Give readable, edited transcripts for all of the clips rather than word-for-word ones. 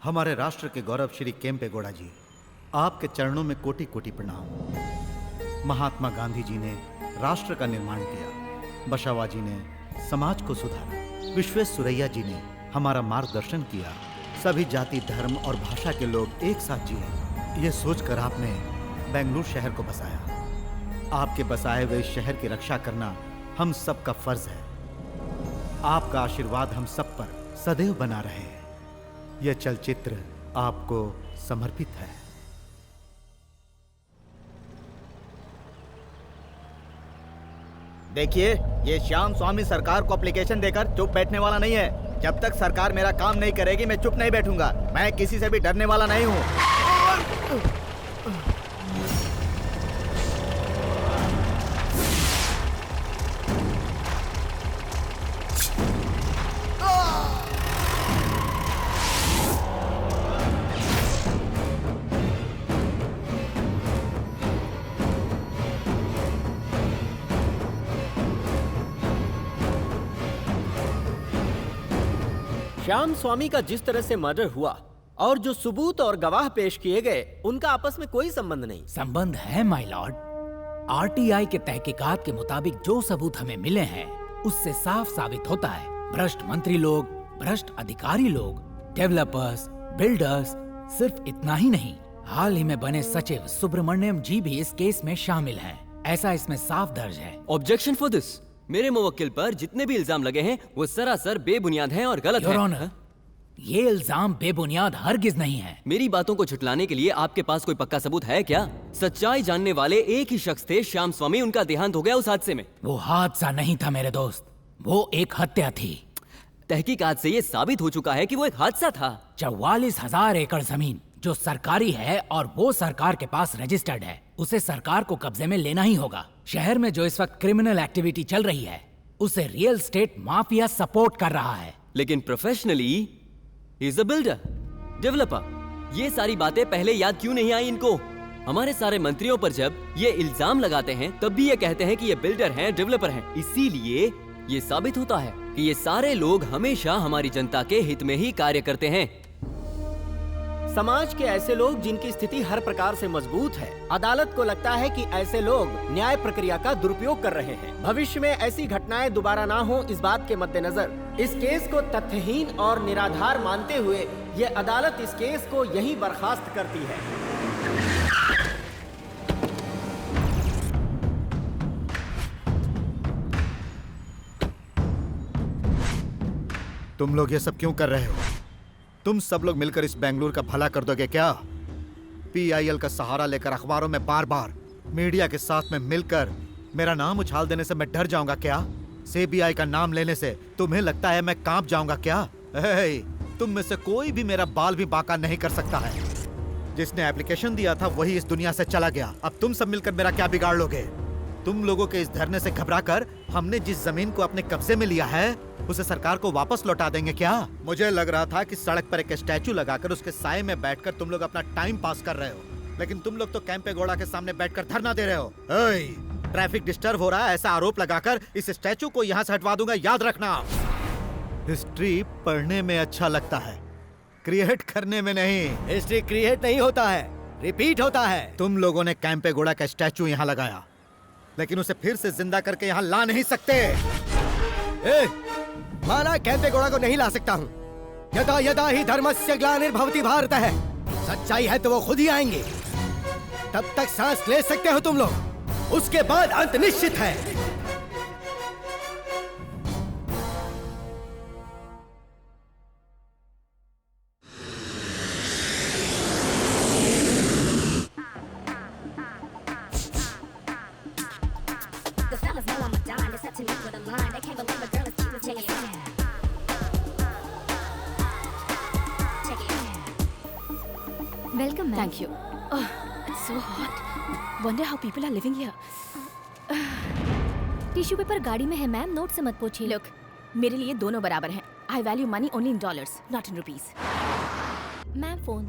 हमारे राष्ट्र के गौरव श्री केम्पे गौड़ा जी, आपके चरणों में कोटि कोटि प्रणाम। महात्मा गांधी जी ने राष्ट्र का निर्माण किया, बशावा जी ने समाज को सुधारा, विश्वेश्वरैया जी ने हमारा मार्गदर्शन किया। सभी जाति, धर्म और भाषा के लोग एक साथ जिए, ये सोचकर आपने बेंगलुरु शहर को बसाया। आपके बसाए हुए शहर की रक्षा करना हम सबका फर्ज है। आपका आशीर्वाद हम सब पर सदैव बना रहे। यह चलचित्र आपको समर्पित है। देखिए, ये श्याम स्वामी सरकार को एप्लीकेशन देकर चुप बैठने वाला नहीं है। जब तक सरकार मेरा काम नहीं करेगी, मैं चुप नहीं बैठूंगा। मैं किसी से भी डरने वाला नहीं हूँ। श्याम स्वामी का जिस तरह से मर्डर हुआ और जो सबूत और गवाह पेश किए गए, उनका आपस में कोई संबंध नहीं। संबंध है माय लॉर्ड। आरटीआई के तहकीकात के मुताबिक जो सबूत हमें मिले हैं, उससे साफ साबित होता है भ्रष्ट मंत्री लोग, भ्रष्ट अधिकारी लोग, डेवलपर्स, बिल्डर्स, सिर्फ इतना ही नहीं, हाल ही में बने सचिव सुब्रमण्यम जी भी इस केस में शामिल हैं। ऐसा इसमें साफ दर्ज है। Objection for this. मेरे मुवक्किल पर जितने भी इल्जाम लगे हैं वो सरासर बेबुनियाद हैं और गलत योर हैं। ऑनर, ये इल्जाम बेबुनियाद हरगिज नहीं है। मेरी बातों को झुटलाने के लिए आपके पास कोई पक्का सबूत है क्या? सच्चाई जानने वाले एक ही शख्स थे, श्याम स्वामी। उनका देहांत हो गया उस हादसे में। वो हादसा नहीं था मेरे दोस्त, वो एक हत्या थी। तहकीकात से ये साबित हो चुका है कि वो एक हादसा था। 44,000 एकड़ जमीन जो सरकारी है और वो सरकार के पास रजिस्टर्ड है, उसे सरकार को कब्जे में लेना ही होगा। शहर में जो इस वक्त क्रिमिनल एक्टिविटी चल रही है, उसे रियल स्टेट माफिया सपोर्ट कर रहा है। लेकिन professionally he is a builder, developer. ये सारी बातें पहले याद क्यों नहीं आई इनको? हमारे सारे मंत्रियों पर जब ये इल्जाम लगाते हैं, तब भी ये कहते हैं कि ये बिल्डर हैं, डेवलपर हैं। इसीलिए ये साबित होता है कि ये सारे लोग हमेशा हमारी जनता के हित में ही कार्य करते हैं। समाज के ऐसे लोग जिनकी स्थिति हर प्रकार से मजबूत है, अदालत को लगता है कि ऐसे लोग न्याय प्रक्रिया का दुरुपयोग कर रहे हैं। भविष्य में ऐसी घटनाएं दोबारा ना हो, इस बात के मद्देनजर इस केस को तथ्यहीन और निराधार मानते हुए ये अदालत इस केस को यहीं बर्खास्त करती है। तुम लोग ये सब क्यों कर रहे हो? तुम सब लोग मिलकर इस बेंगलुरु का भला कर दोगे क्या? पीआईएल का सहारा लेकर अखबारों में बार बार मीडिया के साथ में मिलकर मेरा नाम उछाल देने से मैं डर जाऊंगा क्या? सीबीआई का नाम लेने से तुम्हें लगता है मैं कांप जाऊंगा क्या? तुम में से कोई भी मेरा बाल भी बांका नहीं कर सकता है। जिसने एप्लीकेशन दिया था वही इस दुनिया से चला गया। अब तुम सब मिलकर मेरा क्या बिगाड़ लोगे? तुम लोगों के इस धरने से घबराकर हमने जिस जमीन को अपने कब्जे में लिया है, उसे सरकार को वापस लौटा देंगे क्या? मुझे लग रहा था कि सड़क पर एक स्टैचू लगाकर उसके साए में बैठकर तुम लोग अपना टाइम पास कर रहे हो, लेकिन तुम लोग तो केम्पे गौड़ा के सामने बैठकर धरना दे रहे हो। ट्रैफिक डिस्टर्ब हो रहा है, ऐसा आरोप लगाकर इस स्टैचू को यहाँ से हटवा दूंगा, याद रखना। हिस्ट्री पढ़ने में अच्छा लगता है, क्रिएट करने में नहीं। हिस्ट्री क्रिएट नहीं होता है, रिपीट होता है। तुम लोगों ने केम्पे गौड़ा का स्टैचू यहाँ लगाया, लेकिन उसे फिर से जिंदा करके यहाँ ला नहीं सकते। माना केम्पे गौड़ा को नहीं ला सकता हूँ। यदा यदा ही धर्मस्य ग्लानिर्भवति भारत है। सच्चाई है तो वो खुद ही आएंगे। तब तक सांस ले सकते हो तुम लोग, उसके बाद अंत निश्चित है। Welcome, ma'am. Thank you. Oh, it's so hot. Wonder how people are living here. Tissue paper गाड़ी में है मैम, नोट से मत पूछिए। Look, मेरे लिए दोनों बराबर हैं। I value money only in dollars, not in rupees. Ma'am phone.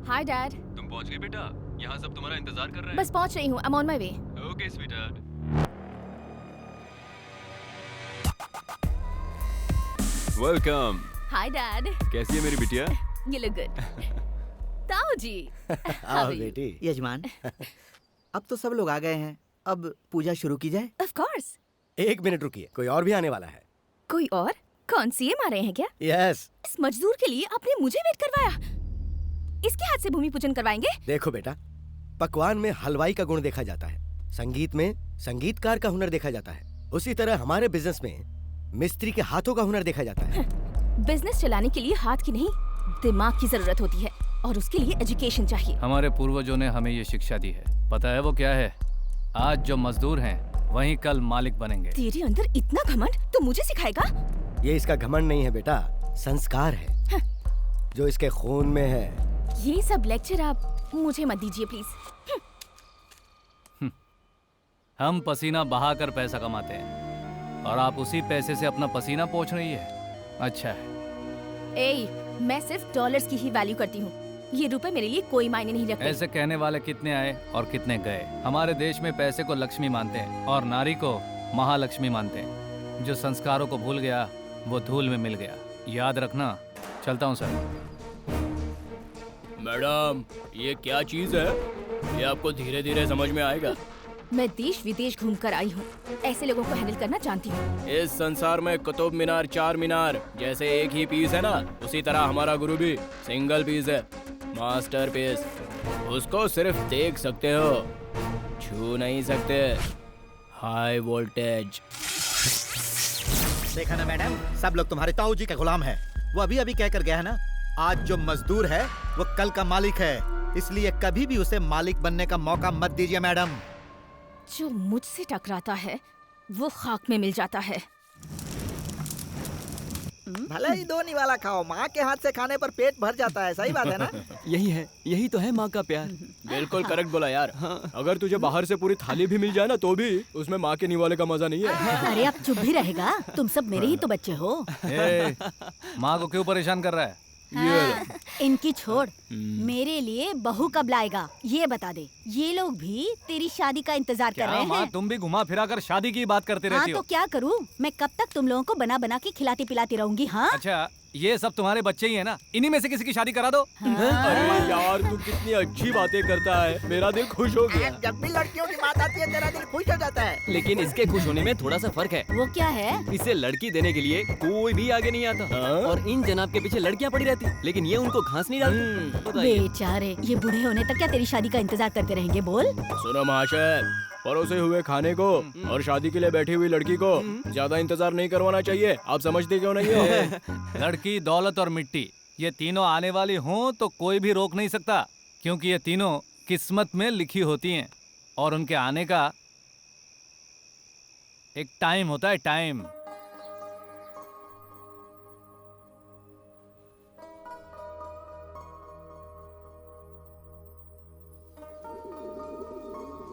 Hi, Dad. तुम पहुंच गए बेटा? यहाँ सब तुम्हारा इंतजार कर रहे हैं। बस पहुंच रही हूँ। I'm on my way. Okay sweetheart. Welcome. Hi, Dad. कैसी है मेरी बिटिया? You look good. ताऊ जी। आओ बेटी। यजमान, अब तो सब लोग आ गए हैं, अब पूजा शुरू की जाए। Of course. 1 मिनट रुकिए, कोई और भी आने वाला है। कोई और? कौन सीएम आ रहे हैं क्या? यस। इस मजदूर के लिए आपने मुझे वेट करवाया। इसके हाथ से भूमि पूजन करवाएंगे? देखो बेटा, पकवान में हलवाई का गुण देखा जाता है, संगीत में संगीतकार का हुनर देखा जाता है, उसी तरह हमारे बिजनेस में मिस्त्री के हाथों का हुनर देखा जाता है। बिजनेस चलाने के लिए हाथ की नहीं, दिमाग की जरूरत होती है और उसके लिए एजुकेशन चाहिए। हमारे पूर्वजों ने हमें ये शिक्षा दी है, पता है वो क्या है? आज जो मजदूर हैं, वही कल मालिक बनेंगे। तेरे अंदर इतना घमंड, तू मुझे सिखाएगा? ये इसका घमंड नहीं है बेटा, संस्कार है जो इसके खून में है। ये सब लेक्चर आप मुझे मत दीजिए प्लीज। हम पसीना बहाकर पैसा कमाते हैं और आप उसी पैसे से अपना पसीना पोंछ रही है। अच्छा है। ए, मैं सिर्फ डॉलर्स की ही वैल्यू करती हूँ, ये रुपए मेरे लिए कोई मायने नहीं रखते। ऐसे कहने वाले कितने आए और कितने गए। हमारे देश में पैसे को लक्ष्मी मानते हैं और नारी को महालक्ष्मी मानते हैं। जो संस्कारों को भूल गया वो धूल में मिल गया, याद रखना। चलता हूँ सर। मैडम, ये क्या चीज है? ये आपको धीरे धीरे समझ में आएगा। मैं देश विदेश घूम कर आई हूँ, ऐसे लोगों को हैंडल करना जानती हूँ। इस संसार में कुतुब मीनार, चार मीनार जैसे एक ही पीस है ना, उसी तरह हमारा गुरु भी सिंगल पीस है, मास्टर पीस। उसको सिर्फ देख सकते हो, छू नहीं सकते। High voltage. देखा ना मैडम, सब लोग तुम्हारे ताऊ जी का गुलाम है। वो अभी अभी कहकर गया है ना, आज जो मजदूर है वो कल का मालिक है, इसलिए कभी भी उसे मालिक बनने का मौका मत दीजिए मैडम। जो मुझसे टकराता है वो खाक में मिल जाता है। भले ही 2 निवाला खाओ, माँ के हाथ से खाने पर पेट भर जाता है, सही बात है ना? यही तो है माँ का प्यार। बिल्कुल करेक्ट बोला यार। अगर तुझे बाहर से पूरी थाली भी मिल जाए ना, तो भी उसमें माँ के निवाले का मजा नहीं है। अरे आप चुप भी रहेगा, तुम सब मेरे ही तो बच्चे हो। माँ को क्यों परेशान कर रहा है? इनकी छोड़, मेरे लिए बहू कब लाएगा ये बता दे। ये लोग भी तेरी शादी का इंतजार कर रहे माँ, हैं। तुम भी घुमा फिरा कर शादी की बात करते रहती हो। तो क्या करूँ मैं? कब तक तुम लोगों को बना बना के खिलाती पिलाती रहूंगी? हाँ, अच्छा, ये सब तुम्हारे बच्चे ही है ना? इन्हीं में से किसी की शादी करा दो। अरे यार, तू कितनी अच्छी बातें करता है, मेरा दिल खुश हो गया। जब भी लड़कियों की बात आती है तेरा दिल खुश हो जाता है। लेकिन इसके खुश होने में थोड़ा सा फर्क है। वो क्या है? इसे लड़की देने के लिए कोई भी आगे नहीं आता और इन जनाब के पीछे लड़कियां पड़ी रहती, लेकिन ये उनको घास नहीं डालती। बताइए। बेचारे, ये बूढ़े होने तक क्या तेरी शादी का इंतजार करते रहेंगे? बोल। सुनो महाशय, परोसे हुए खाने को और शादी के लिए बैठी हुई लड़की को ज्यादा इंतजार नहीं करवाना चाहिए। आप समझते क्यों नहीं हो? लड़की, दौलत और मिट्टी, ये तीनों आने वाली हों तो कोई भी रोक नहीं सकता, क्योंकि ये तीनों किस्मत में लिखी होती हैं और उनके आने का एक टाइम होता है, टाइम।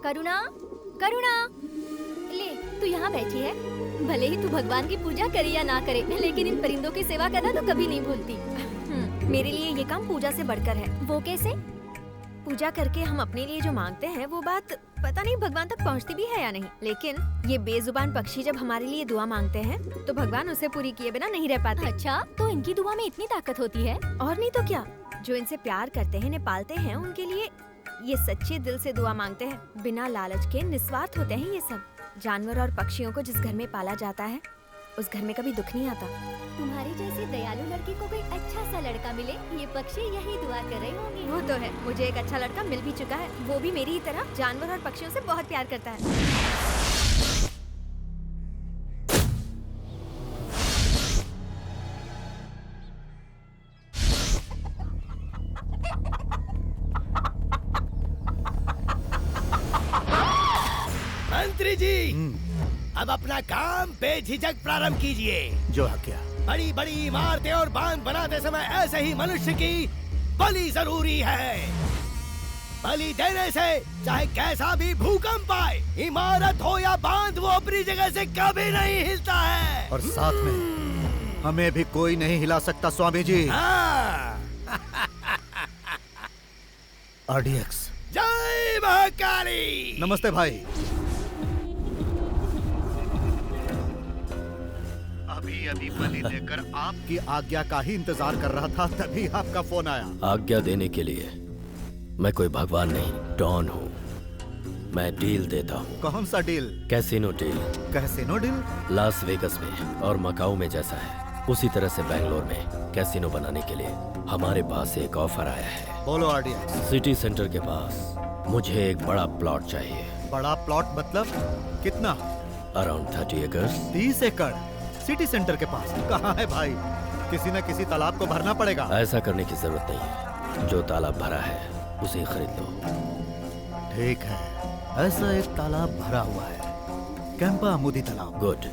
करुणा, करुणा, ले तू यहाँ बैठी है। भले ही तू भगवान की पूजा करे या ना करे, लेकिन इन परिंदों की सेवा करना तो कभी नहीं भूलती। मेरे लिए ये काम पूजा से बढ़कर है। वो कैसे? पूजा करके हम अपने लिए जो मांगते हैं वो बात पता नहीं भगवान तक पहुंचती भी है या नहीं, लेकिन ये बेजुबान पक्षी जब हमारे लिए दुआ मांगते हैं तो भगवान उसे पूरी किए बिना नहीं रह पाते। अच्छा, तो इनकी दुआ में इतनी ताकत होती है? और नहीं तो क्या, जो इनसे प्यार करते हैं, इन्हें पालते हैं, उनके लिए ये सच्चे दिल से दुआ मांगते हैं, बिना लालच के। निस्वार्थ होते हैं ये सब। जानवर और पक्षियों को जिस घर में पाला जाता है उस घर में कभी दुख नहीं आता। तुम्हारी जैसी दयालु लड़की को कोई अच्छा सा लड़का मिले, ये पक्षी यही दुआ कर रहे होंगे। वो तो है, मुझे एक अच्छा लड़का मिल भी चुका है, वो भी मेरी ही तरह जानवर और पक्षियों से बहुत प्यार करता है। मंत्री जी, अब अपना काम बेझिझक प्रारंभ कीजिए। जो आज्ञा। बड़ी बड़ी इमारतें और बांध बनाते समय ऐसे ही मनुष्य की बलि जरूरी है। बलि देने से चाहे कैसा भी भूकंप आए, इमारत हो या बांध, वो अपनी जगह से कभी नहीं हिलता है। और साथ में हमें भी कोई नहीं हिला सकता स्वामी जी। RDX। जय महाकाली। नमस्ते भाई। अभी अभी बलि लेकर आपकी आज्ञा का ही इंतजार कर रहा था, तभी आपका फोन आया। आज्ञा देने के लिए मैं कोई भगवान नहीं, डॉन हूँ। मैं डील देता हूँ। कौन सा deal? Casino deal. Casino deal? Las Vegas में और मकाऊ में जैसा है उसी तरह से बेंगलोर में कैसीनो बनाने के लिए हमारे पास एक ऑफर आया है। बोलो आरडीएक्स। सिटी सेंटर के पास मुझे एक बड़ा प्लॉट चाहिए। बड़ा प्लॉट मतलब कितना? अराउंड 30 एकड़। 30 एकड़ सिटी सेंटर के पास? कहाँ है भाई? किसी न किसी तालाब को भरना पड़ेगा। ऐसा करने की जरूरत नहीं है, जो तालाब भरा है उसे खरीद लो। ठीक है, ऐसा एक तालाब भरा हुआ है, कैंपा अमूदी तालाब। गुड,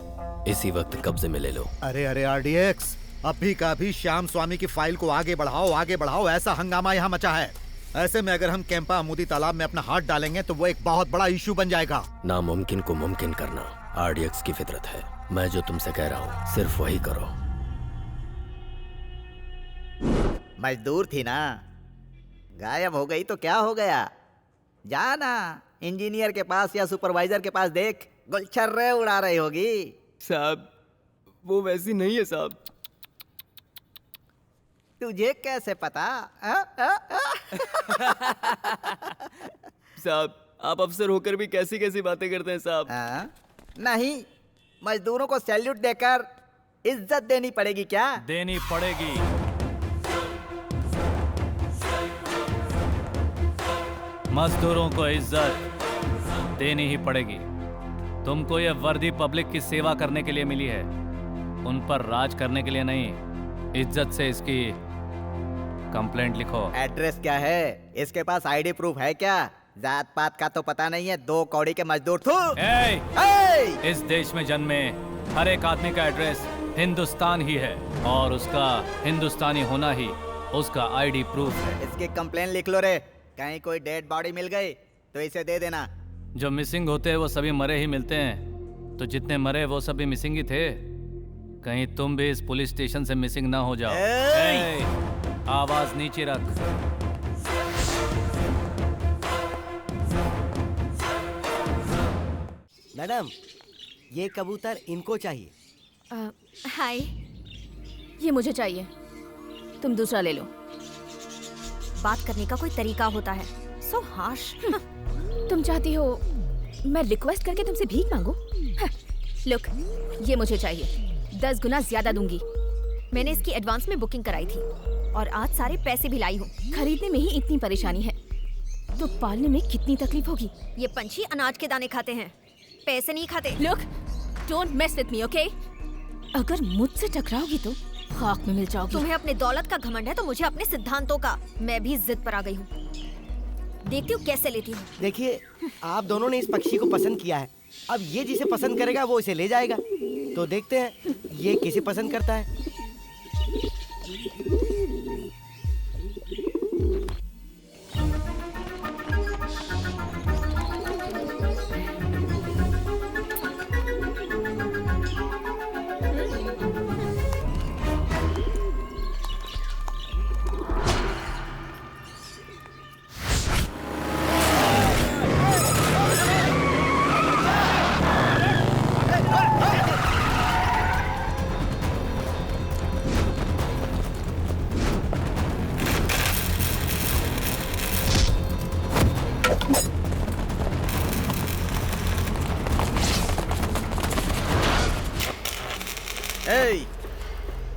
इसी वक्त कब्जे में ले लो। अरे अरे आरडीएक्स, अभी का भी श्याम स्वामी की फाइल को आगे बढ़ाओ, ऐसा हंगामा यहाँ मचा है। ऐसे में अगर हम कैंपा अमूदी तालाब में अपना हाथ डालेंगे तो वो एक बहुत बड़ा इशू बन जाएगा। नामुमकिन को मुमकिन करना आरडीएक्स की फितरत है। मैं जो तुमसे कह रहा हूँ सिर्फ वही करो। मजदूर थी ना, गायब हो गई तो क्या हो गया? जाना इंजीनियर के पास या सुपरवाइजर के पास, देख गुलछर्रे उड़ा रही होगी। साहब वो वैसी नहीं है साहब। तुझे कैसे पता? साहब आप अफसर होकर भी कैसी कैसी बातें करते हैं साहब। नहीं, मजदूरों को सैल्यूट देकर इज्जत देनी पड़ेगी। क्या देनी पड़ेगी? मजदूरों को इज्जत देनी ही पड़ेगी। तुमको यह वर्दी पब्लिक की सेवा करने के लिए मिली है, उन पर राज करने के लिए नहीं। इज्जत से इसकी कंप्लेंट लिखो। एड्रेस क्या है? इसके पास आईडी प्रूफ है क्या? जात पात का तो पता नहीं है, 2 कौड़ी के मजदूर। इस देश में जन्मे हर एक आदमी का एड्रेस हिंदुस्तान ही है और उसका हिंदुस्तानी होना ही उसका आईडी प्रूफ है। इसकी कंप्लेन लिख लो रे। कहीं कोई डेड बॉडी मिल गई तो इसे दे देना। जो मिसिंग होते हैं वो सभी मरे ही मिलते हैं, तो जितने मरे वो सभी मिसिंग ही थे। कहीं तुम भी इस पुलिस स्टेशन से मिसिंग ना हो जाओ। आवाज नीचे रख। मैडम, ये कबूतर इनको चाहिए। हाय, ये मुझे चाहिए, तुम दूसरा ले लो। बात करने का कोई तरीका होता है। सो हार्श। तुम चाहती हो मैं रिक्वेस्ट करके तुमसे भीख मांगू? लुक, ये मुझे चाहिए, 10 गुना ज्यादा दूंगी। मैंने इसकी एडवांस में बुकिंग कराई थी और आज सारे पैसे भी लाई हूँ। खरीदने में ही इतनी परेशानी है तो पालने में कितनी तकलीफ होगी। ये पंछी अनाज के दाने खाते हैं, पैसे नहीं खाते। Look, don't mess with me, okay? अगर मुझसे टकराओगी तो खाक में मिल जाओगी। तुम्हें अपने दौलत का घमंड है तो मुझे अपने सिद्धांतों का। मैं भी जिद पर आ गई हूँ, देखती हूँ कैसे लेती हूँ। देखिए, आप दोनों ने इस पक्षी को पसंद किया है, अब ये जिसे पसंद करेगा वो इसे ले जाएगा। तो देखते हैं ये किसे पसंद करता है।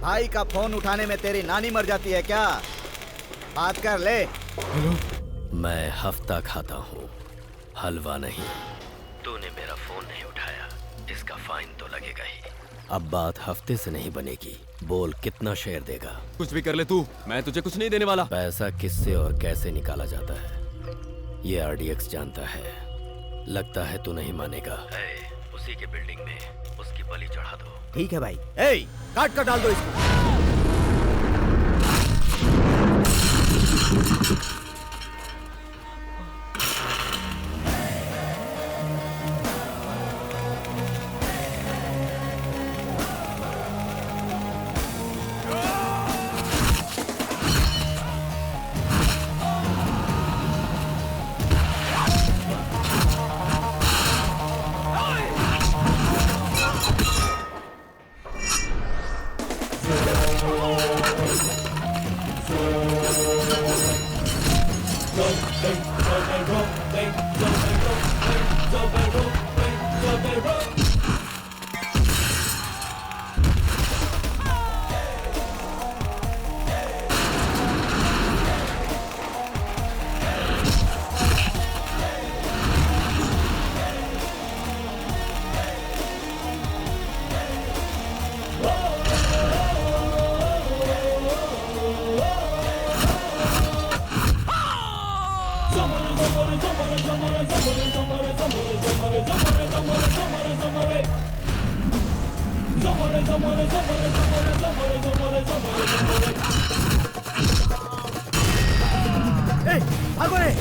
भाई का फोन उठाने में तेरी नानी मर जाती है क्या? बात कर ले। मैं हफ्ता खाता हूँ, हलवा नहीं। तूने मेरा फोन नहीं उठाया, इसका फाइन तो लगेगा ही। अब बात हफ्ते से नहीं बनेगी। बोल, कितना शेयर देगा? कुछ भी कर ले तू, मैं तुझे कुछ नहीं देने वाला। पैसा किससे और कैसे निकाला जाता है ये आरडीएक्स जानता है। लगता है तू नहीं मानेगा। उसी के बिल्डिंग में उसकी बलि चढ़ा दो। ठीक है भाई। काट कर डाल दो इसको। भागो रे!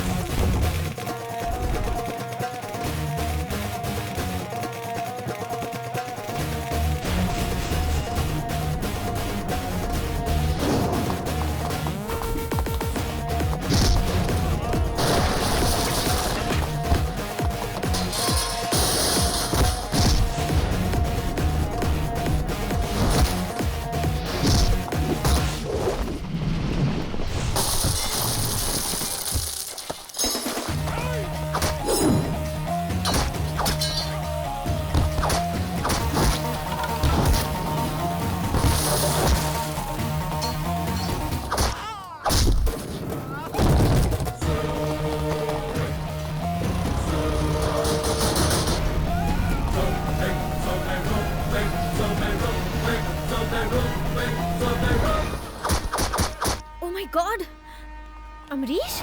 Oh my God! अमरीश?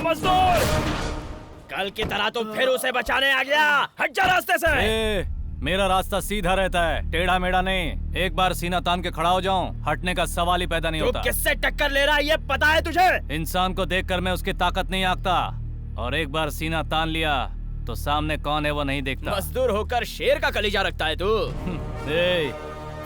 मजदूर, कल की तरह तो फिर उसे बचाने आ गया। हट जा रास्ते से। मेरा रास्ता सीधा रहता है, टेढ़ा मेढ़ा नहीं। एक बार सीना तान के खड़ा हो जाऊं, हटने का सवाल ही पैदा नहीं होता। तू किससे टक्कर ले रहा है ये पता है तुझे? इंसान को देखकर मैं उसकी ताकत नहीं आंकता, और एक बार सीना तान लिया तो सामने कौन है वो नहीं देखता। मजदूर होकर शेर का कलीजा रखता है तू।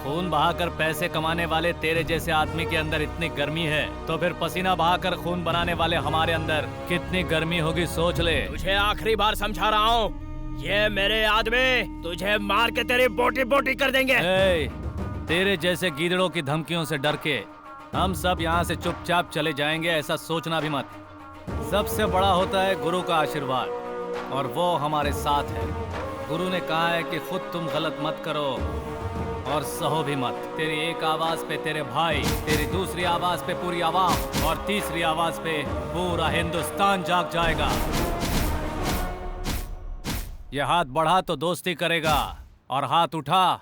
खून बहाकर पैसे कमाने वाले तेरे जैसे आदमी के अंदर इतनी गर्मी है, तो फिर पसीना बहाकर खून बनाने वाले हमारे अंदर कितनी गर्मी होगी सोच ले। तुझे आखिरी बार समझा रहा हूँ, ये मेरे आदमी तुझे मार के तेरी बोटी बोटी कर देंगे। तेरे जैसे गीदड़ों की धमकियों से डर के हम सब यहाँ से चुपचाप चले जाएंगे, ऐसा सोचना भी मत। सबसे बड़ा होता है गुरु का आशीर्वाद, और वो हमारे साथ है। गुरु ने कहा है कि खुद तुम गलत मत करो और सहो भी मत। तेरी एक आवाज पे तेरे भाई, तेरी दूसरी आवाज पे पूरी आवाम, और तीसरी आवाज पे पूरा हिंदुस्तान जाग जाएगा। ये हाथ बढ़ा तो दोस्ती करेगा, और हाथ उठा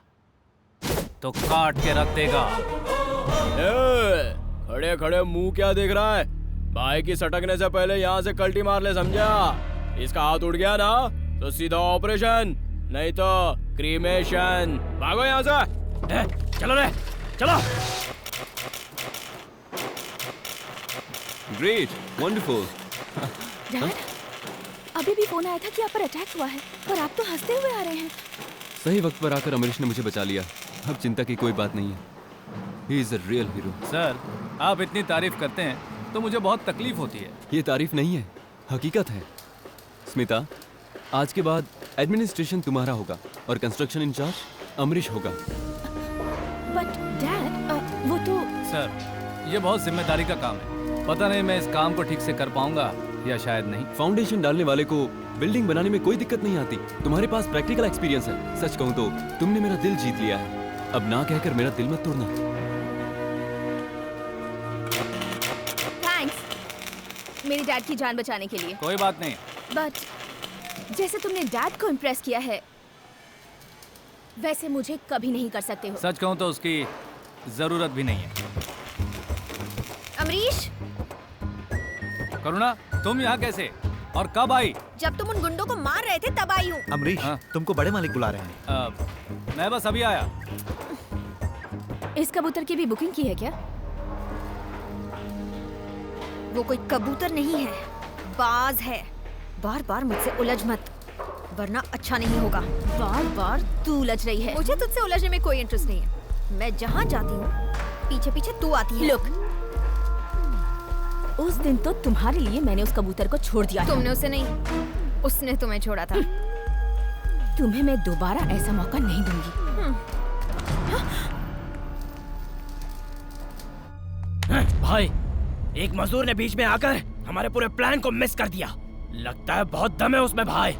तो काट के रख देगा। खड़े खड़े मुंह क्या देख रहा है? भाई की सटकने से पहले यहाँ से कल्टी मार ले, समझा? इसका हाथ उठ गया ना तो सीधा ऑपरेशन, नहीं तो क्रीमेशन। भागो यहाँ से। चलो रे, चलो। Great, wonderful. डैड, अभी भी फोन आया था कि आप पर अटैक हुआ है, और आप तो हंसते हुए आ रहे हैं। सही वक्त पर आकर अमरीश ने मुझे बचा लिया। अब चिंता की कोई बात नहीं है। He is a real hero. Sir, आप इतनी तारीफ करते हैं तो मुझे बहुत तकलीफ होती है। ये तारीफ नहीं है, हकीकत है। स्मिता, आज के बाद एडमिनिस्ट्रेशन तुम्हारा होगा और कंस्ट्रक्शन इंचार्ज अमरीश होगा। बट डैड, वो तो... सर, ये बहुत जिम्मेदारी का काम है। पता नहीं मैं इस काम को ठीक से कर पाऊंगा या शायद नहीं। फाउंडेशन डालने वाले को बिल्डिंग बनाने में कोई दिक्कत नहीं आती। तुम्हारे पास प्रैक्टिकल एक्सपीरियंस है। सच कहूँ तो तुमने मेरा दिल जीत लिया है। अब ना कहकर मेरा दिल मत तोड़ना। थैंक्स मेरी डैड की जान बचाने के लिए। कोई बात नहीं। बट जैसे तुमने डैड को इम्प्रेस किया है, वैसे मुझे कभी नहीं कर सकते हो। सच कहूँ तो उसकी जरूरत भी नहीं है। अमरीश, करुणा, तुम यहाँ कैसे और कब आई? जब तुम उन गुंडों को मार रहे थे तब आई हूँ। अमरीश, तुमको बड़े मालिक बुला रहे हैं। मैं बस अभी आया। इस कबूतर की भी बुकिंग की है क्या? वो कोई कबूतर नहीं है, बाज है। बार बार मुझसे उलझ मत, वरना अच्छा नहीं होगा। बार बार तू उलझ रही है। मुझे तुझसे उलझने में कोई इंटरेस्ट नहीं है। मैं जहाँ जाती हूँ पीछे पीछे तू आती है। लुक, उस दिन तो तुम्हारे लिए मैंने उस कबूतर को छोड़ दिया। तुमने उसे नहीं, उसने तुम्हें छोड़ा था। तुम्हें मैं दोबारा ऐसा मौका नहीं दूंगी। भाई, एक मजदूर ने बीच में आकर हमारे पूरे प्लान को मिस कर दिया। लगता है बहुत दम है उसमें भाई।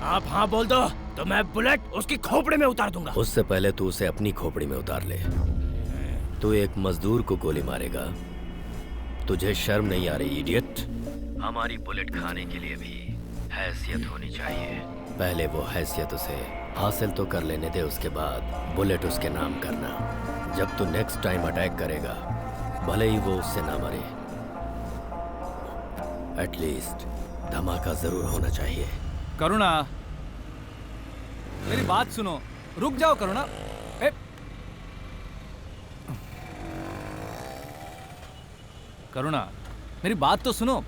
आप हाँ बोल दो तो मैं बुलेट उसकी खोपड़ी में उतार दूंगा। उससे पहले तू उसे अपनी खोपड़ी में उतार ले। तू एक मजदूर को गोली मारेगा, तुझे शर्म नहीं आ रही इडियट? हमारी बुलेट खाने के लिए भी हैसियत होनी चाहिए। पहले वो हैसियत उसे हासिल तो कर लेने दे, उसके बाद बुलेट उसके नाम करना। जब तू नेक्स्ट टाइम अटैक करेगा, भले ही वो उससे ना मरे, एटलीस्ट धमाका जरूर होना चाहिए। करुणा, मेरी बात सुनो। रुक जाओ करुणा। करुणा, मेरी बात तो सुनो।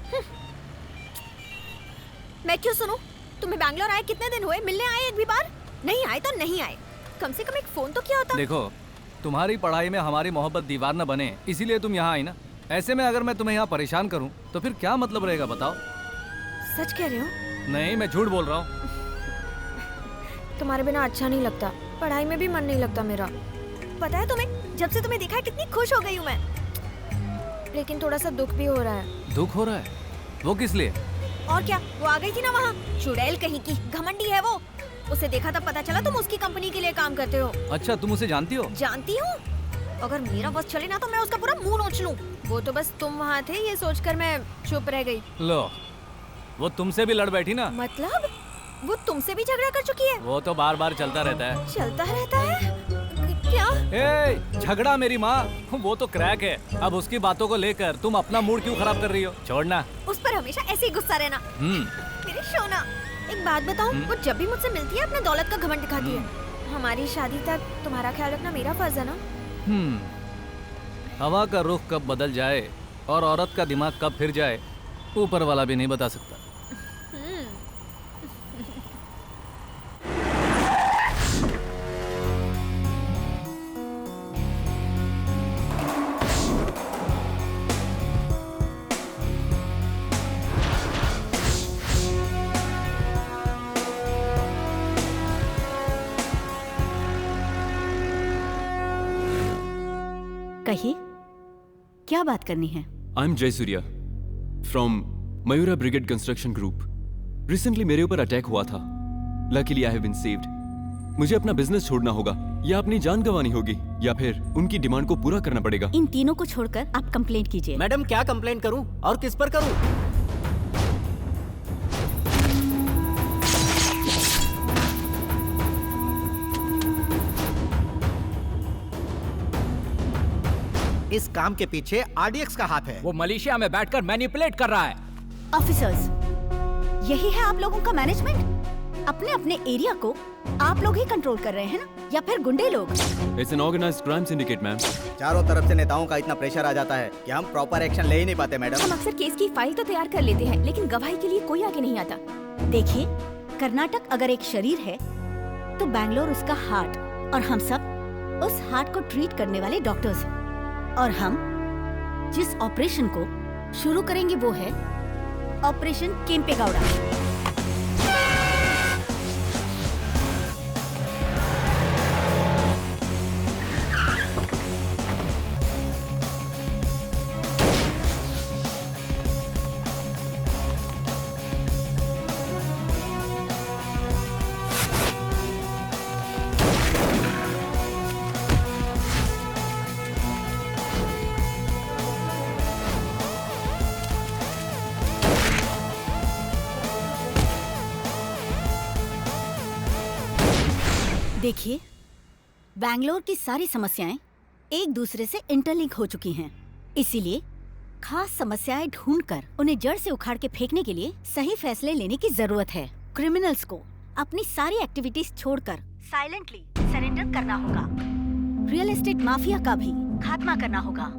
मैं क्यों सुनूं? तुम्हें बैंगलोर आए कितने दिन हुए? मिलने आए एक भी बार? नहीं आए तो नहीं आए, कम से कम एक फोन तो किया होता। देखो, तुम्हारी पढ़ाई में हमारी मोहब्बत दीवार न बने, इसीलिए तुम यहाँ आई ना। ऐसे में अगर मैं तुम्हें यहाँ परेशान करूँ तो फिर क्या मतलब रहेगा बताओ? सच कह रहे हो? नहीं, मैं झूठ बोल रहा हूँ। तुम्हारे बिना अच्छा नहीं लगता, पढ़ाई में भी मन नहीं लगता मेरा। पता है तुम्हें, जब से तुम्हें देखा है कितनी खुश हो गई हूँ मैं। लेकिन थोड़ा सा दुख भी हो रहा है। दुख हो रहा है? वो किस लिए? और क्या, वो आ गई थी ना वहाँ, चुड़ैल कहीं की, घमंडी है वो। उसे देखा तब पता चला तुम उसकी कंपनी के लिए काम करते हो। अच्छा, तुम उसे जानती हो? जानती हूँ। अगर मेरा बस चले ना तो मैं उसका पूरा मुंह नोच लूं। वो तो बस तुम वहाँ थे ये सोचकर मैं चुप रह गई। लो, वो तुमसे भी लड़ बैठी ना। मतलब वो तुमसे भी झगड़ा कर चुकी है? वो तो बार बार चलता रहता है। चलता रहता है? क्या? झगड़ा मेरी माँ, वो तो क्रैक है। अब उसकी बातों को लेकर तुम अपना मूड क्यों खराब कर रही हो? छोड़ना। उस पर हमेशा ऐसे ही गुस्सा रहना। मेरी सोना, एक बात बताऊं, वो जब भी मुझसे मिलती है अपने दौलत का घमंड दिखाती है। हमारी शादी तक तुम्हारा ख्याल रखना मेरा फर्ज है ना। हवा का रुख कब बदल जाए और औरत का दिमाग कब फिर जाए, ऊपर वाला भी नहीं बता सकता। कहिए, क्या बात करनी है? I am Jayasuriya from Mayura brigade construction group. Recently मेरे ऊपर अटैक हुआ था। Luckily I have been saved. मुझे अपना बिजनेस छोड़ना होगा, या अपनी जान गंवानी होगी, या फिर उनकी डिमांड को पूरा करना पड़ेगा। इन तीनों को छोड़कर आप कंप्लेंट कीजिए। मैडम, क्या कंप्लेंट करूं और किस पर करूं? इस काम के पीछे आरडीएक्स का हाथ है। वो मलेशिया में बैठकर मैनिपुलेट कर रहा है। ऑफिसर्स, यही है आप लोगों का मैनेजमेंट? अपने अपने एरिया को आप लोग ही कंट्रोल कर रहे हैं ना, या फिर गुंडे लोग? It's an organized crime syndicate ma'am. चारों तरफ से नेताओं का इतना प्रेशर आ जाता है कि हम प्रॉपर एक्शन ले ही नहीं पाते मैडम। हम अक्सर केस की फाइल तो तैयार कर लेते हैं, लेकिन गवाही के लिए कोई आगे नहीं आता। देखिए, कर्नाटक अगर एक शरीर है तो बैंगलोर उसका हार्ट, और हम सब उस हार्ट को ट्रीट करने वाले डॉक्टर्स हैं। और हम जिस ऑपरेशन को शुरू करेंगे वो है ऑपरेशन केम्पेगौड़ा। देखिए, बैंगलोर की सारी समस्याएं एक दूसरे से इंटरलिंक हो चुकी हैं। इसीलिए खास समस्याएं ढूंढकर उन्हें जड़ से उखाड़ के फेंकने के लिए सही फैसले लेने की जरूरत है। क्रिमिनल्स को अपनी सारी एक्टिविटीज छोड़कर साइलेंटली सरेंडर करना होगा। रियल एस्टेट माफिया का भी खात्मा करना होगा।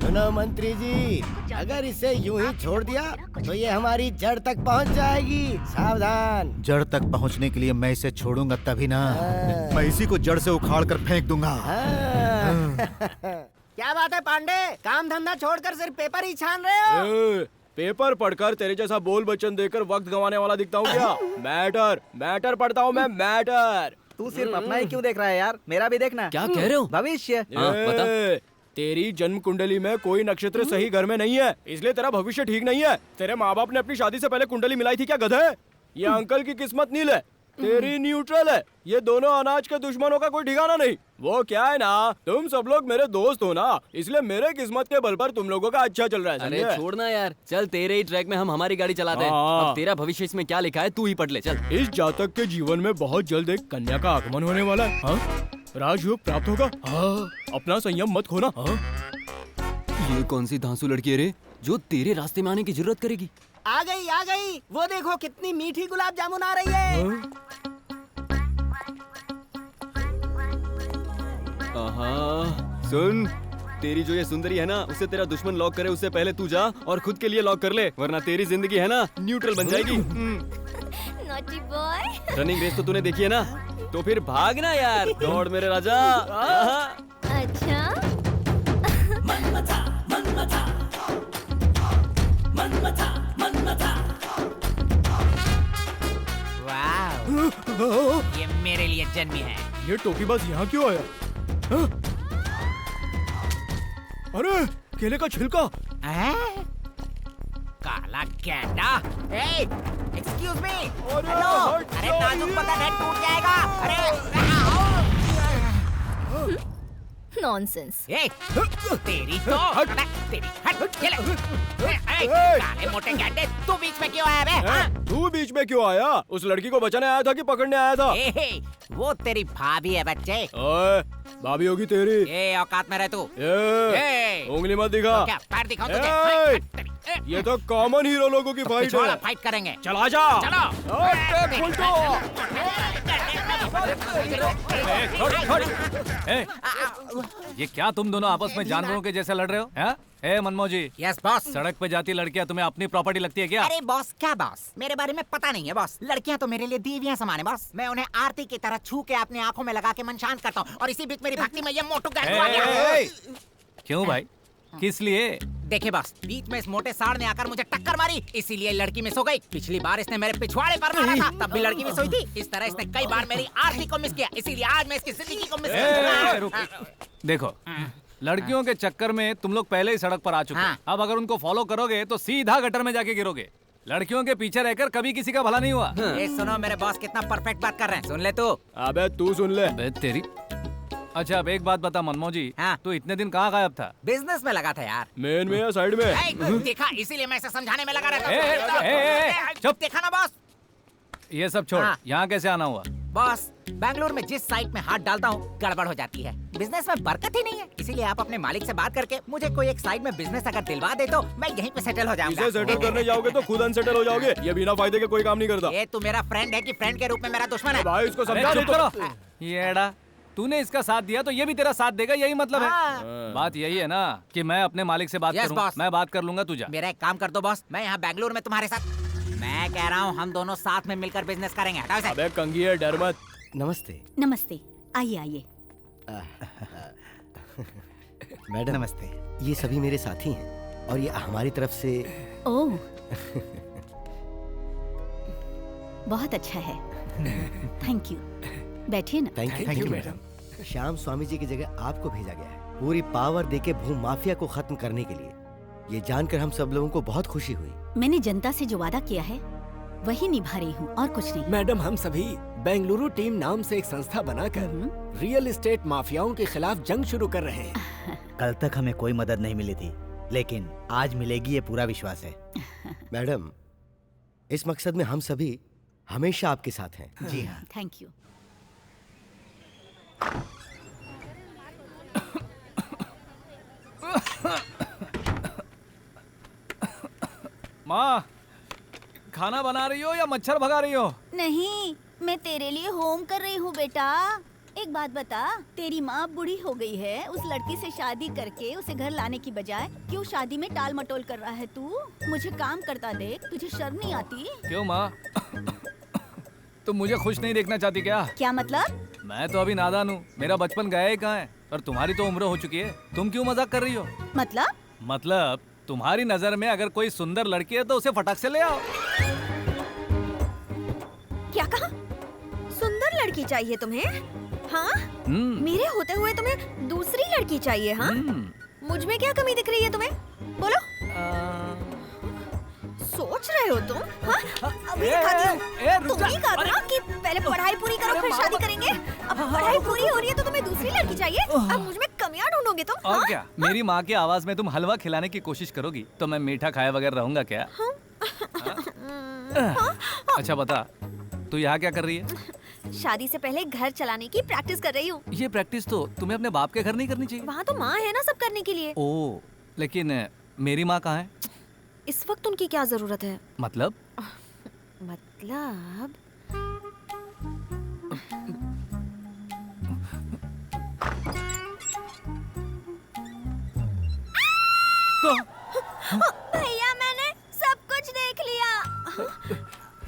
सुनो मंत्री जी, अगर इसे यूं ही छोड़ दिया तो ये हमारी जड़ तक पहुंच जाएगी। सावधान। जड़ तक पहुंचने के लिए मैं इसे छोड़ूंगा तभी ना। मैं इसी को जड़ से उखाड़ कर फेंक दूंगा। क्या बात है पांडे, काम धंधा छोड़कर सिर्फ पेपर ही छान रहे हो? पेपर पढ़कर तेरे जैसा बोल बच्चन देकर वक्त गंवाने वाला दिखता हूँ क्या? मैटर पढ़ता हूँ मैं, मैटर। तू सिर्फ अपना ही क्यों देख रहा है यार, मेरा भी देखना। क्या कह रहे हो? भविष्य। बता। तेरी जन्म कुंडली में कोई नक्षत्र सही घर में नहीं है, इसलिए तेरा भविष्य ठीक नहीं है। तेरे माँ बाप ने अपनी शादी से पहले कुंडली मिलाई थी क्या गधे? ये अंकल की किस्मत नील है, तेरी न्यूट्रल है। ये दोनों अनाज के दुश्मनों का कोई ठिकाना नहीं। वो क्या है ना, तुम सब लोग मेरे दोस्त हो ना, इसलिए मेरे किस्मत के बल पर तुम लोगों का अच्छा चल रहा है। अरे छोड़ना यार, चल तेरे ही ट्रैक में हम हमारी गाड़ी चलाते हैं। अब तेरा भविष्य इसमें क्या लिखा है तू ही पढ़ ले चल। इस जातक के जीवन में बहुत जल्द एक कन्या का आगमन होने वाला है। हाँ? राजयोग प्राप्त होगा। हाँ? अपना संयम मत खोना। हाँ? ये कौन सी धांसू लड़की है रे जो तेरे रास्ते में आने की जरूरत करेगी? आ गई, वो देखो कितनी मीठी गुलाब जामुन आ रही है। सुन, तेरी जो ये सुंदरी है ना, उसे तेरा दुश्मन लॉक करे उससे पहले तू जा और खुद के लिए लॉक कर ले, वरना तेरी जिंदगी है ना न्यूट्रल बन जाएगी। Naughty boy. रनिंग रेस तो तूने देखी है ना, तो फिर भागना यार, दौड़ मेरे राजा। अच्छा वाह, ये मेरे लिए जन्मी है। ये टोपीबाज यहाँ क्यों आया? हाँ? अरे केले का छिलका। काला कैंडा। Excuse me. हेलो। अरे नाजुक बदन है, टूट जाएगा। अरे नॉनसेंस। तेरी तो तेरी हट ये ले। काले मोटे कैंडे, तू बीच में क्यों आया बे? तू बीच में क्यों आया? उस लड़की को बचाने आया था कि पकड़ने आया था? वो तेरी भाभी है बच्चे। ओए, भाभी होगी तेरी। ये औकात में रह तू। उंगली मत दिखा। तो क्या पैर दिखाऊं तुझे? ये तो कॉमन हीरो लोगों की फाइट है। फाइट करेंगे। चला जा। चलो। ये क्या तुम दोनों आपस में जानवरों के जैसे लड़ रहे हो? हैं? ए मनमोह जी। Yes boss. सड़क पे जाती लड़कियां तुम्हें अपनी प्रॉपर्टी लगती है क्या? अरे बॉस क्या बॉस, मेरे बारे में पता नहीं है बॉस। लड़कियां तो मेरे लिए देवियां समान है बॉस। मैं उन्हें आरती की तरह छू के अपनी आंखों में लगा के मन शांत करता हूँ, और इसी बीच मेरी भक्ति में ये मोटू गैंग आ गया। क्यों भाई, किस लिए? देखे बॉस, बीच में इस मोटे साड़ ने आकर मुझे टक्कर मारी, इसीलिए लड़की में सो गई। पिछली बार इसने मेरे पिछवाड़े पर मारा था, तब भी लड़की में सोई थी। इस तरह इसने कई बार मेरी आरती को मिस किया, इसीलिए आज मैं इसकी जिंदगी को मिस किया। देखो, लड़कियों के चक्कर में तुम लोग पहले ही सड़क पर आ चुके हैं। अब अगर उनको फॉलो करोगे तो सीधा गटर में जाके गिरोगे। लड़कियों के पीछे रहकर कभी किसी का भला नहीं हुआ। सुनो मेरे बॉस कितना परफेक्ट बात कर रहे हैं, सुन ले तू। अबे तू सुन ले। अबे तेरी। अच्छा अब एक बात बता मनमोह जी, तू इतने दिन कहाँ गायब था? बिजनेस में लगा था यार। मेन में या साइड में? देखा, इसीलिए मैं इसे समझाने में लगा रहता हूँ। चुप। देखा ना बॉस। ये सब छोड़, यहाँ कैसे आना हुआ? बॉस, बैंगलोर में जिस साइट में हाथ डालता हूँ गड़बड़ हो जाती है। बिजनेस में बरकत ही नहीं है, इसीलिए आप अपने मालिक से बात करके मुझे कोई एक साइड में बिजनेस अगर दिलवा दे तो मैं यहीं पे सेटल हो जाऊंगा। इसे सेटल करने जाओगे तो खुद अनसेटल हो जाओगे। ये बिना फायदे के कोई काम नहीं करता। ये तू मेरा फ्रेंड है कि फ्रेंड के रूप में मेरा दुश्मन है? भाई इसको समझा दो। येड़ा, तूने इसका साथ दिया तो ये भी तेरा साथ देगा, यही मतलब है। बात यही है ना कि मैं अपने मालिक से बात करूं। मैं बात कर लूंगा, तू जा। मेरा एक काम कर दो बॉस, मैं यहाँ बैंगलोर में तुम्हारे साथ, मैं कह रहा हूँ हम दोनों साथ में मिलकर बिजनेस करेंगे। अबे कंगी है, डर मत। नमस्ते। नमस्ते, आइए आइए। मैडम नमस्ते। ये सभी मेरे साथी हैं और ये हमारी तरफ से। ओह बहुत अच्छा है। थैंक यू, बैठिए ना। Thank you madam. Shyam Swami ji की जगह आपको भेजा गया है पूरी पावर देके भू माफिया को खत्म करने के लिए। ये जानकर हम सब लोगों को बहुत खुशी हुई। मैंने जनता से जो वादा किया है वही निभा रही हूँ और कुछ नहीं। मैडम, हम सभी बेंगलुरु टीम नाम से एक संस्था बनाकर रियल एस्टेट माफियाओं के खिलाफ जंग शुरू कर रहे हैं। कल तक हमें कोई मदद नहीं मिली थी, लेकिन आज मिलेगी, ये पूरा विश्वास है। मैडम, इस मकसद में हम सभी हमेशा आपके साथ हैं। जी हाँ। Thank you. माँ, खाना बना रही हो या मच्छर भगा रही हो? नहीं, मैं तेरे लिए होम कर रही हूँ बेटा। एक बात बता, तेरी माँ बूढ़ी हो गई है, उस लड़की से शादी करके उसे घर लाने की बजाय क्यों शादी में टाल मटोल कर रहा है तू? मुझे काम करता देख, तुझे शर्म नहीं आती? क्यों माँ, तुम मुझे खुश नहीं देखना चाहती क्या? क्या मतलब? मैं तो अभी नादान हूँ, मेरा बचपन गया ही कहाँ है। और तुम्हारी तो उम्र हो चुकी है, तुम क्यों मजाक कर रही हो? मतलब तुम्हारी नजर में अगर कोई सुंदर लड़की है तो उसे फटाक से ले आओ। क्या कहा? सुंदर लड़की चाहिए तुम्हें? हाँ? मेरे होते हुए तुम्हें दूसरी लड़की चाहिए? हाँ? मुझ में क्या कमी दिख रही है तुम्हें? बोलो। सोच रहे हो तुम? हाँ? अभी दिखाती हूँ। तुम ही कहा था ना कि पहले पढ़ाई पूरी करो फिर शादी करेंगे। अब पढ़ाई पूरी हो रही है तो तुम्हें दूसरी लड़की चाहिए? अब मुझ में कमियां ढूंढोगे तुम? और क्या? मेरी माँ की आवाज में तुम हलवा खिलाने की कोशिश करोगी तो मैं मीठा खाए बगैर रहूंगा क्या? अच्छा बता, तू यहाँ क्या कर रही है? शादी से पहले घर चलाने की प्रैक्टिस कर रही हूँ। ये प्रैक्टिस तो तुम्हें अपने बाप के घर नहीं करनी चाहिए। वहाँ तो माँ है ना सब करने के लिए। ओ, लेकिन मेरी माँ कहाँ है? इस वक्त उनकी क्या जरूरत है? मतलब भैया मैंने सब कुछ देख लिया।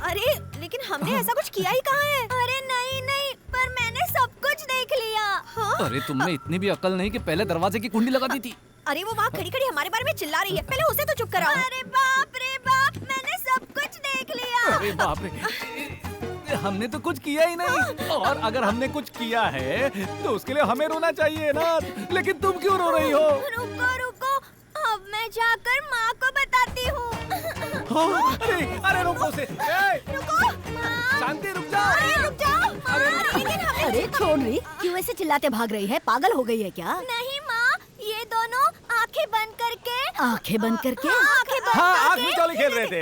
अरे लेकिन हमने ऐसा कुछ किया ही कहाँ है? अरे नहीं नहीं, पर मैंने सब कुछ देख लिया। हाँ? अरे तुमने इतनी भी अकल नहीं कि पहले दरवाजे की कुंडी लगा दी थी। अरे वो वहाँ खड़ी खड़ी हमारे बारे में चिल्ला रही है, पहले उसे तो चुप कराओ। अरे बाप रे बाप, मैंने सब कुछ देख लिया। अरे बाप रे, हमने तो कुछ किया ही नहीं। और अगर हमने कुछ किया है तो उसके लिए हमें रोना चाहिए ना, लेकिन तुम क्यों रो रही हो? रुको रुको, अब मैं जाकर माँ को बताती हूँ। अरे रुको से, रुको शांति, रुक जाओ। अरे रुक जाओ। अरे छोड़ रही, क्यों ऐसे चिल्लाते भाग रही है? पागल हो गई है क्या? नहीं माँ, ये दोनों आंखें बंद करके आंखें बंद करके आँख मिचौली खेल रहे थे।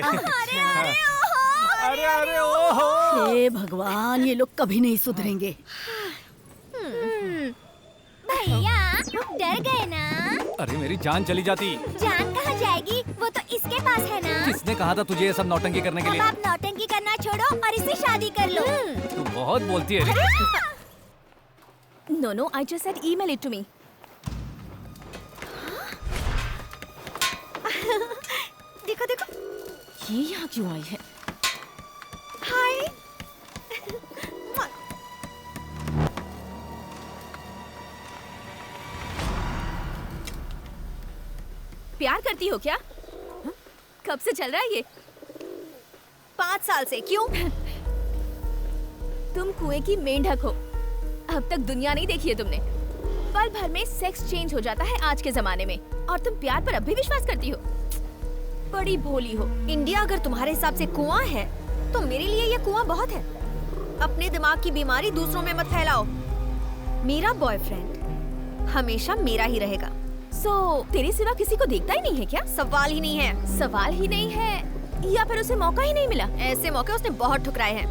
अरे ओहो। हे भगवान, ये लोग कभी नहीं सुधरेंगे। भैया डर गए ना? अरे मेरी जान चली जाती। जान कहाँ जाएगी? वो तो इसके पास है ना। किसने कहा था तुझे ये सब नौटंकी करने के लिए? अब आप नौटंकी करना छोड़ो और इससे शादी कर लो। तू बहुत बोलती है। No, I just said email it to me. देखो देखो, ये यहाँ क्यों आई है? हाय। प्यार करती हो क्या? कब से चल रहा है ये? 5 साल से। क्यों? तुम कुएं की मेंढक हो। अब तक दुनिया नहीं देखी है तुमने। पल भर में सेक्स चेंज हो जाता है आज के जमाने में, और तुम प्यार पर अब भी विश्वास करती हो। बड़ी भोली हो। इंडिया अगर तुम्हारे हिसाब से कुआं है तो मेरे लिए ये कुआं बहुत है। अपने दिमाग की बीमारी दूसरों में मत फैलाओ। मेरा बॉयफ्रेंड हमेशा मेरा ही रहेगा। तेरे सिवा किसी को देखता ही नहीं है क्या? सवाल ही नहीं है। सवाल ही नहीं है या फिर उसे मौका ही नहीं मिला? ऐसे मौके उसने बहुत ठुकराए हैं।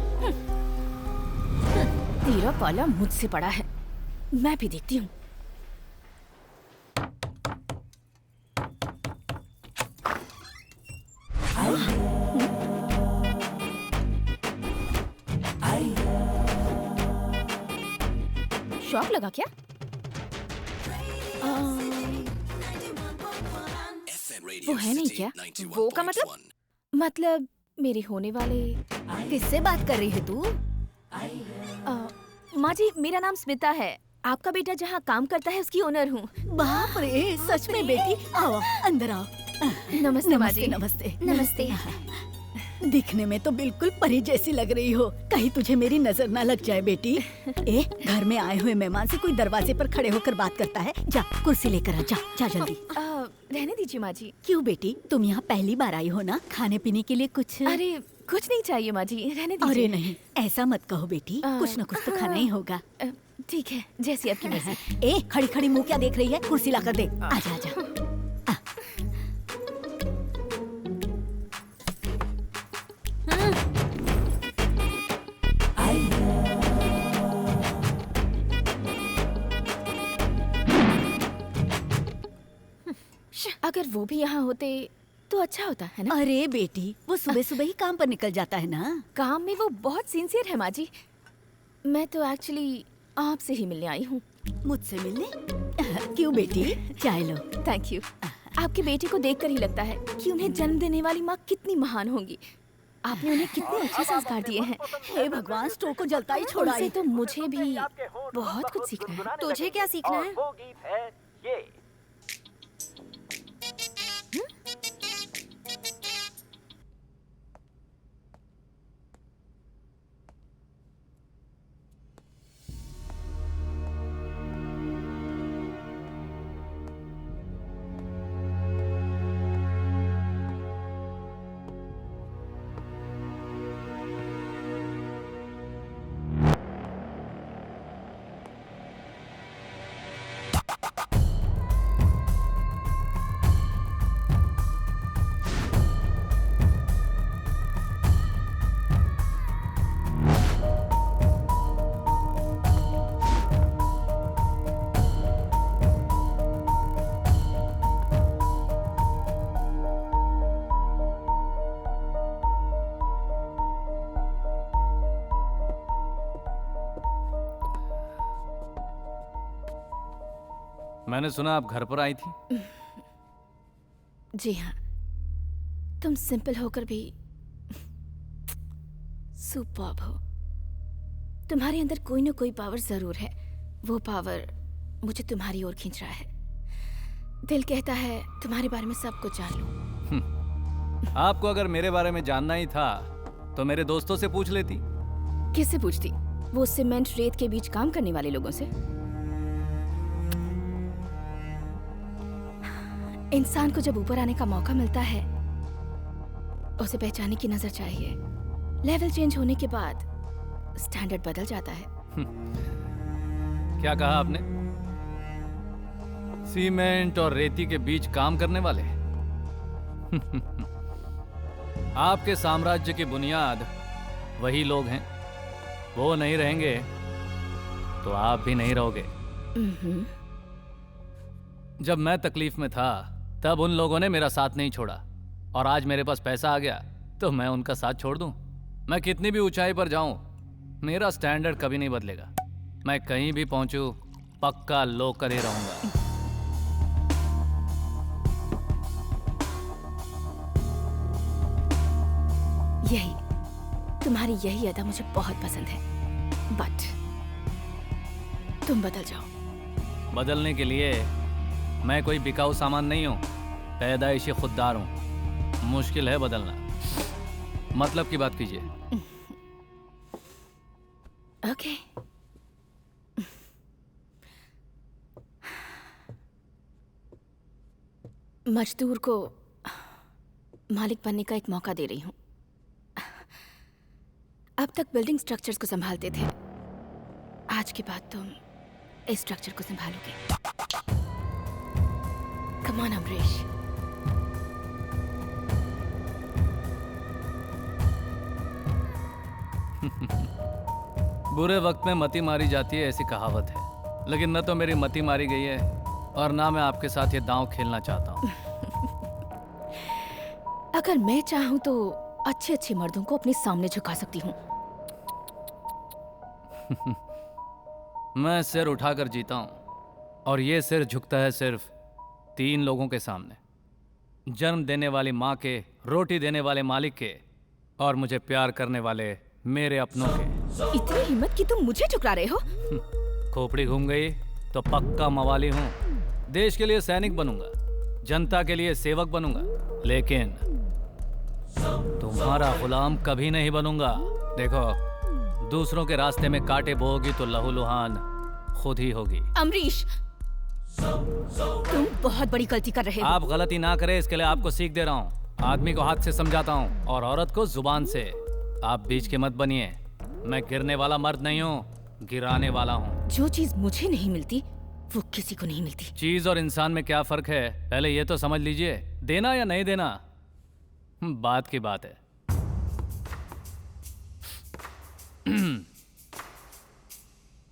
तेरा पाला मुझसे पड़ा है, मैं भी देखती हूँ। शॉक लगा क्या? वो है नहीं क्या? वो का मतलब मेरे होने वाले। किससे बात कर रही है तू? माँ जी, मेरा नाम स्मिता है। आपका बेटा जहाँ काम करता है उसकी ओनर हूँ। बाप रे, सच में बेटी? आओ अंदर आओ। नमस्ते माँ जी। नमस्ते। नमस्ते। दिखने में तो बिल्कुल परी जैसी लग रही हो, कहीं तुझे मेरी नजर ना लग जाए बेटी। घर में आए हुए मेहमान से कोई दरवाजे पर खड़े होकर बात करता है? जा कुर्सी लेकर आ, जा जल्दी। रहने दीजिए माँ जी। क्यों बेटी, तुम यहाँ पहली बार आई हो ना? खाने पीने के लिए कुछ? अरे कुछ नहीं चाहिए माँ जी, रहने दीजिए। अरे नहीं, ऐसा मत कहो बेटी, कुछ न कुछ तो खाना ही होगा। ठीक है, जैसी आपकी मर्जी। खड़ी खड़ी मुँह क्या देख रही है? कुर्सी ला कर दे। आजा आजा। अगर वो भी यहाँ होते तो अच्छा होता है ना? अरे बेटी, वो सुबह सुबह ही काम पर निकल जाता है ना। काम में वो बहुत सिंसियर है माँ जी। मैं तो एक्चुअली आपसे ही मिलने आई हूँ। मुझसे मिलने? क्यों बेटी? चाय लो। Thank you. आपके बेटे को देखकर ही लगता है कि उन्हें जन्म देने वाली माँ कितनी महान होंगी। आपने उन्हें कितने अच्छे संस्कार दिए हैं। हे भगवान, स्टोव को जलता ही छोड़ा। उनसे तो मुझे भी बहुत कुछ सीखना है। तुझे क्या सीखना है? वो गीत है ये। मैंने सुना आप घर पर आई थी। जी हाँ, तुम सिंपल होकर भी सुपर्ब हो। तुम्हारे अंदर कोई ना कोई पावर जरूर है। वो पावर मुझे तुम्हारी ओर खींच रहा है। दिल कहता है तुम्हारे बारे में सब कुछ जान लूं। आपको अगर मेरे बारे में जानना ही था तो मेरे दोस्तों से पूछ लेती। किससे पूछती? वो सीमेंट रेत के बीच काम करने वाले लोगों से। इंसान को जब ऊपर आने का मौका मिलता है उसे पहचानने की नजर चाहिए। लेवल चेंज होने के बाद स्टैंडर्ड बदल जाता है। क्या कहा आपने? सीमेंट और रेती के बीच काम करने वाले? आपके साम्राज्य की बुनियाद वही लोग हैं। वो नहीं रहेंगे तो आप भी नहीं रहोगे। जब मैं तकलीफ में था तब उन लोगों ने मेरा साथ नहीं छोड़ा, और आज मेरे पास पैसा आ गया तो मैं उनका साथ छोड़ दूं? मैं कितनी भी ऊंचाई पर जाऊं, मेरा स्टैंडर्ड कभी नहीं बदलेगा। मैं कहीं भी पहुंचूं, पक्का लोकल ही रहूंगा। तुम्हारी यही अदा मुझे बहुत पसंद है। बट तुम बदल जाओ। बदलने के लिए मैं कोई बिकाऊ सामान नहीं हूं, पैदाइशी खुददार हूं। मुश्किल है बदलना। मतलब की बात कीजिए। ओके। मजदूर को मालिक बनने का एक मौका दे रही हूं। अब तक बिल्डिंग स्ट्रक्चर्स को संभालते थे, आज के बाद तुम इस स्ट्रक्चर को संभालोगे। Come on Amrish. बुरे वक्त में मती मारी जाती है, ऐसी कहावत है। लेकिन न तो मेरी मती मारी गई है और ना मैं आपके साथ ये दांव खेलना चाहता हूँ। अगर मैं चाहूं तो अच्छे अच्छे मर्दों को अपने सामने झुका सकती हूँ। मैं सिर उठाकर जीता हूँ, और ये सिर झुकता है सिर्फ 3 लोगों के सामने। जन्म देने वाली माँ के, रोटी देने वाले मालिक के, और मुझे प्यार करने वाले मेरे अपनों के। इतनी हिम्मत कि तुम मुझे ठुकरा रहे हो? खोपड़ी घूम गई तो पक्का मवाली हूँ। देश के लिए सैनिक बनूंगा, जनता के लिए सेवक बनूंगा, लेकिन तुम्हारा गुलाम कभी नहीं बनूंगा। देखो, दूसरों के रास्ते में कांटे बोओगी तो लहूलुहान खुद ही होगी। अमरीश, तुम बहुत बड़ी गलती कर रहे हो। आप गलती ना करें, इसके लिए आपको सीख दे रहा हूँ। आदमी को हाथ से समझाता हूँ और औरत को जुबान से। आप बीच के मत बनिए। मैं गिरने वाला मर्द नहीं हूँ, गिराने वाला हूँ। जो चीज मुझे नहीं मिलती वो किसी को नहीं मिलती। चीज और इंसान में क्या फर्क है, पहले ये तो समझ लीजिए। देना या नहीं देना बात की बात है।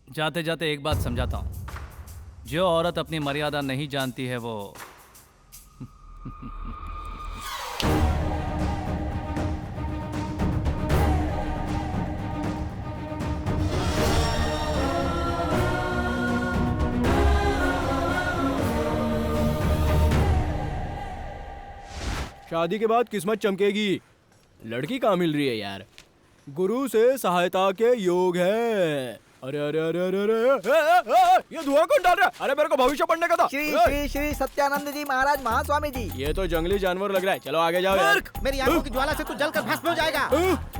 जाते जाते एक बात समझाता हूं। जो औरत अपनी मर्यादा नहीं जानती है वो शादी के बाद किस्मत चमकेगी, लड़की कहाँ मिल रही है यार? गुरु से सहायता के योग है। अरे अरे अरे अरे अरे ये धुआं कौन डाल रहा है? अरे मेरे को भविष्य पढ़ने का था। श्री श्री श्री सत्यानंद जी महाराज महास्वामी जी। ये तो जंगली जानवर लग रहा है। चलो आगे जाओ यार। मेरी आंखों की ज्वाला से तू जलकर भस्म हो जाएगा।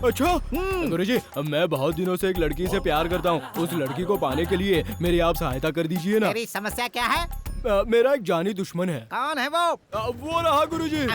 अच्छा गुरुजी, अब मैं बहुत दिनों से एक लड़की से प्यार करता हूँ। उस लड़की को पाने के लिए मेरी आप सहायता कर दीजिए ना। तेरी समस्या क्या है? मेरा एक जानी दुश्मन है। कौन है वो रहा गुरुजी।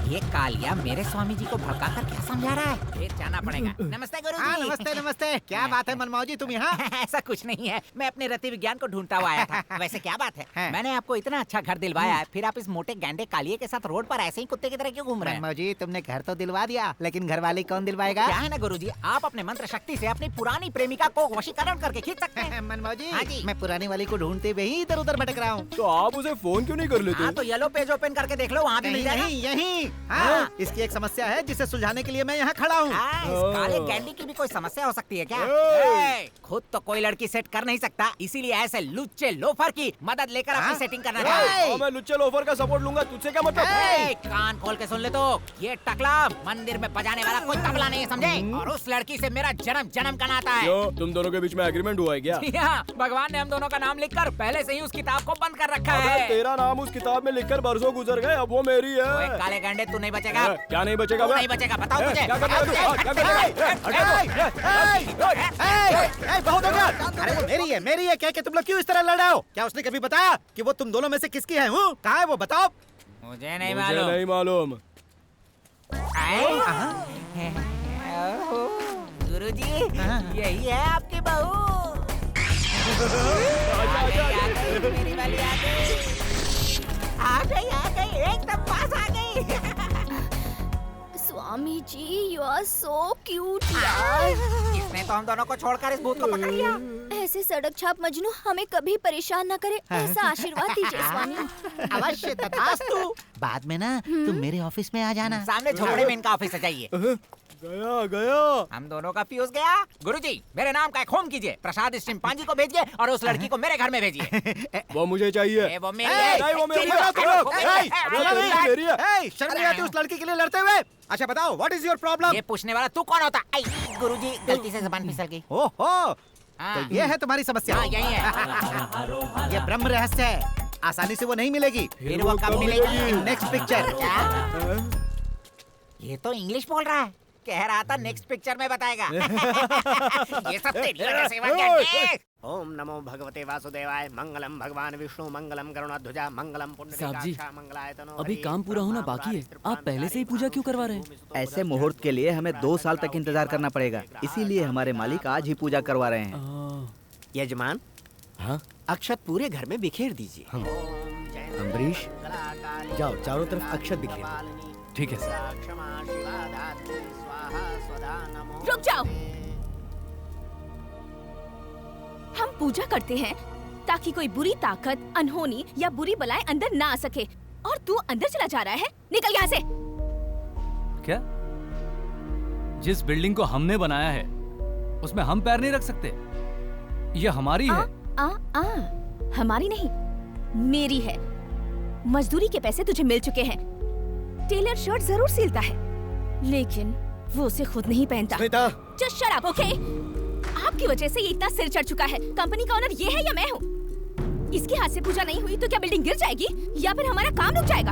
ये कालिया मेरे स्वामी जी को भड़का कर क्या समझा रहा है? फिर जाना पड़ेगा। नमस्ते गुरुजी। हाँ नमस्ते नमस्ते। क्या बात है मनमोहन जी, तुम यहाँ? ऐसा कुछ नहीं है, मैं अपने रति विज्ञान को ढूंढता हुआ आया था। वैसे क्या बात है? मैंने आपको इतना अच्छा घर दिलवाया है, फिर आप इस मोटे गैंडे कालिये के साथ रोड पर ऐसे ही कुत्ते की तरह क्यों घूम रहे हैं? मनमोहन जी तुमने घर तो दिलवा दिया, लेकिन घर वाले कौन दिलवाएगा? क्या है ना गुरुजी, आप अपने मंत्र शक्ति से अपनी पुरानी प्रेमिका को वशीकरण करके खींच सकते हैं। मनमोहन जी, हाँ जी, मैं पुरानी वाली को ढूंढते हुए ही इधर उधर भटक रहा हूँ। तो आप उसे फोन क्यों नहीं कर लेते? हाँ तो येलो पेज ओपन करके देख लो, वहाँ भी मिल जाएगा। यहीं। हाँ, इसकी एक समस्या है जिसे सुलझाने के लिए मैं यहाँ खड़ा हूँ। इस काले गैंडी की भी कोई समस्या हो सकती है क्या? खुद तो कोई लड़की सेट कर नहीं सकता, इसीलिए ऐसे लुच्चे लोफर की मदद लेकर अपनी सेटिंग करना चाहिए। मैं लुच्चे लोफर का सपोर्ट लूंगा, तुझसे क्या मतलब? कान खोल के सुन ले तो, ये टकला मंदिर में बजाने वाला कोई तबला नहीं है, समझे? और उस लड़की से मेरा जन्म जन्म का नाता है। क्यों, तुम दोनों के बीच में एग्रीमेंट हुआ है क्या? भगवान ने हम दोनों का नाम लिखकर पहले से ही उस किताब को बंद कर रखा है। तेरा नाम उस किताब में लिखकर बरसों गुजर गए, अब वो मेरी है। काले गैंडे तू नहीं बचेगा। क्या नहीं बचेगा? नहीं बचेगा, बताओ मुझे। बहुत हो गया। अरे वो मेरी है कह के तुम लोग क्यों इस तरह लड़ रहे हो? क्या उसने कभी बताया कि वो तुम दोनों में से किसकी है? कहाँ है वो, बताओ। मुझे नहीं मालूम। गुरुजी, यही है आपकी बहू। मेरी वाली आ गई, एकदम पास आ गई। Swami ji, you are so cute यार। इसने तो हम दोनों को छोड़कर इस भूत को पकड़ लिया। ऐसे सड़क छाप मजनू हमें कभी परेशान न करे, ऐसा आशीर्वाद दीजिए स्वामी। अवश्य तथास्तु। बाद में ना तुम मेरे ऑफिस में आ जाना। सामने झोपड़े में इनका ऑफिस है, जाइए। गया हम दोनों का फ्यूज गया। गुरुजी, मेरे नाम का एक होम कीजिए, प्रसाद इस चिंपांजी को भेजिए और उस लड़की को मेरे घर में भेजिए। वो मुझे चाहिए। वो मेरी है। शर्म नहीं आती उस लड़की के लिए लड़ते हुए? अच्छा बताओ, व्हाट इज योर प्रॉब्लम? ये पूछने वाला तू कौन होता? गुरुजी, गलती से जबान फिसल गई। ओहो, तो ये है तुम्हारी समस्या? यही है। ये ब्रह्म रहस्य है, आसानी से वो नहीं मिलेगी। फिर वो कब मिलेगी? Next picture. ये तो इंग्लिश बोल रहा है, कह रहा था नेक्स्ट पिक्चर में बताएगा। ये सब तेरी वजह से बन गया। ओम नमो भगवते वासुदेवाय। मंगलम भगवान विष्णु मंगलम करुणाध्वजा मंगलम साहब जी, मंगलायतनो। अभी काम पूरा होना बाकी है, आप पहले से ही पूजा क्यों करवा रहे हैं? ऐसे मुहूर्त के लिए हमें 2 साल तक इंतजार करना पड़ेगा, इसीलिए हमारे मालिक आज ही पूजा करवा रहे हैं। यजमान, हाँ, अक्षत पूरे घर में बिखेर दीजिए। अम्बरीश, जाओ चारों तरफ अक्षत बिखेर। ठीक है सर। रुक जाओ। हम पूजा करते हैं ताकि कोई बुरी ताकत, अनहोनी या बुरी बलाएं अंदर ना आ सके, और तू अंदर चला जा रहा है। निकल यहाँ से। क्या? जिस बिल्डिंग को हमने बनाया है उसमें हम पैर नहीं रख सकते? ये हमारी है। हमारी नहीं, मेरी है। मजदूरी के पैसे तुझे मिल चुके हैं। टेलर शर्ट जरूर सिलता है, लेकिन वो उसे खुद नहीं पहनता। Just shut up, okay? आपकी वजह से ये इतना सिर चढ़ चुका है। कंपनी का ओनर ये है या मैं हूँ? इसके हाथ से पूजा नहीं हुई तो क्या बिल्डिंग गिर जाएगी या फिर हमारा काम रुक जाएगा?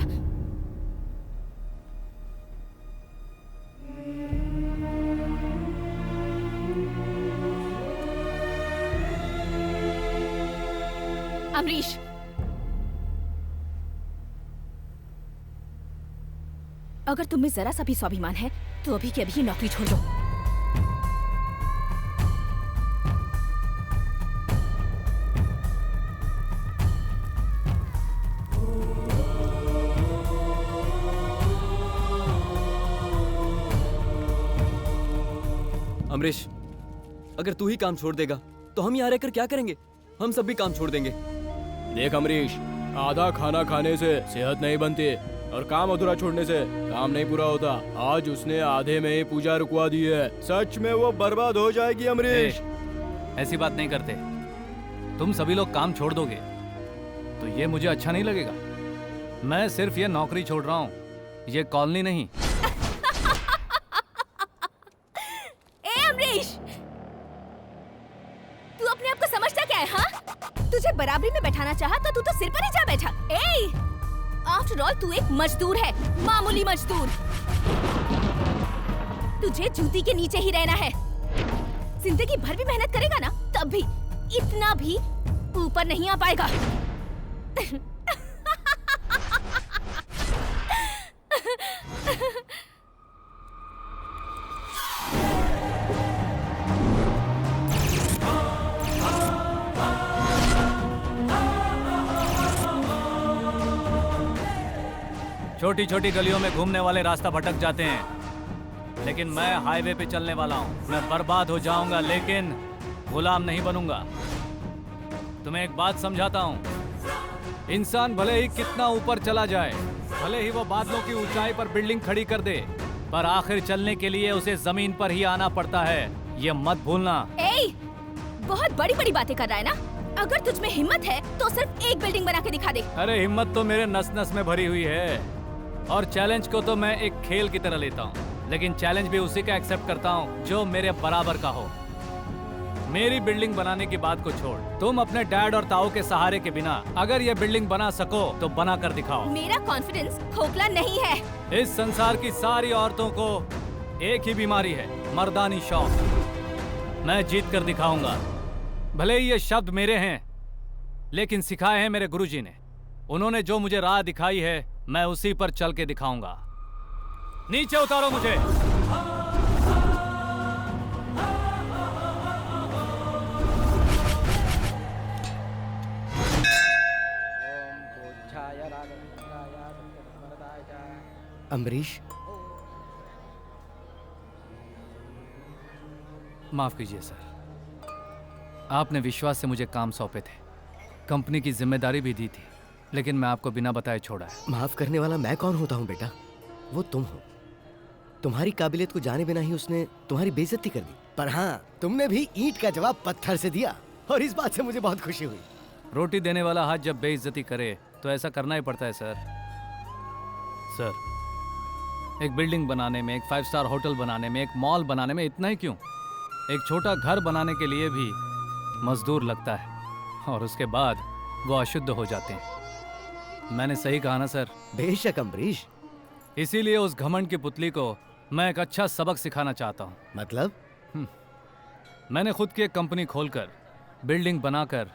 अमरीश, अगर तुम में जरा सा भी स्वाभिमान है तो अभी के अभी नौकरी छोड़ दो। अमरीश, अगर तू ही काम छोड़ देगा तो हम यहाँ रहकर क्या करेंगे? हम सब भी काम छोड़ देंगे। देख अमरीश, आधा खाना खाने से सेहत नहीं बनती और काम अधूरा छोड़ने से काम नहीं पूरा होता। आज उसने आधे में ही पूजा रुकवा दी है, सच में वो बर्बाद हो जाएगी। अमरीश, ऐसी बात नहीं करते। तुम सभी लोग काम छोड़ दोगे तो ये मुझे अच्छा नहीं लगेगा। मैं सिर्फ ये नौकरी छोड़ रहा हूँ, ये कॉलोनी नहीं। ए अमरीश, तू अपने आप को समझता क्या है? हाँ, तुझे बराबरी में बैठाना चाहा तो तू तो सिर पर ही जा बैठा। ए, आफ्टर ऑल तू एक मजदूर है, मामूली मजदूर। तुझे जूती के नीचे ही रहना है। जिंदगी भर भी मेहनत करेगा ना, तब भी इतना भी ऊपर नहीं आ पाएगा। छोटी छोटी गलियों में घूमने वाले रास्ता भटक जाते हैं, लेकिन मैं हाईवे पे चलने वाला हूँ। मैं बर्बाद हो जाऊंगा लेकिन गुलाम नहीं बनूंगा। तुम्हें एक बात समझाता हूँ, इंसान भले ही कितना ऊपर चला जाए, भले ही वो बादलों की ऊंचाई पर बिल्डिंग खड़ी कर दे, पर आखिर चलने के लिए उसे जमीन पर ही आना पड़ता है। ये मत भूलना। ए, बहुत बड़ी बड़ी बातें कर रहा है ना? अगर तुझ में हिम्मत है तो सिर्फ एक बिल्डिंग बना के दिखा दे। अरे हिम्मत तो मेरे नस नस में भरी हुई है, और चैलेंज को तो मैं एक खेल की तरह लेता हूँ, लेकिन चैलेंज भी उसी का एक्सेप्ट करता हूँ जो मेरे बराबर का हो। मेरी बिल्डिंग बनाने की बात को छोड़, तुम अपने डैड और ताऊ के सहारे के बिना अगर ये बिल्डिंग बना सको तो बना कर दिखाओ। मेरा कॉन्फिडेंस खोखला नहीं है। इस संसार की सारी औरतों को एक ही बीमारी है, मर्दानी शौक। मैं जीत कर दिखाऊंगा। भले ही ये शब्द मेरे हैं, लेकिन सिखाए हैं मेरे गुरुजी ने। उन्होंने जो मुझे राह दिखाई है, मैं उसी पर चल के दिखाऊंगा। नीचे उतारो मुझे। अम्बरीश, माफ कीजिए सर, आपने विश्वास से मुझे काम सौंपे थे, कंपनी की जिम्मेदारी भी दी थी, लेकिन मैं आपको बिना बताए छोड़ा है। माफ करने वाला मैं कौन होता हूँ बेटा? वो तुम हो। तुम्हारी काबिलियत को जाने बिना ही उसने तुम्हारी बेइज्जती कर दी। पर हाँ, तुमने भी ईंट का जवाब पत्थर से दिया, और इस बात से मुझे बहुत खुशी हुई। रोटी देने वाला हाथ जब बेइज्जती करे तो ऐसा करना ही पड़ता है सर। सर, एक बिल्डिंग बनाने में, एक 5 स्टार होटल बनाने में, एक मॉल बनाने में इतना ही क्यों, एक छोटा घर बनाने के लिए भी मजदूर लगता है, और उसके बाद वो अशुद्ध हो जाते हैं। मैंने सही कहा ना सर? बेशक अम्बरीश। इसीलिए उस घमंड की पुतली को मैं एक अच्छा सबक सिखाना चाहता हूँ। मतलब? मैंने खुद की एक कंपनी खोलकर, बिल्डिंग बनाकर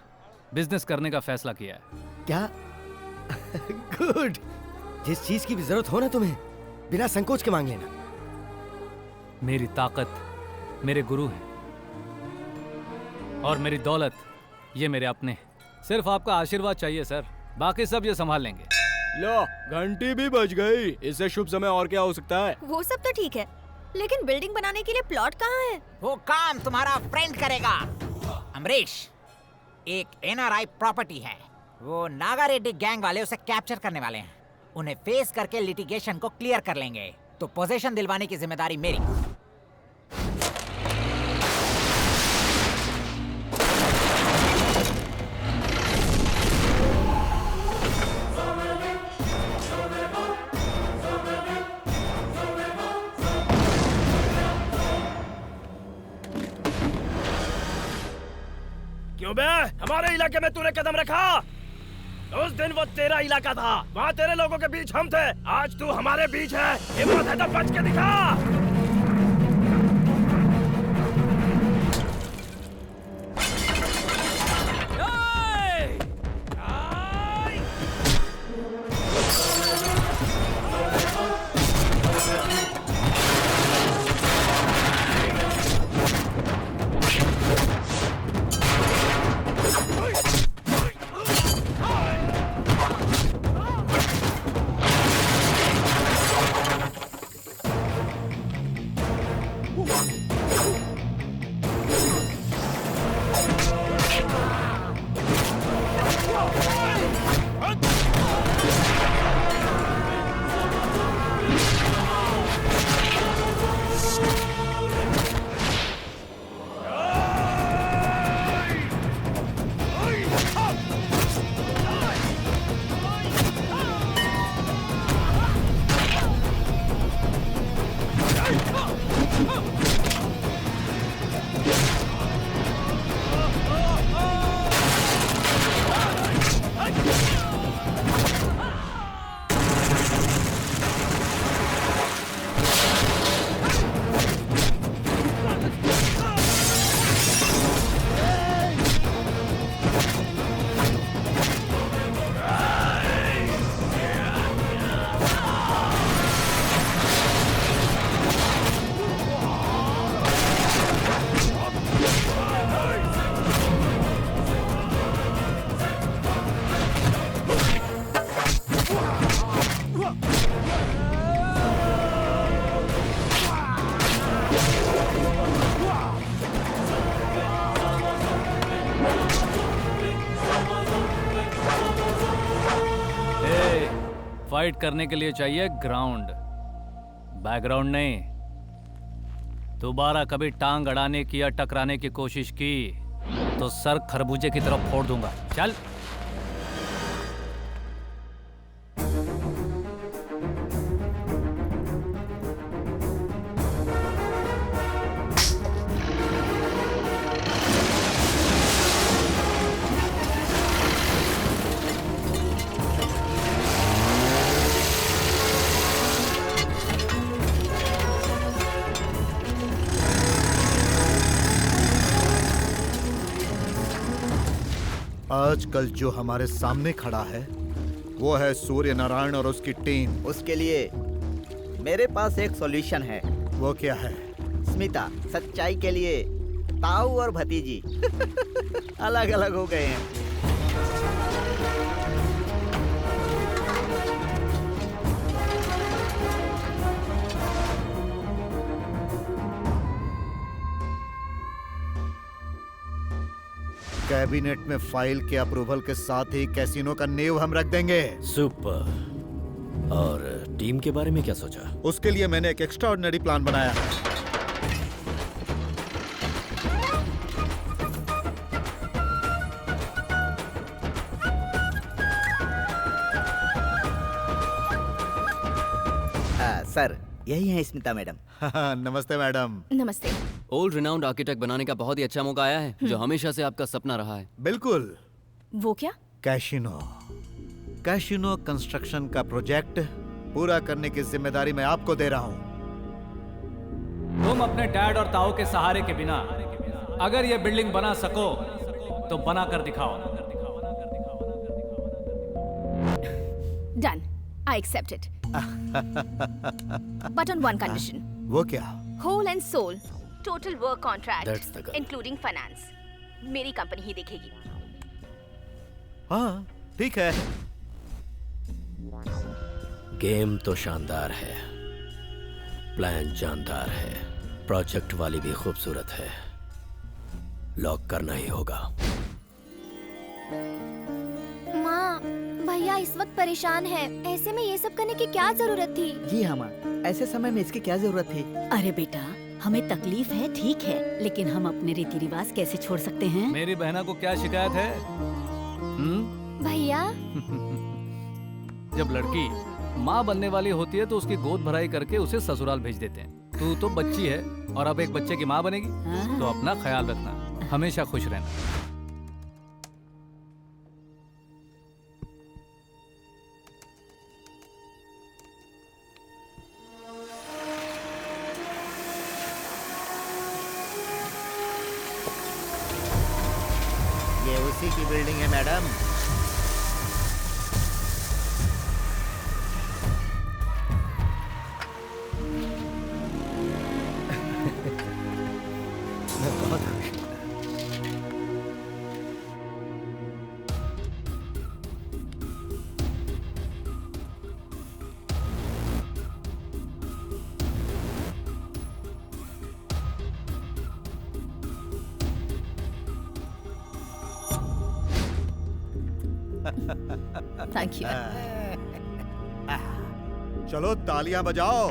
बिजनेस करने का फैसला किया है। क्या? गुड। जिस चीज की भी जरूरत हो ना तुम्हें, बिना संकोच के मांग लेना। मेरी ताकत मेरे गुरु हैं, और मेरी दौलत ये मेरे अपने। सिर्फ आपका आशीर्वाद चाहिए सर, बाकी सब ये संभाल लेंगे। लो, घंटी भी बज गई। इससे शुभ समय और क्या हो सकता है? वो सब तो ठीक है, लेकिन बिल्डिंग बनाने के लिए प्लॉट कहाँ है? वो काम तुम्हारा फ्रेंड करेगा। अमरीश, एक NRI प्रॉपर्टी है, वो नागा रेड्डी गैंग वाले उसे कैप्चर करने वाले हैं। उन्हें फेस करके लिटिगेशन को क्लियर कर लेंगे, तो पोजीशन दिलवाने की जिम्मेदारी मेरी। क्यों बे? हमारे इलाके में तूने कदम रखा? उस दिन वो तेरा इलाका था, वहाँ तेरे लोगों के बीच हम थे। आज तू हमारे बीच है, हिम्मत है तो बच के दिखा। फाइट करने के लिए चाहिए ग्राउंड, बैकग्राउंड नहीं। दोबारा कभी टांग अड़ाने की या टकराने की कोशिश की तो सर खरबूजे की तरफ फोड़ दूंगा। चल। आजकल जो हमारे सामने खड़ा है वो है सूर्य नारायण और उसकी टीम। उसके लिए मेरे पास एक सॉल्यूशन है। वो क्या है? स्मिता, सच्चाई के लिए ताऊ और भतीजी अलग अलग हो गए हैं। कैबिनेट में फाइल के अप्रूवल के साथ ही कैसीनो का नींव हम रख देंगे। सुपर। और टीम के बारे में क्या सोचा? उसके लिए मैंने एक एक्स्ट्राऑर्डिनरी प्लान बनाया है। सर, यही है स्मिता मैडम। नमस्ते मैडम। नमस्ते। ओल्ड रिनाउंड आर्किटेक्ट बनाने का बहुत ही अच्छा मौका आया है, जो हमेशा से आपका सपना रहा है। बिल्कुल। वो क्या? कैसीनो कंस्ट्रक्शन का प्रोजेक्ट पूरा करने की जिम्मेदारी मैं आपको दे रहा हूँ। तुम अपने डैड और ताऊ के सहारे के बिना अगर ये बिल्डिंग बना सको तो बना कर दिखाओ। Done, I accept it, but on one condition. वो क्या? Whole and soul total work That's the contract gun. Including finance मेरी कंपनी ही देखेगी। हाँ ठीक है। गेम तो शानदार है, प्लान जानदार है, प्रोजेक्ट वाली भी खूबसूरत है। लॉक करना ही होगा। माँ, भैया इस वक्त परेशान है, ऐसे में ये सब करने की क्या जरूरत थी? जी हाँ माँ, ऐसे समय में इसकी क्या जरूरत थी? अरे बेटा, हमें तकलीफ है ठीक है, लेकिन हम अपने रीति रिवाज कैसे छोड़ सकते हैं? मेरी बहना को क्या शिकायत है? भैया जब लड़की माँ बनने वाली होती है तो उसकी गोद भराई करके उसे ससुराल भेज देते हैं। तू तो बच्ची है और अब एक बच्चे की माँ बनेगी, तो अपना ख्याल रखना, हमेशा खुश रहना। ये उसी की बिल्डिंग है मैडम। मैं बहुत खुश हूँ। Thank you. चलो तालियां बजाओ।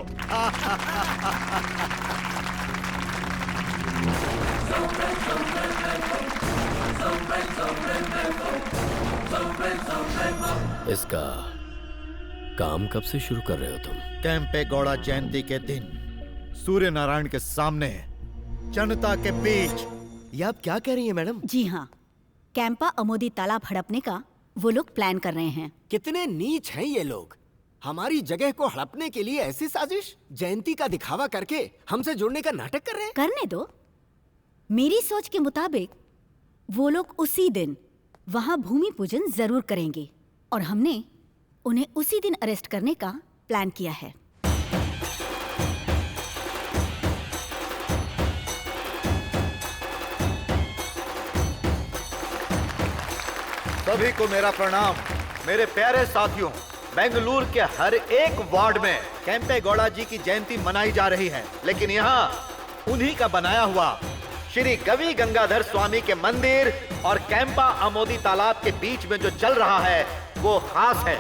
इसका काम कब से शुरू कर रहे हो तुम? कैंपे गौड़ा जयंती के दिन सूर्य नारायण के सामने जनता के बीच। ये आप क्या कह रही हैं मैडम? जी हाँ, कैंपा अमोदी तालाब हड़पने का वो लोग प्लान कर रहे हैं। कितने नीच हैं ये लोग। हमारी जगह को हड़पने के लिए ऐसी साजिश, जयंती का दिखावा करके हमसे जुड़ने का नाटक कर रहे हैं। करने दो। मेरी सोच के मुताबिक वो लोग उसी दिन वहां भूमि पूजन जरूर करेंगे और हमने उन्हें उसी दिन अरेस्ट करने का प्लान किया है। सभी को मेरा प्रणाम। मेरे प्यारे साथियों, बेंगलुरु के हर एक वार्ड में कैंपे गौड़ा जी की जयंती मनाई जा रही है, लेकिन यहाँ उन्हीं का बनाया हुआ श्री कवि गंगाधर स्वामी के मंदिर और कैंपा अमोदी तालाब के बीच में जो चल रहा है वो खास है।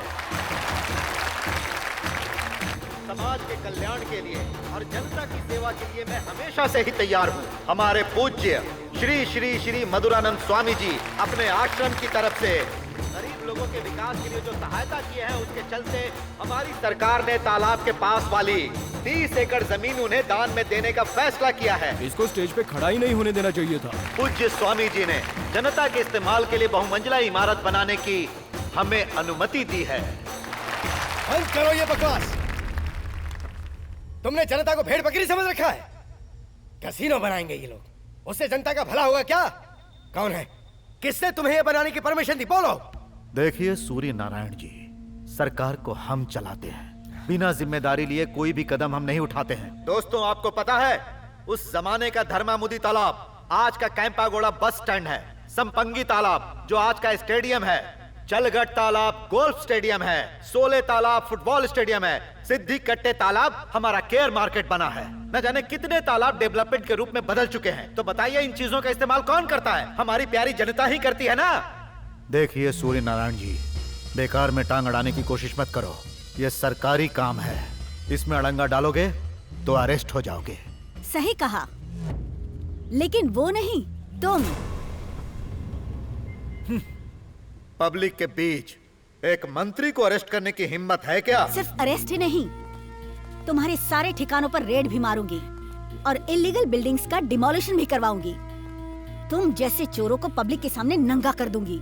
समाज के कल्याण के लिए और जनता की सेवा के लिए मैं हमेशा से ही तैयार हूँ। हमारे पूज्य श्री श्री श्री मधुरानंद स्वामी जी अपने आश्रम की तरफ से गरीब लोगों के विकास के लिए जो सहायता किए हैं, उसके चलते हमारी सरकार ने तालाब के पास वाली 30 एकड़ जमीन उन्हें दान में देने का फैसला किया है। इसको स्टेज पे खड़ा ही नहीं होने देना चाहिए था। पूज्य स्वामी जी ने जनता के इस्तेमाल के लिए बहुमंजिला इमारत बनाने की हमें अनुमति दी है। बंद करो ये बकवास। तुमने जनता को भेड़ बकरी समझ रखा है? कैसीनो बनाएंगे ये लोग, उससे जनता का भला होगा क्या? कौन है, किसने तुम्हें ये बनाने की परमिशन दी? बोलो। देखिए सूर्य नारायण जी, सरकार को हम चलाते हैं, बिना जिम्मेदारी लिए कोई भी कदम हम नहीं उठाते हैं। दोस्तों, आपको पता है उस जमाने का धर्मामुदी तालाब आज का कैंपागोड़ा बस स्टैंड है, संपंगी तालाब जो आज का स्टेडियम है, चलगढ़ तालाब गोल्फ स्टेडियम है, सोले तालाब फुटबॉल स्टेडियम है, सिद्धि कट्टे तालाब हमारा केयर मार्केट बना है। न जाने कितने तालाब डेवलपमेंट के रूप में बदल चुके हैं। तो बताइए इन चीजों का इस्तेमाल कौन करता है? हमारी प्यारी जनता ही करती है ना। देखिए सूर्य नारायण जी, बेकार में टांग अड़ाने की कोशिश मत करो। ये सरकारी काम है, इसमें अड़ंगा डालोगे तो अरेस्ट हो जाओगे। सही कहा, लेकिन वो नहीं, तुम। पब्लिक के बीच एक मंत्री को अरेस्ट करने की हिम्मत है क्या? सिर्फ अरेस्ट ही नहीं, तुम्हारे सारे ठिकानों पर रेड भी मारूंगी और इलीगल बिल्डिंग्स का डिमोलिशन भी करवाऊंगी। तुम जैसे चोरों को पब्लिक के सामने नंगा कर दूंगी।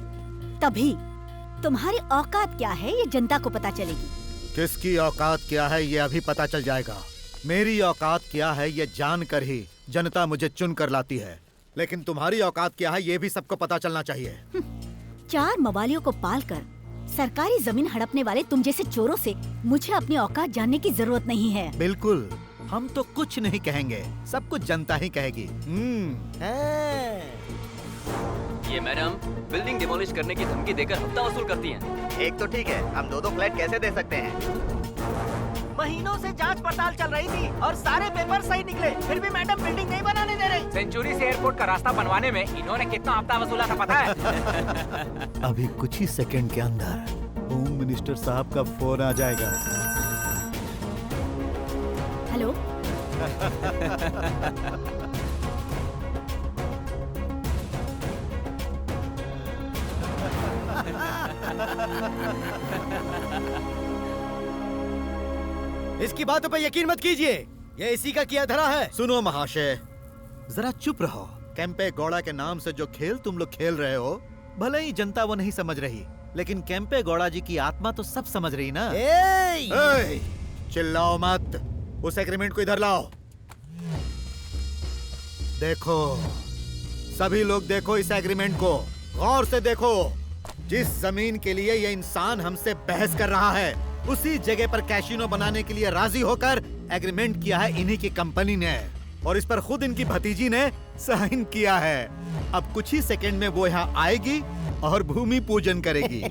तभी तुम्हारी औकात क्या है ये जनता को पता चलेगी। किसकी औकात क्या है ये अभी पता चल जाएगा। मेरी औकात क्या है ये जानकर ही जनता मुझे चुन कर लाती है, लेकिन तुम्हारी औकात क्या है ये भी सबको पता चलना चाहिए। 4 मवालियों को पालकर सरकारी जमीन हड़पने वाले तुम जैसे चोरों से मुझे अपनी औकात जानने की जरूरत नहीं है। बिल्कुल, हम तो कुछ नहीं कहेंगे, सब कुछ जनता ही कहेगी। ये मैडम बिल्डिंग डिमोलिश करने की धमकी देकर हफ्ता वसूल करती हैं। एक तो ठीक है, हम 2-2 फ्लैट कैसे दे सकते हैं? महीनों से जांच पड़ताल चल रही थी और सारे पेपर सही निकले, फिर भी मैडम बिल्डिंग नहीं बनाने दे रही। सेंचुरी से एयरपोर्ट का रास्ता बनवाने में इन्होंने कितना हफ्ता वसूला था पता है? अभी कुछ ही सेकंड के अंदर होम मिनिस्टर साहब का फोन आ जाएगा। हेलो। इसकी बातों पर यकीन मत कीजिए, ये इसी का किया धरा है। सुनो महाशय, जरा चुप रहो। कैंपे गौड़ा के नाम से जो खेल तुम लोग खेल रहे हो, भले ही जनता वो नहीं समझ रही, लेकिन कैंपे गौड़ा जी की आत्मा तो सब समझ रही ना। चिल्लाओ मत, उस एग्रीमेंट को इधर लाओ। देखो, सभी लोग देखो इस एग्रीमेंट को, गौर से देखो। जिस जमीन के लिए ये इंसान हमसे बहस कर रहा है, उसी जगह पर कैसीनो बनाने के लिए राजी होकर एग्रीमेंट किया है इन्हीं की कंपनी ने, और इस पर खुद इनकी भतीजी ने साइन किया है। अब कुछ ही सेकंड में वो यहाँ आएगी और भूमि पूजन करेगी।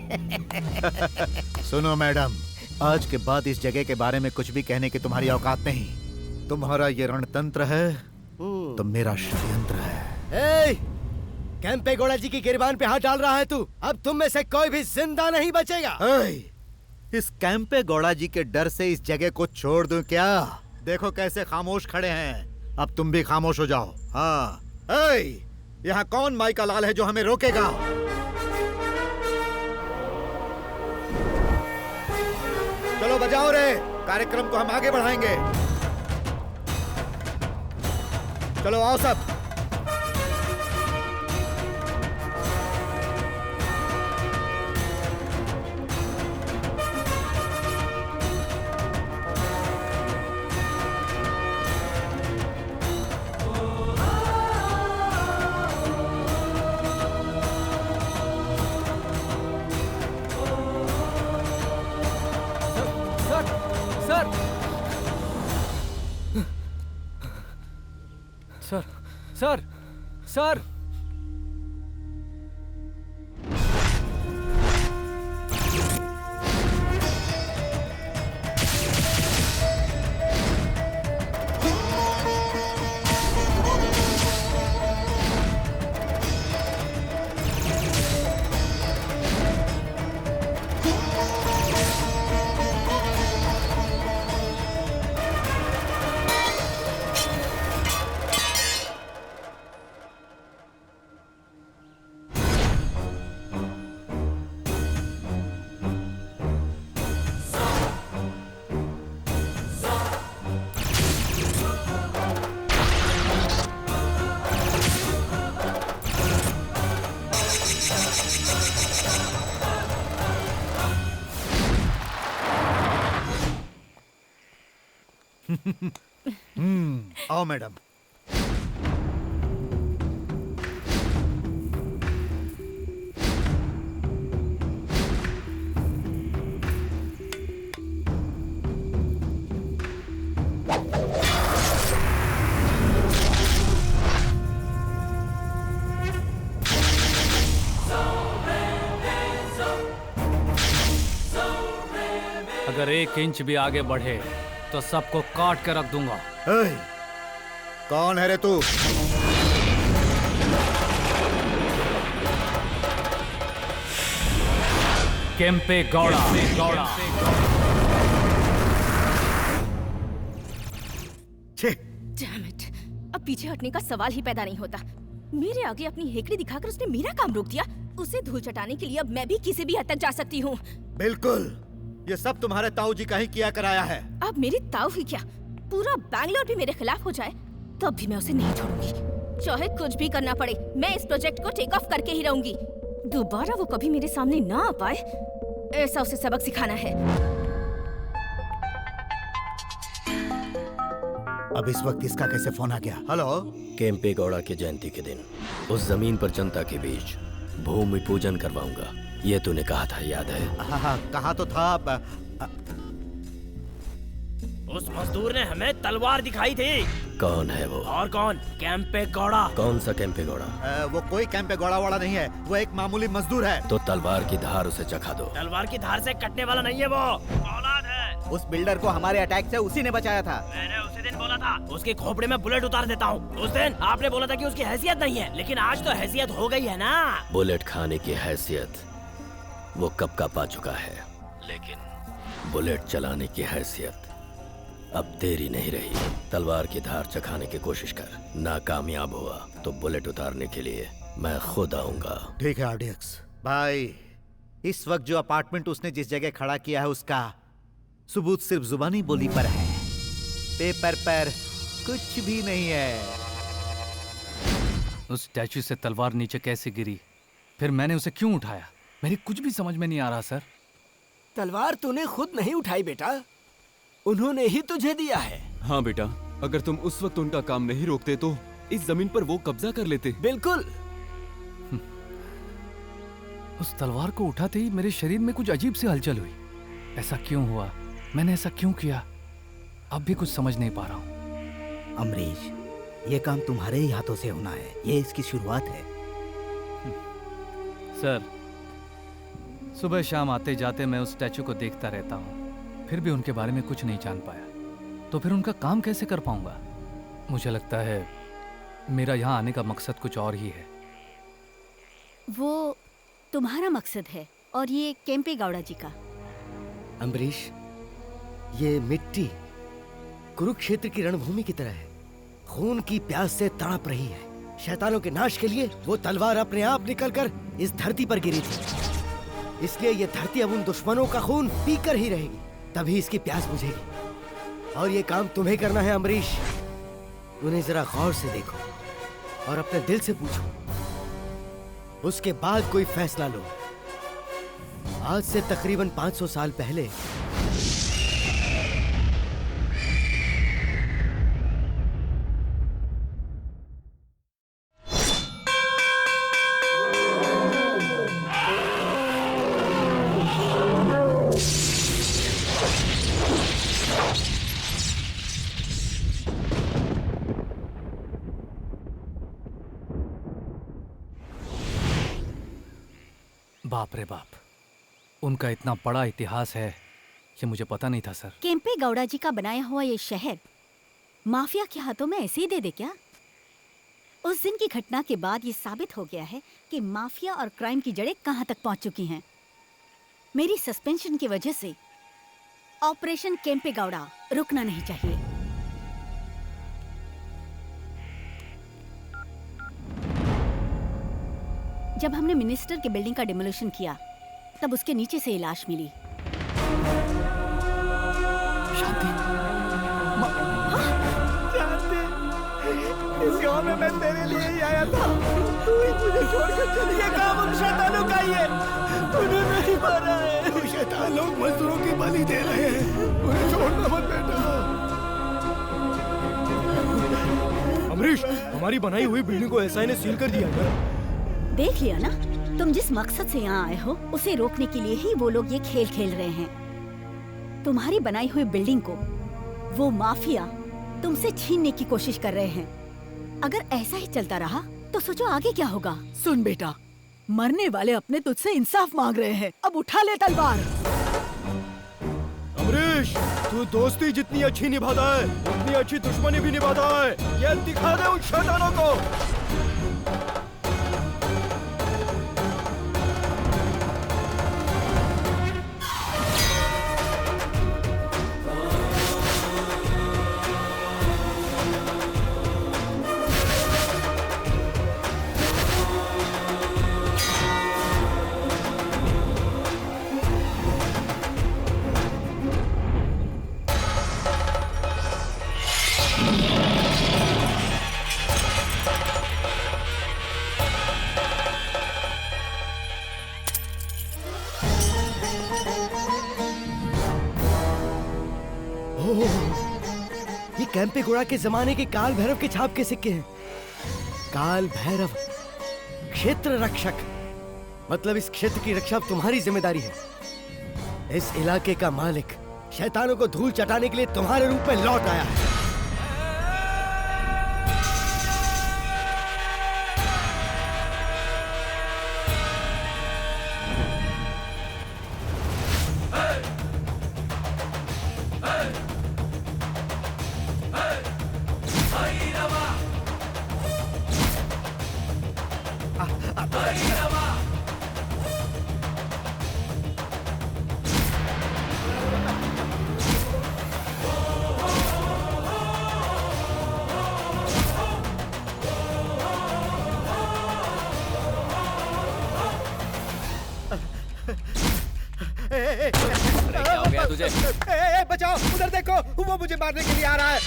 सुनो मैडम, आज के बाद इस जगह के बारे में कुछ भी कहने की तुम्हारी औकात नहीं। तुम्हारा ये रणतंत्र है तो मेरा षड्यंत्र है। कैंपे गौड़ा जी की गिरबान पे हाथ डाल रहा है तू। अब तुम में से कोई भी जिंदा नहीं बचेगा। इस कैंपे गौड़ा जी के डर से इस जगह को छोड़ दूं क्या? देखो कैसे खामोश खड़े हैं, अब तुम भी खामोश हो जाओ। हाँ, यहाँ कौन माई का लाल है जो हमें रोकेगा? चलो बजाओ रे, कार्यक्रम को हम आगे बढ़ाएंगे। चलो आओ सब। सर, सर, आओ मैडम। अगर 1 इंच भी आगे बढ़े तो सबको काट के रख दूंगा। कौन है रे तू? केम्पे गौड़ा। Damn it! अब पीछे हटने का सवाल ही पैदा नहीं होता। मेरे आगे अपनी हेकड़ी दिखाकर उसने मेरा काम रोक दिया। उसे धूल चटाने के लिए अब मैं भी किसी भी हद तक जा सकती हूँ। बिल्कुल, ये सब तुम्हारे ताऊ जी का ही किया कराया है। अब मेरी ताऊ ही क्या, पूरा बैंगलोर भी मेरे खिलाफ हो जाए तब भी मैं उसे नहीं छोड़ूंगी। चाहे कुछ भी करना पड़े, मैं इस प्रोजेक्ट को टेक ऑफ करके ही रहूंगी। दोबारा वो कभी मेरे सामने ना आ पाए, ऐसा उसे सबक सिखाना है। अब इस वक्त इसका कैसे फोन आ गया? हेलो। केम्पे गौड़ा की जयंती के दिन उस जमीन पर जनता के बीच भूमि पूजन करवाऊंगा। ये तूने कहा था, याद है? हाँ, कहा तो था। उस मजदूर ने हमें तलवार दिखाई थी। कौन है वो? और कौन? केम्पे गौड़ा। कौन सा केम्पे गौड़ा? वो कोई केम्पे गौड़ा वाला नहीं है, वो एक मामूली मजदूर है। तो तलवार की धार उसे चखा दो। तलवार की धार से कटने वाला नहीं है वो, औलाद है। उस बिल्डर को हमारे अटैक से उसी ने बचाया था। मैंने उसी दिन बोला था उसके खोपड़े में बुलेट उतार देता हूँ। उस दिन आपने बोला था कि उसकी हैसियत नहीं है, लेकिन आज तो हैसियत हो गई है ना। बुलेट खाने की हैसियत वो कब का पा चुका है, लेकिन बुलेट चलाने की हैसियत अब देरी नहीं रही। तलवार की धार चखाने की कोशिश कर, नाकामयाब हुआ तो बुलेट उतारने के लिए मैं खुद आऊंगा। ठीक है आरडीएक्स भाई। इस वक्त जो अपार्टमेंट उसने जिस जगह खड़ा किया है उसका सबूत सिर्फ जुबानी बोली पर है, पेपर पर कुछ भी नहीं है। उस स्टैचू से तलवार नीचे कैसे गिरी, फिर मैंने उसे क्यों उठाया, मेरी कुछ भी समझ में नहीं आ रहा सर। तलवार तूने खुद नहीं उठाई बेटा, उन्होंने ही तुझे दिया है। हाँ बेटा, अगर तुम उस वक्त उनका काम नहीं रोकते तो इस जमीन पर वो कब्जा कर लेते। बिल्कुल। उस तलवार को उठाते ही मेरे शरीर में कुछ अजीब सी हलचल हुई। ऐसा क्यों हुआ, मैंने ऐसा क्यों किया, अब भी कुछ समझ नहीं पा रहा हूँ। अमरीश, ये काम तुम्हारे ही हाथों से होना है, ये इसकी शुरुआत है। सर, सुबह शाम आते जाते मैं उस स्टैचू को देखता रहता हूँ, फिर भी उनके बारे में कुछ नहीं जान पाया, तो फिर उनका काम कैसे कर पाऊंगा? मुझे लगता है मेरा यहाँ आने का मकसद कुछ और ही है। वो तुम्हारा मकसद है और ये केम्पे गौड़ा जी का। अमरीश, ये मिट्टी कुरुक्षेत्र की रणभूमि की तरह है, खून की प्यास से तड़प रही है। शैतानों के नाश के लिए वो तलवार अपने आप निकलकर इस धरती पर गिरी थी, इसलिए ये धरती अब उन दुश्मनों का खून पीकर ही रहेगी, तभी इसकी प्यास बुझेगी। और ये काम तुम्हें करना है अमरीश। उन्हें जरा गौर से देखो और अपने दिल से पूछो, उसके बाद कोई फैसला लो। आज से तकरीबन 500 साल पहले बाप रे बाप, उनका इतना बड़ा इतिहास है, ये मुझे पता नहीं था सर। केम्पे गौड़ा जी का बनाया हुआ ये शहर माफिया के हाथों में ऐसे ही दे दे क्या? उस दिन की घटना के बाद ये साबित हो गया है कि माफिया और क्राइम की जड़ें कहां तक पहुंच चुकी हैं। मेरी सस्पेंशन की वजह से ऑपरेशन केम्पे गौड़ा रुकना नहीं चाहिए। जब हमने मिनिस्टर के बिल्डिंग का डिमोलिशन किया तब उसके नीचे से ये लाश मिली। शांति, इस गांव में मैं तेरे लिए ही आया था, तू ही मुझे छोड़कर चली। ये काम उन शैतानों का ही है, तूने नहीं मारा है। शैतान लोग मजदूरों की बलि दे रहे हैं, उन्हें छोड़ना मत बेटा। अमरीश, हमारी बनाई हुई बिल्डिंग को एसआई ने सील कर दिया है। देख लिया ना, तुम जिस मकसद से यहाँ आए हो उसे रोकने के लिए ही वो लोग ये खेल खेल रहे हैं। तुम्हारी बनाई हुई बिल्डिंग को वो माफिया तुमसे छीनने की कोशिश कर रहे हैं। अगर ऐसा ही चलता रहा तो सोचो आगे क्या होगा। सुन बेटा, मरने वाले अपने तुझसे इंसाफ मांग रहे हैं, अब उठा ले तलवार। अमरीश, तू दोस्ती जितनी अच्छी निभाता है उतनी अच्छी दुश्मनी भी निभाता है। ये दिखा दे उन शैतानों को। ये कैंपेगौड़ा के जमाने के काल भैरव के छाप के सिक्के हैं। काल भैरव क्षेत्र रक्षक, मतलब इस क्षेत्र की रक्षा तुम्हारी जिम्मेदारी है। इस इलाके का मालिक शैतानों को धूल चटाने के लिए तुम्हारे रूप में लौट आया है। क्या हो गया तुझे? बचाओ, उधर देखो, वो मुझे मारने के लिए आ रहा है।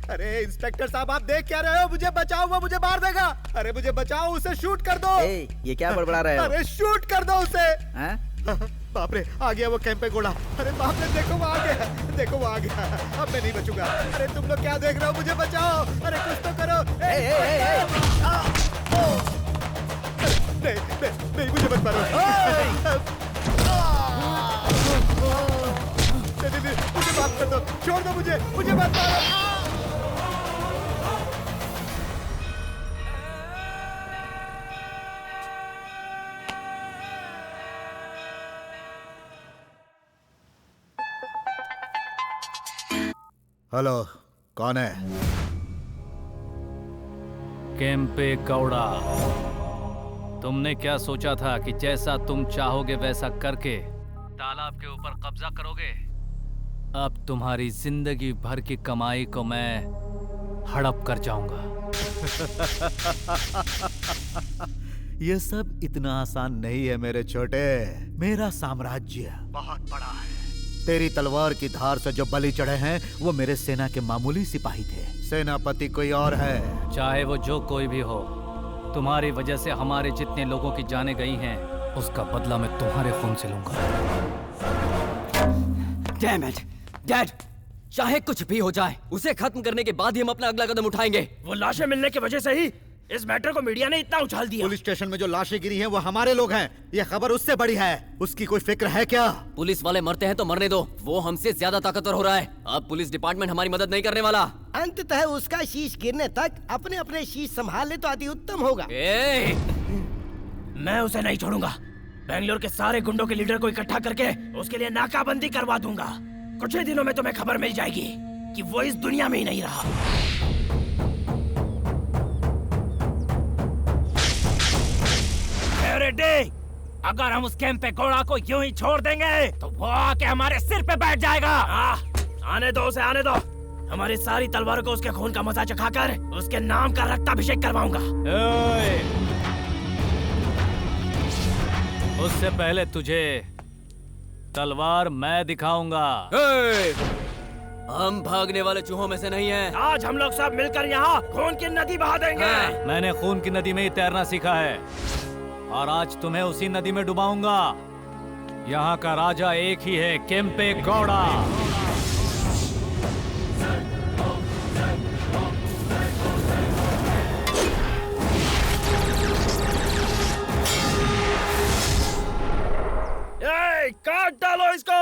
अरे इंस्पेक्टर साहब, आप देख क्या रहे हो? मुझे बचाओ, वो मुझे मार देगा। अरे मुझे बचाओ, उसे शूट कर दो। ये क्या बड़बड़ा रहे हो? अरे शूट कर दो उसे। बाप रे, आ गया वो कैंपेगौड़ा। अरे बाप रे, देखो वो आ गया, देखो वो आ गया। अब मैं नहीं बचूंगा। अरे तुम लोग क्या देख रहे हो? मुझे बचाओ। अरे कुछ तो करो। नहीं, मुझे मत मारो। मुझे माफ कर दो, छोड़ दो मुझे मत मारो। हेलो, कौन है? कैंपेगौड़ा, तुमने क्या सोचा था कि जैसा तुम चाहोगे वैसा करके तालाब के ऊपर कब्जा करोगे? अब तुम्हारी जिंदगी भर की कमाई को मैं हड़प कर जाऊंगा। ये सब इतना आसान नहीं है मेरे छोटे। मेरा साम्राज्य बहुत बड़ा है। तेरी तलवार की धार से जो बलि चढ़े हैं वो मेरे सेना के मामूली सिपाही थे। सेनापति कोई और है। चाहे वो जो कोई भी हो, तुम्हारी वजह से हमारे जितने लोगों की जानें गई हैं, उसका बदला मैं तुम्हारे खून से लूंगा। Damn it, Dad! चाहे कुछ भी हो जाए, उसे खत्म करने के बाद ही हम अपना अगला कदम उठाएंगे। वो लाशें मिलने की वजह से ही इस मैटर को मीडिया ने इतना उछाल दिया। पुलिस स्टेशन में जो लाशें गिरी हैं वो हमारे लोग हैं। ये खबर उससे बड़ी है। उसकी कोई फिक्र है क्या? पुलिस वाले मरते हैं तो मरने दो, वो हमसे ज्यादा ताकतवर हो रहा है। अब पुलिस डिपार्टमेंट हमारी मदद नहीं करने वाला। अंततः उसका शीश गिरने तक अपने अपने शीश संभाल ले तो अति उत्तम होगा। मैं उसे नहीं छोड़ूंगा। बेंगलोर के सारे गुंडों के लीडर को इकट्ठा करके उसके लिए नाकाबंदी करवा दूंगा। कुछ ही दिनों में तुम्हें खबर मिल जाएगी कि वो इस दुनिया में ही नहीं रहा। अगर हम उस कैंपेगौड़ा को यूं ही छोड़ देंगे तो वो आके हमारे सिर पे बैठ जाएगा। आने दो उसे, आने दो। हमारी सारी तलवारों को उसके खून का मजा चखाकर उसके नाम का रक्ताभिषेक करवाऊंगा। उससे पहले तुझे तलवार मैं दिखाऊंगा। हम भागने वाले चूहों में से नहीं हैं। आज हम लोग सब मिलकर यहाँ खून की नदी बहा देंगे। मैंने खून की नदी में ही तैरना सीखा है और आज तुम्हें उसी नदी में डुबाऊंगा। यहाँ का राजा एक ही है, कैंपेगौड़ा। काट डालो इसको।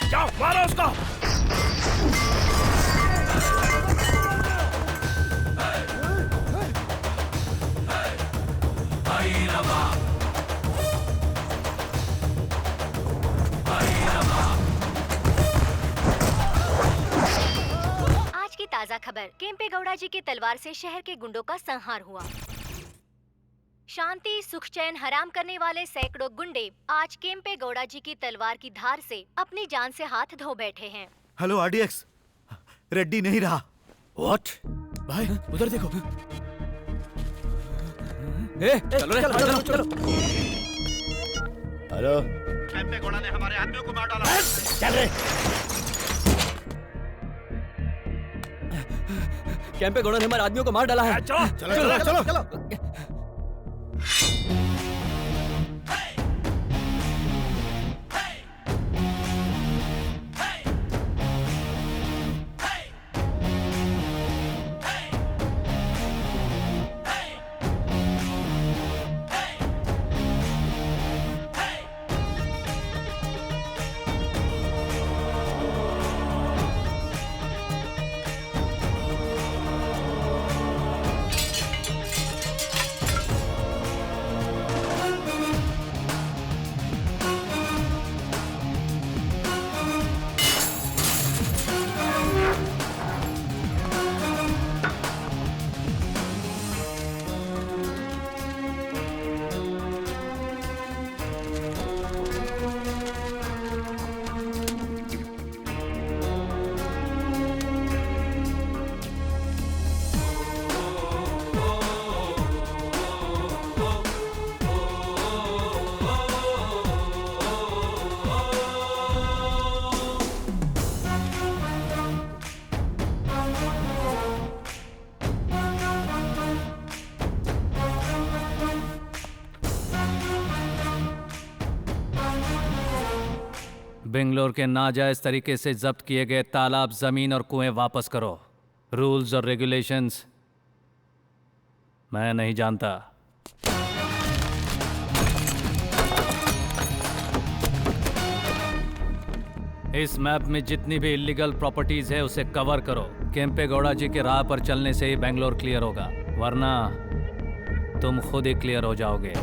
जाओ मारो उसको। आज की ताजा खबर, केम्पे गौड़ा जी की तलवार से शहर के गुंडों का संहार हुआ। शांति सुख चैन हराम करने वाले सैकड़ों गुंडे आज केम्पे गौड़ा जी की तलवार की धार से अपनी जान से हाथ धो बैठे हैं। हेलो आरडीएक्स, रेड्डी नहीं रहा। व्हाट? भाई उधर देखो। चलो चलो चलो। हेलो, केम्पे गौड़ा ने हमारे आदमियों को मार डाला। चल रे। केम्पे गौड़ा ने हमारे आदमियों को मार डाला है। चलो चलो चलो चलो। बेंगलोर के नाजायज तरीके से जब्त किए गए तालाब, जमीन और कुएं वापस करो। रूल्स और रेगुलेशंस मैं नहीं जानता। इस मैप में जितनी भी इलीगल प्रॉपर्टीज है उसे कवर करो। केम्पे गौड़ा जी के राह पर चलने से ही बेंगलोर क्लियर होगा, वरना तुम खुद ही क्लियर हो जाओगे।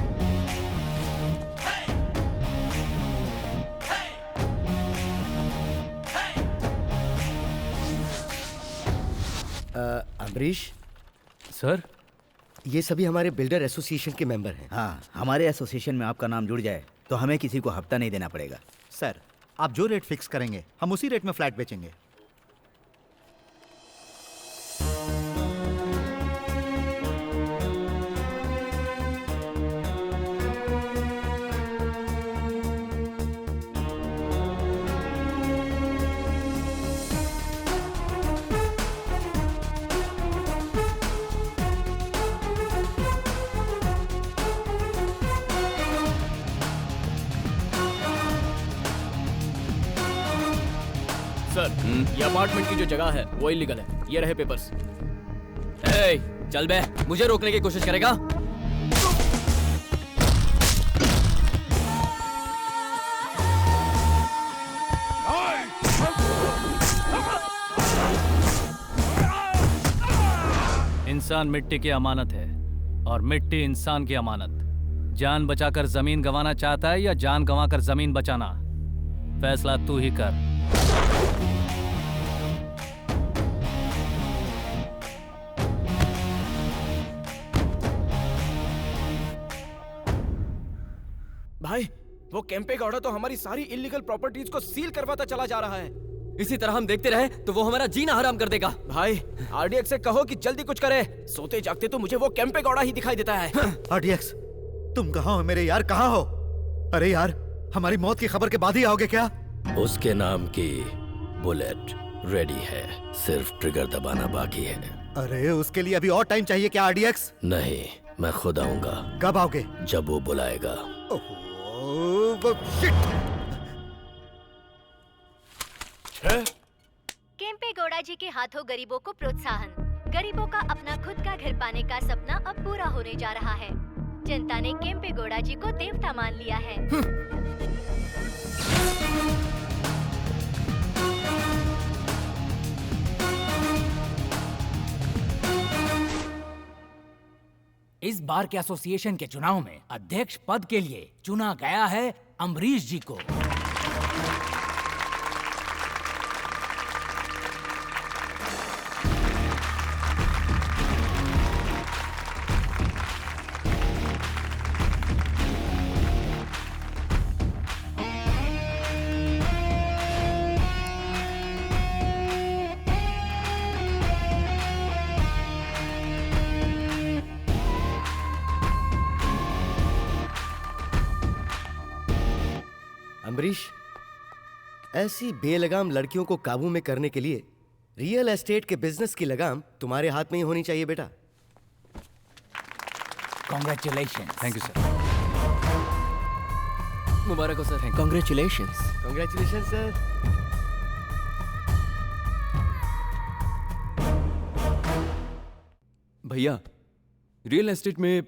अमरीश सर, ये सभी हमारे बिल्डर एसोसिएशन के मेंबर हैं। हाँ, हमारे एसोसिएशन में आपका नाम जुड़ जाए तो हमें किसी को हफ्ता नहीं देना पड़ेगा। सर, आप जो रेट फिक्स करेंगे हम उसी रेट में फ्लैट बेचेंगे। सर, ये अपार्टमेंट की जो जगह है वो इलीगल है। ये रहे पेपर्स। ए, चल बे, मुझे रोकने की कोशिश करेगा? इंसान मिट्टी की अमानत है और मिट्टी इंसान की अमानत। जान बचाकर जमीन गंवाना चाहता है या जान गंवाकर जमीन बचाना? फैसला तू ही कर। भाई, वो केम्पे गौड़ा तो हमारी सारी इलीगल प्रॉपर्टीज को सील करवाता चला जा रहा है। इसी तरह हम देखते रहे तो वो हमारा जीना हराम कर देगा। भाई, आरडीएक्स से कहो कि जल्दी कुछ करे। सोते जागते तो मुझे वो केम्पे गौड़ा ही दिखाई देता है। आरडीएक्स, तुम कहाँ हो मेरे यार, कहाँ हो? अरे यार, हमारी मौत की खबर के बाद ही आओगे क्या? उसके नाम की बुलेट रेडी है, सिर्फ ट्रिगर दबाना बाकी है। अरे उसके लिए अभी और टाइम चाहिए क्या आरडीएक्स? नहीं, मैं खुद आऊंगा। कब आओगे? जब वो बुलाएगा। केम्पे गौड़ा जी के हाथों गरीबों को प्रोत्साहन। गरीबों का अपना खुद का घर पाने का सपना अब पूरा होने जा रहा है। जनता ने केम्पे गौड़ा जी को देवता मान लिया है। इस बार के एसोसिएशन के चुनाव में अध्यक्ष पद के लिए चुना गया है अम्बरीश जी को। अम्बरीश, ऐसी बेलगाम लड़कियों को काबू में करने के लिए रियल एस्टेट के बिजनेस की लगाम तुम्हारे हाथ में ही होनी चाहिए बेटा। Congratulations. Thank you sir. मुबारक हो सर। Congratulations. Congratulations sir. भैया, रियल एस्टेट में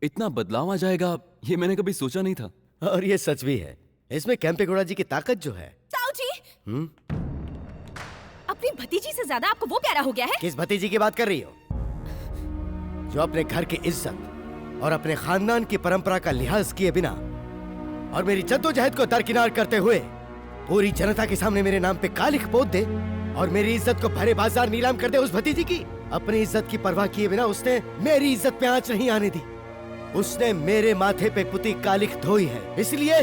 इतना बदलाव आ जाएगा ये मैंने कभी सोचा नहीं था। और ये सच भी है। इसमें केम्पे गौड़ा जी की ताकत जो है। ताऊ जी, अपनी भतीजी से ज्यादा आपको वो प्यारा हो गया है। किस भतीजी की बात कर रही हो? जो अपने घर की इज्जत और अपने खानदान की परंपरा का लिहाज किए बिना और मेरी जद्दोजहद को दरकिनार करते हुए पूरी जनता के सामने मेरे नाम पे कालिख पोत दे और मेरी इज्जत को भरे बाजार नीलाम कर दे उस भतीजी की। अपनी इज्जत की परवाह किए बिना उसने मेरी इज्जत पे आंच नहीं आने दी। उसने मेरे माथे पे पुती कालिख धोई है, इसलिए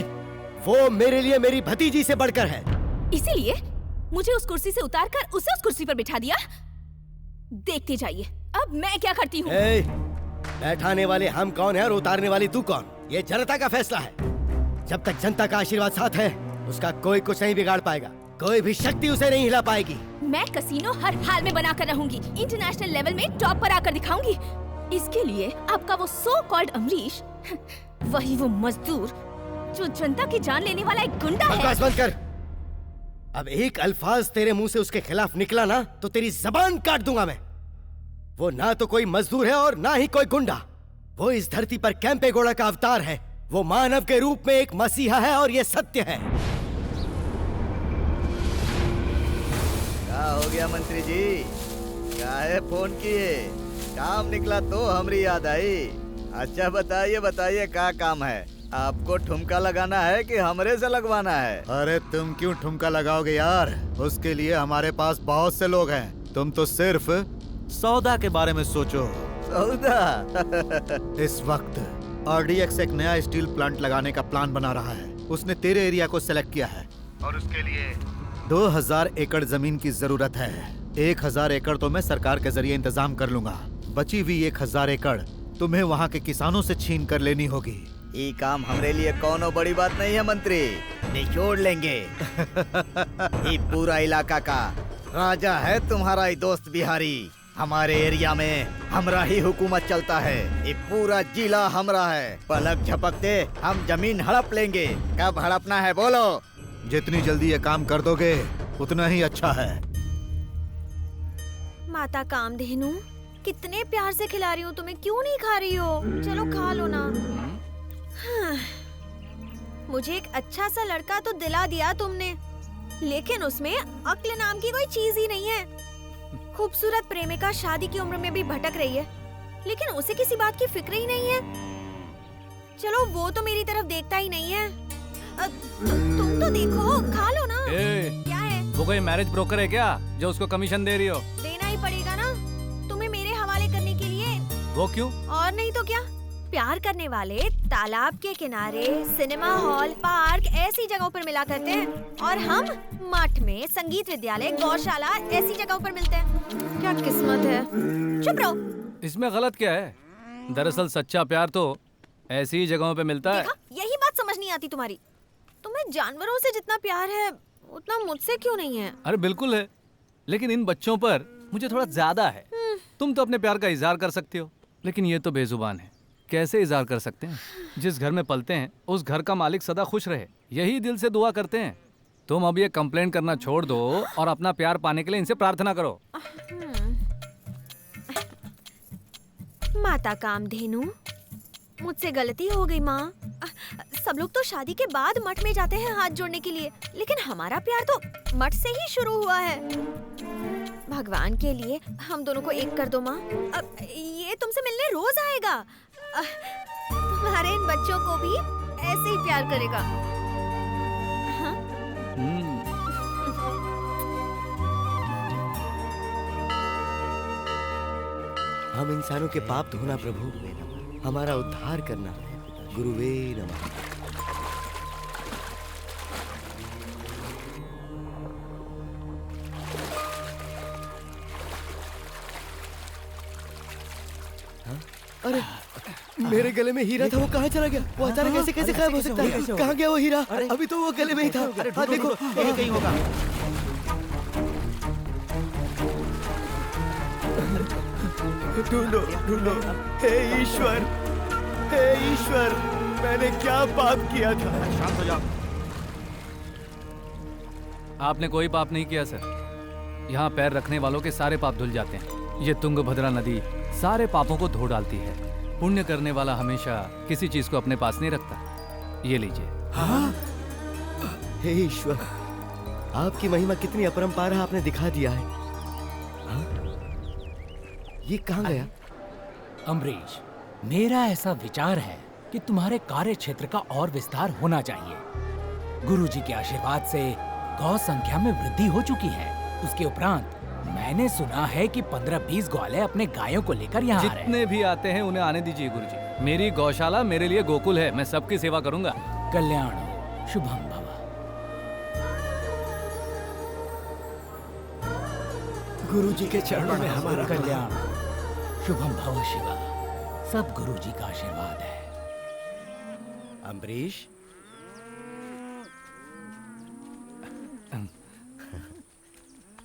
वो मेरे लिए मेरी भतीजी से बढ़कर है। इसीलिए मुझे उस कुर्सी से उतारकर उसे उस कुर्सी पर बिठा दिया। देखते जाइए अब मैं क्या करती हूँ। बैठाने वाले हम कौन है और उतारने वाली तू कौन? ये जनता का फैसला है। जब तक जनता का आशीर्वाद साथ है उसका कोई कुछ नहीं बिगाड़ पाएगा, कोई भी शक्ति उसे नहीं हिला पाएगी। मैं कसीनो हर हाल में बनाकर रहूंगी, इंटरनेशनल लेवल में टॉप पर आकर दिखाऊंगी। इसके लिए आपका वो सो कॉल्ड अमरीश, वही वो मजदूर जो जनता की जान लेने वाला एक गुंडा है। बकवास बंद कर। अब एक अल्फाज तेरे मुंह से उसके खिलाफ निकला ना तो तेरी जबान काट दूंगा मैं। वो ना तो कोई मजदूर है और ना ही कोई गुंडा। वो इस धरती पर केम्पे गौड़ा का अवतार है। वो मानव के रूप में एक मसीहा है और ये सत्य है। क्या हो गया मंत्री जी? काहे फोन किए? काम निकला तो हमरी याद आई। अच्छा बताइए बताइए क्या काम है? आपको ठुमका लगाना है कि हमरे से लगवाना है? अरे तुम क्यों ठुमका लगाओगे यार? उसके लिए हमारे पास बहुत से लोग हैं। तुम तो सिर्फ सौदा के बारे में सोचो। सौदा? इस वक्त आरडीएक्स एक नया स्टील प्लांट लगाने का प्लान बना रहा है। उसने तेरे एरिया को सिलेक्ट किया है और उसके लिए 2000 एकड़ जमीन की जरूरत है। 1000 एकड़ तो मैं सरकार के जरिए इंतजाम कर लूंगा। बची हुई 1000 एकड़ तुम्हें वहाँ के किसानों से छीन कर लेनी होगी। ये काम हमरे लिए कोनो बड़ी बात नहीं है मंत्री, निचोड़ लेंगे। ये पूरा इलाका का राजा है तुम्हारा ही दोस्त बिहारी। हमारे एरिया में हमरा ही हुकूमत चलता है। ये पूरा जिला हमरा है। पलक झपकते हम जमीन हड़प लेंगे। कब हड़पना है बोलो? जितनी जल्दी ये काम कर दोगे उतना ही अच्छा है। माता कामधेनु, कितने प्यार से खिला रही हूँ तुम्हें, क्यों नहीं खा रही हो? चलो खा लो ना। हाँ। मुझे एक अच्छा सा लड़का तो दिला दिया तुमने, लेकिन उसमें अक्ल नाम की कोई चीज ही नहीं है। खूबसूरत प्रेमिका शादी की उम्र में भी भटक रही है, लेकिन उसे किसी बात की फिक्र ही नहीं है। चलो वो तो मेरी तरफ देखता ही नहीं है। तुम तो देखो, खा लो ना। क्या है? वो कोई मैरिज ब्रोकर है क्या जो उसको कमीशन दे रही हो? देना ही पड़ेगा ना, तुम्हें मेरे हवाले करने के लिए। वो क्यों? और नहीं तो क्या, प्यार करने वाले तालाब के किनारे, सिनेमा हॉल, पार्क ऐसी जगहों पर मिला करते हैं, और हम मठ में, संगीत विद्यालय, गौशाला ऐसी जगहों पर मिलते हैं। क्या किस्मत है। चुप रहो। इसमें गलत क्या है? दरअसल सच्चा प्यार तो ऐसी ही जगहों पे मिलता है। देखा, यही बात समझ नहीं आती तुम्हारी। तुम्हें जानवरों से जितना प्यार है उतना मुझसे क्यों नहीं है? अरे बिल्कुल है, लेकिन इन बच्चों पर मुझे थोड़ा ज्यादा है। तुम तो अपने प्यार का इजहार कर सकती हो, लेकिन ये तो बेजुबान है। कैसे इजहार कर सकते हैं? जिस घर में पलते हैं उस घर का मालिक सदा खुश रहे, यही दिल से दुआ करते हैं। तुम अब ये कंप्लेंट करना छोड़ दो और अपना प्यार पाने के लिए इनसे प्रार्थना करो। माता कामधेनु, मुझसे गलती हो गई माँ। सब लोग तो शादी के बाद मठ में जाते हैं हाथ जोड़ने के लिए, लेकिन हमारा प्यार तो मठ से ही शुरू हुआ है। भगवान के लिए हम दोनों को एक कर दो माँ। अब ये तुमसे मिलने रोज आएगा। तुम्हारे इन बच्चों को भी ऐसे ही प्यार करेगा। हाँ? हम इंसानों के पाप धोना प्रभु, हमारा उद्धार करना। गुरुवे नमः। अरे मेरे गले में हीरा था, वो कहाँ चला गया? वो अचानक ऐसे कैसे गायब हो सकता है? कहाँ गया वो हीरा? अभी तो वो गले में ही था। हाँ, देखो कहीं होगा। ढूंढो ढूंढो। हे ईश्वर, हे ईश्वर, मैंने क्या पाप किया था? शांत हो जाओ। आपने कोई पाप नहीं किया सर। यहाँ पैर रखने वालों के सारे पाप धुल जाते हैं। ये तुंगभद्रा नदी सारे पापों को धो डालती है। पुण्य करने वाला हमेशा किसी चीज को अपने पास नहीं रखता। ये लीजिए। हाँ? हे ईश्वर, आपकी महिमा कितनी अपरंपार है, आपने दिखा दिया है। हाँ? ये कहाँ गया? अमरीश, मेरा ऐसा विचार है कि तुम्हारे कार्य क्षेत्र का और विस्तार होना चाहिए। गुरुजी के आशीर्वाद से गौ संख्या में वृद्धि हो चुकी है। उसके उपरांत मैंने सुना है कि 15-20 ग्वाले अपने गायों को लेकर यहाँ आ रहे हैं। जितने भी आते हैं उन्हें आने दीजिए गुरुजी। मेरी गौशाला मेरे लिए गोकुल है, मैं सबकी सेवा करूंगा। कल्याण हो, शुभम भवा। गुरुजी के चरणों में हमारा कल्याण, शुभम भव शिवा। सब गुरुजी का आशीर्वाद है। अम्बरीश,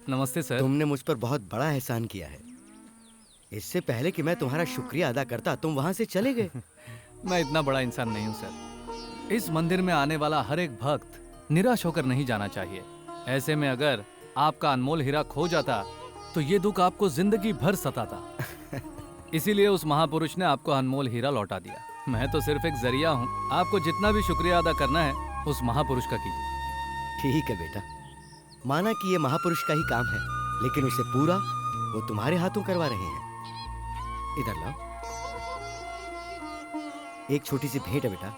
नमस्ते सर। तुमने मुझ पर बहुत बड़ा एहसान किया है। इससे पहले कि मैं तुम्हारा शुक्रिया अदा करता, तुम वहां से चले गए। मैं इतना बड़ा इंसान नहीं हूँ सर। इस मंदिर में आने वाला हर एक भक्त निराश होकर नहीं जाना चाहिए। ऐसे में अगर आपका अनमोल हीरा खो जाता तो ये दुख आपको जिंदगी भर सताता। इसीलिए उस महापुरुष ने आपको अनमोल हीरा लौटा दिया। मैं तो सिर्फ एक जरिया हूँ। आपको जितना भी शुक्रिया अदा करना है उस महापुरुष का कीजिए। ठीक है बेटा, माना कि ये महापुरुष का ही काम है, लेकिन उसे पूरा वो तुम्हारे हाथों करवा रहे हैं। इधर लाओ, एक छोटी सी भेंट है बेटा,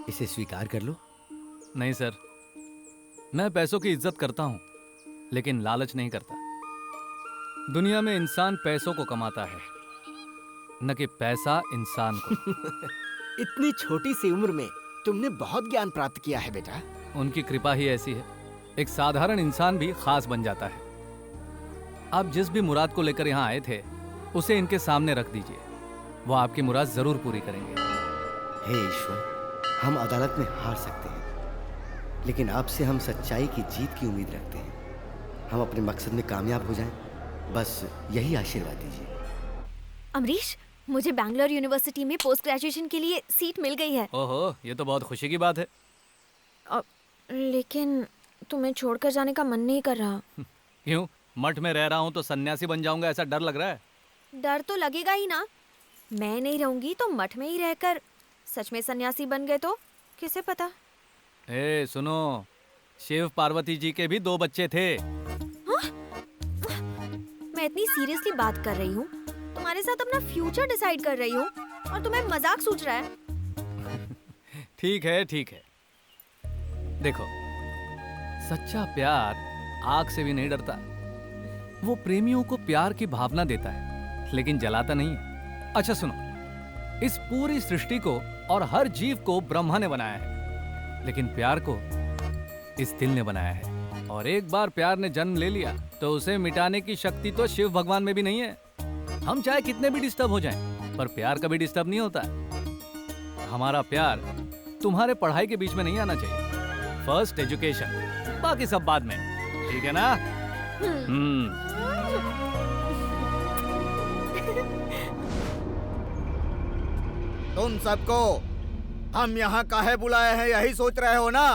इसे स्वीकार कर लो। नहीं सर, मैं पैसों की इज्जत करता हूँ लेकिन लालच नहीं करता। दुनिया में इंसान पैसों को कमाता है, न कि पैसा इंसान को। इतनी छोटी सी उम्र में तुमने बहुत ज्ञान प्राप्त किया है बेटा। उनकी कृपा ही ऐसी है। एक साधारण इंसान भी खास बन जाता है। आप जिस भी मुराद को लेकर यहाँ आए थे उसे इनके सामने रख दीजिए, वो आपकी मुराद जरूर पूरी करेंगे। हे ईश्वर, हम अदालत में हार सकते हैं, लेकिन आपसे हम सच्चाई की जीत की उम्मीद रखते हैं। हम अपने मकसद में कामयाब हो जाएं, बस यही आशीर्वाद दीजिए। अमरीश, मुझे बैंगलोर यूनिवर्सिटी में पोस्ट ग्रेजुएशन के लिए सीट मिल गई है। ओहो, ये तो बहुत खुशी की बात है। लेकिन तुम्हें छोड़कर जाने का मन नहीं कर रहा। क्यों? मठ में रह रहा हूँ तो सन्यासी बन जाऊंगा ऐसा डर लग रहा है? डर तो लगेगा ही ना। मैं नहीं रहूंगी तो मठ में ही रहकर सच में सन्यासी बन गए तो किसे पता। ए सुनो, शिव पार्वती जी के भी 2 बच्चे थे। मैं मैं इतनी सीरियसली बात कर रही हूँ, तुम्हारे साथ अपना फ्यूचर डिसाइड कर रही हूँ और तुम्हें मजाक सूझ रहा है। ठीक है ठीक है। देखो, सच्चा प्यार आग से भी नहीं डरता। वो प्रेमियों को प्यार की भावना देता है, लेकिन जलाता नहीं। अच्छा सुनो, इस पूरी सृष्टि को और हर जीव को ब्रह्मा ने बनाया है, लेकिन प्यार को इस दिल ने बनाया है। और एक बार प्यार ने जन्म ले लिया तो उसे मिटाने की शक्ति तो शिव भगवान में भी नहीं है। हम चाहे कितने भी डिस्टर्ब हो जाएं, पर प्यार कभी डिस्टर्ब नहीं होता। हमारा प्यार तुम्हारे पढ़ाई के बीच में नहीं आना चाहिए। फर्स्ट एजुकेशन, बाकी सब बाद में, ठीक है ना? तुम सबको हम यहाँ काहे बुलाए हैं, यही सोच रहे हो ना?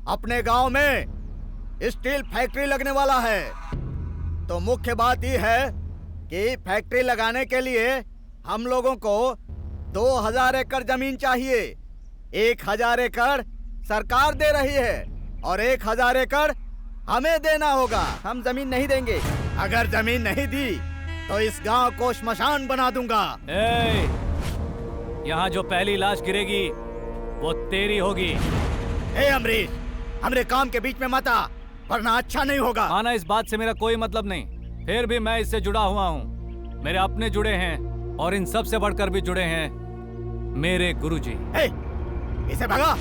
अपने गांव में स्टील फैक्ट्री लगने वाला है, तो मुख्य बात यह है कि फैक्ट्री लगाने के लिए हम लोगों को 2000 एकड़ जमीन चाहिए। 1000 एकड़ सरकार दे रही है और 1000 एकड़ हमें देना होगा। हम जमीन नहीं देंगे। अगर जमीन नहीं दी तो इस गांव को श्मशान बना दूंगा। यहाँ जो पहली लाश गिरेगी वो तेरी होगी। अमरीश, हमरे काम के बीच में मत आ, वरना अच्छा नहीं होगा। माना, इस बात से मेरा कोई मतलब नहीं, फिर भी मैं इससे जुड़ा हुआ हूँ। मेरे अपने जुड़े हैं और इन सब से बढ़कर भी जुड़े हैं मेरे गुरुजी। इसे भगा।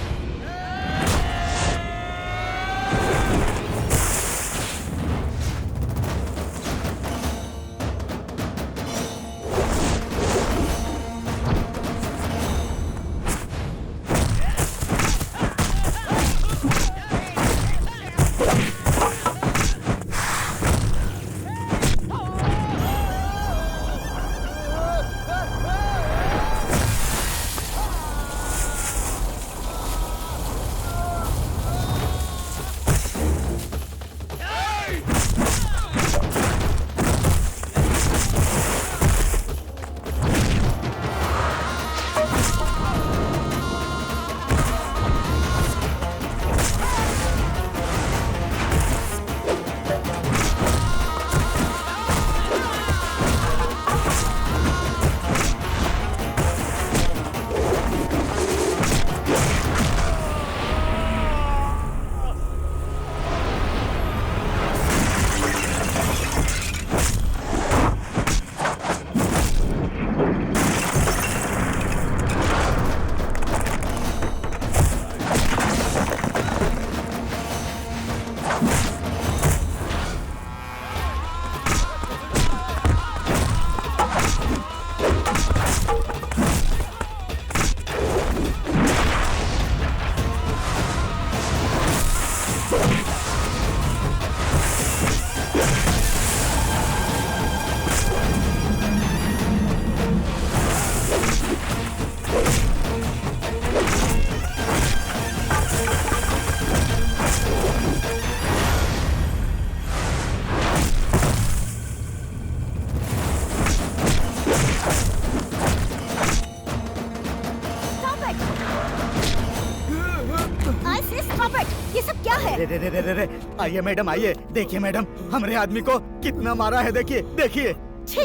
रे आइए मैडम, आइए, देखिए मैडम, हमारे आदमी को कितना मारा है, देखिए देखिए। छी,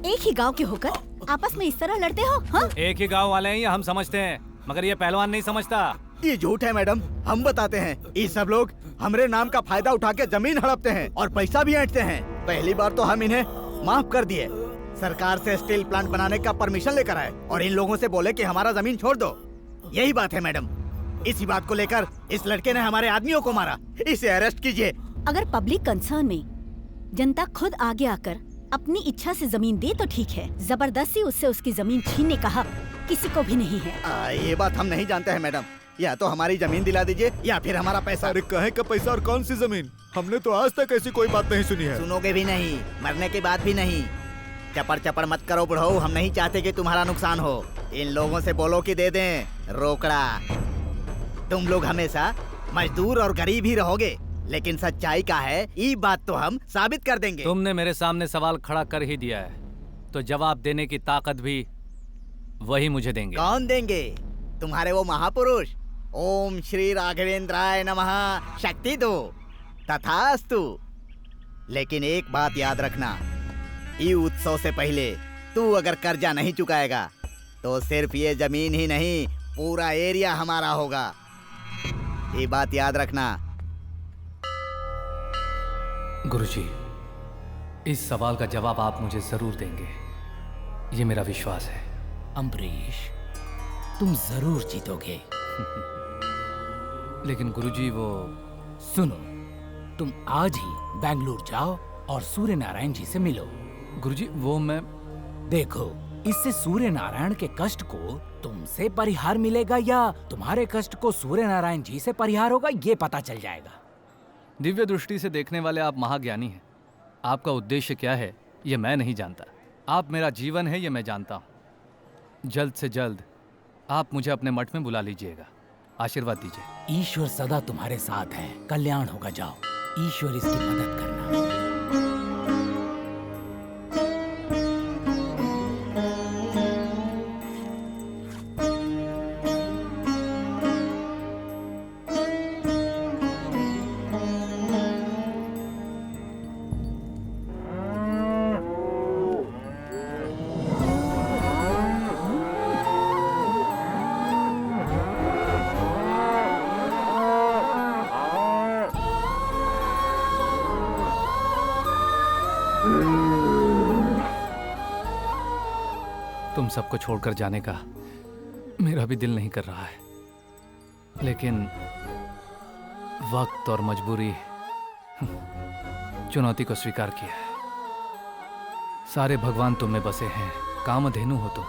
एक ही गांव के होकर आपस में इस तरह लड़ते हो? हाँ? एक ही गांव वाले हैं, ये हम समझते हैं, मगर ये पहलवान नहीं समझता। ये झूठ है मैडम, हम बताते हैं। ये सब लोग हमारे नाम का फायदा उठा के जमीन हड़पते हैं और पैसा भी ऐंठते हैं। पहली बार तो हम इन्हें माफ कर दिए, सरकार से स्टील प्लांट बनाने का परमिशन लेकर आए और इन लोगों से बोले कि हमारा जमीन छोड़ दो। यही बात है मैडम। इसी बात को लेकर इस लड़के ने हमारे आदमियों को मारा। इसे अरेस्ट कीजिए। अगर पब्लिक कंसर्न में जनता खुद आगे आकर अपनी इच्छा से जमीन दे तो ठीक है, जबरदस्ती उससे उसकी जमीन छीनने का हक किसी को भी नहीं है। ये बात हम नहीं जानते हैं मैडम। या तो हमारी जमीन दिला दीजिए या फिर हमारा पैसा। अरे कहे का पैसा और कौन सी जमीन? हमने तो आज तक ऐसी कोई बात नहीं सुनी है। सुनोगे भी नहीं, मरने के बाद भी नहीं। चपड़ चपड़ मत करो बुढ़ऊ, हम नहीं चाहते कि तुम्हारा नुकसान हो। इन लोगों से बोलो कि दे दें रोकड़ा। तुम लोग हमेशा मजदूर और गरीब ही रहोगे, लेकिन सच्चाई का है ये बात तो हम साबित कर देंगे। तुमने मेरे सामने सवाल खड़ा कर ही दिया है, तो जवाब देने की ताकत भी वही मुझे देंगे। कौन देंगे? तुम्हारे वो महापुरुष। ओम श्री राघवेंद्राय नमः, शक्ति दो, तथास्तु। लेकिन एक बात याद रखना, ई उत्सव से पहले तू अगर कर्जा नहीं चुकाएगा तो सिर्फ ये जमीन ही नहीं, पूरा एरिया हमारा होगा। ये बात याद रखना। गुरुजी, इस सवाल का जवाब आप मुझे जरूर देंगे, ये मेरा विश्वास है। अम्बरीश, तुम जरूर जीतोगे। लेकिन गुरुजी वो सुनो, तुम आज ही बेंगलुरु जाओ और सूर्य नारायण जी से मिलो। गुरुजी वो मैं देखो, इससे सूर्य नारायण के कष्ट को तुमसे परिहार मिलेगा या तुम्हारे कष्ट को सूर्य नारायण जी से परिहार होगा, ये पता चल जाएगा। दिव्य दृष्टि से देखने वाले आप महाज्ञानी हैं। आपका उद्देश्य क्या है ये मैं नहीं जानता। आप मेरा जीवन है ये मैं जानता हूँ। जल्द से जल्द आप मुझे अपने मठ में बुला लीजिएगा। आशीर्वाद दीजिए। ईश्वर सदा तुम्हारे साथ है, कल्याण होगा। जाओ, ईश्वर इसकी मदद करना। तुम सबको छोड़कर जाने का मेरा भी दिल नहीं कर रहा है, लेकिन वक्त और मजबूरी चुनौती को स्वीकार किया है। सारे भगवान तुम में बसे हैं, कामधेनु हो तुम।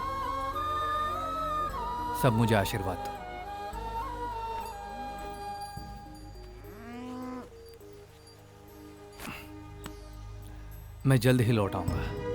सब मुझे आशीर्वाद दो। मैं जल्द ही लौट आऊंगा।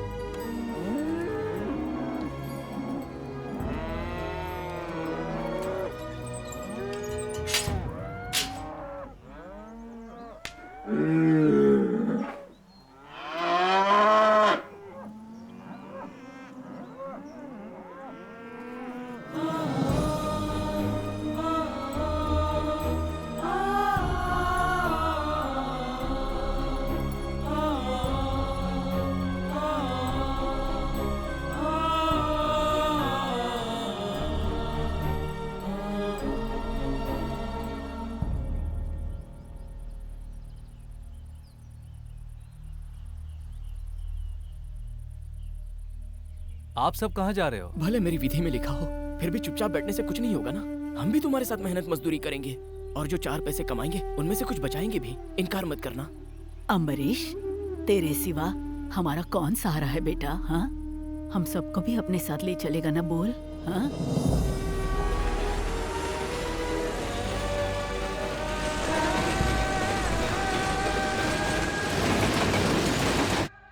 आप सब कहाँ जा रहे हो? भले मेरी विधि में लिखा हो, फिर भी चुपचाप बैठने से कुछ नहीं होगा ना। हम भी तुम्हारे साथ मेहनत मजदूरी करेंगे और जो 4 पैसे कमाएंगे उनमें से कुछ बचाएंगे भी। इनकार मत करना। अम्बरीश, तेरे सिवा हमारा कौन सहारा है बेटा? हाँ, हम सबको भी अपने साथ ले चलेगा ना? बोल। हाँ,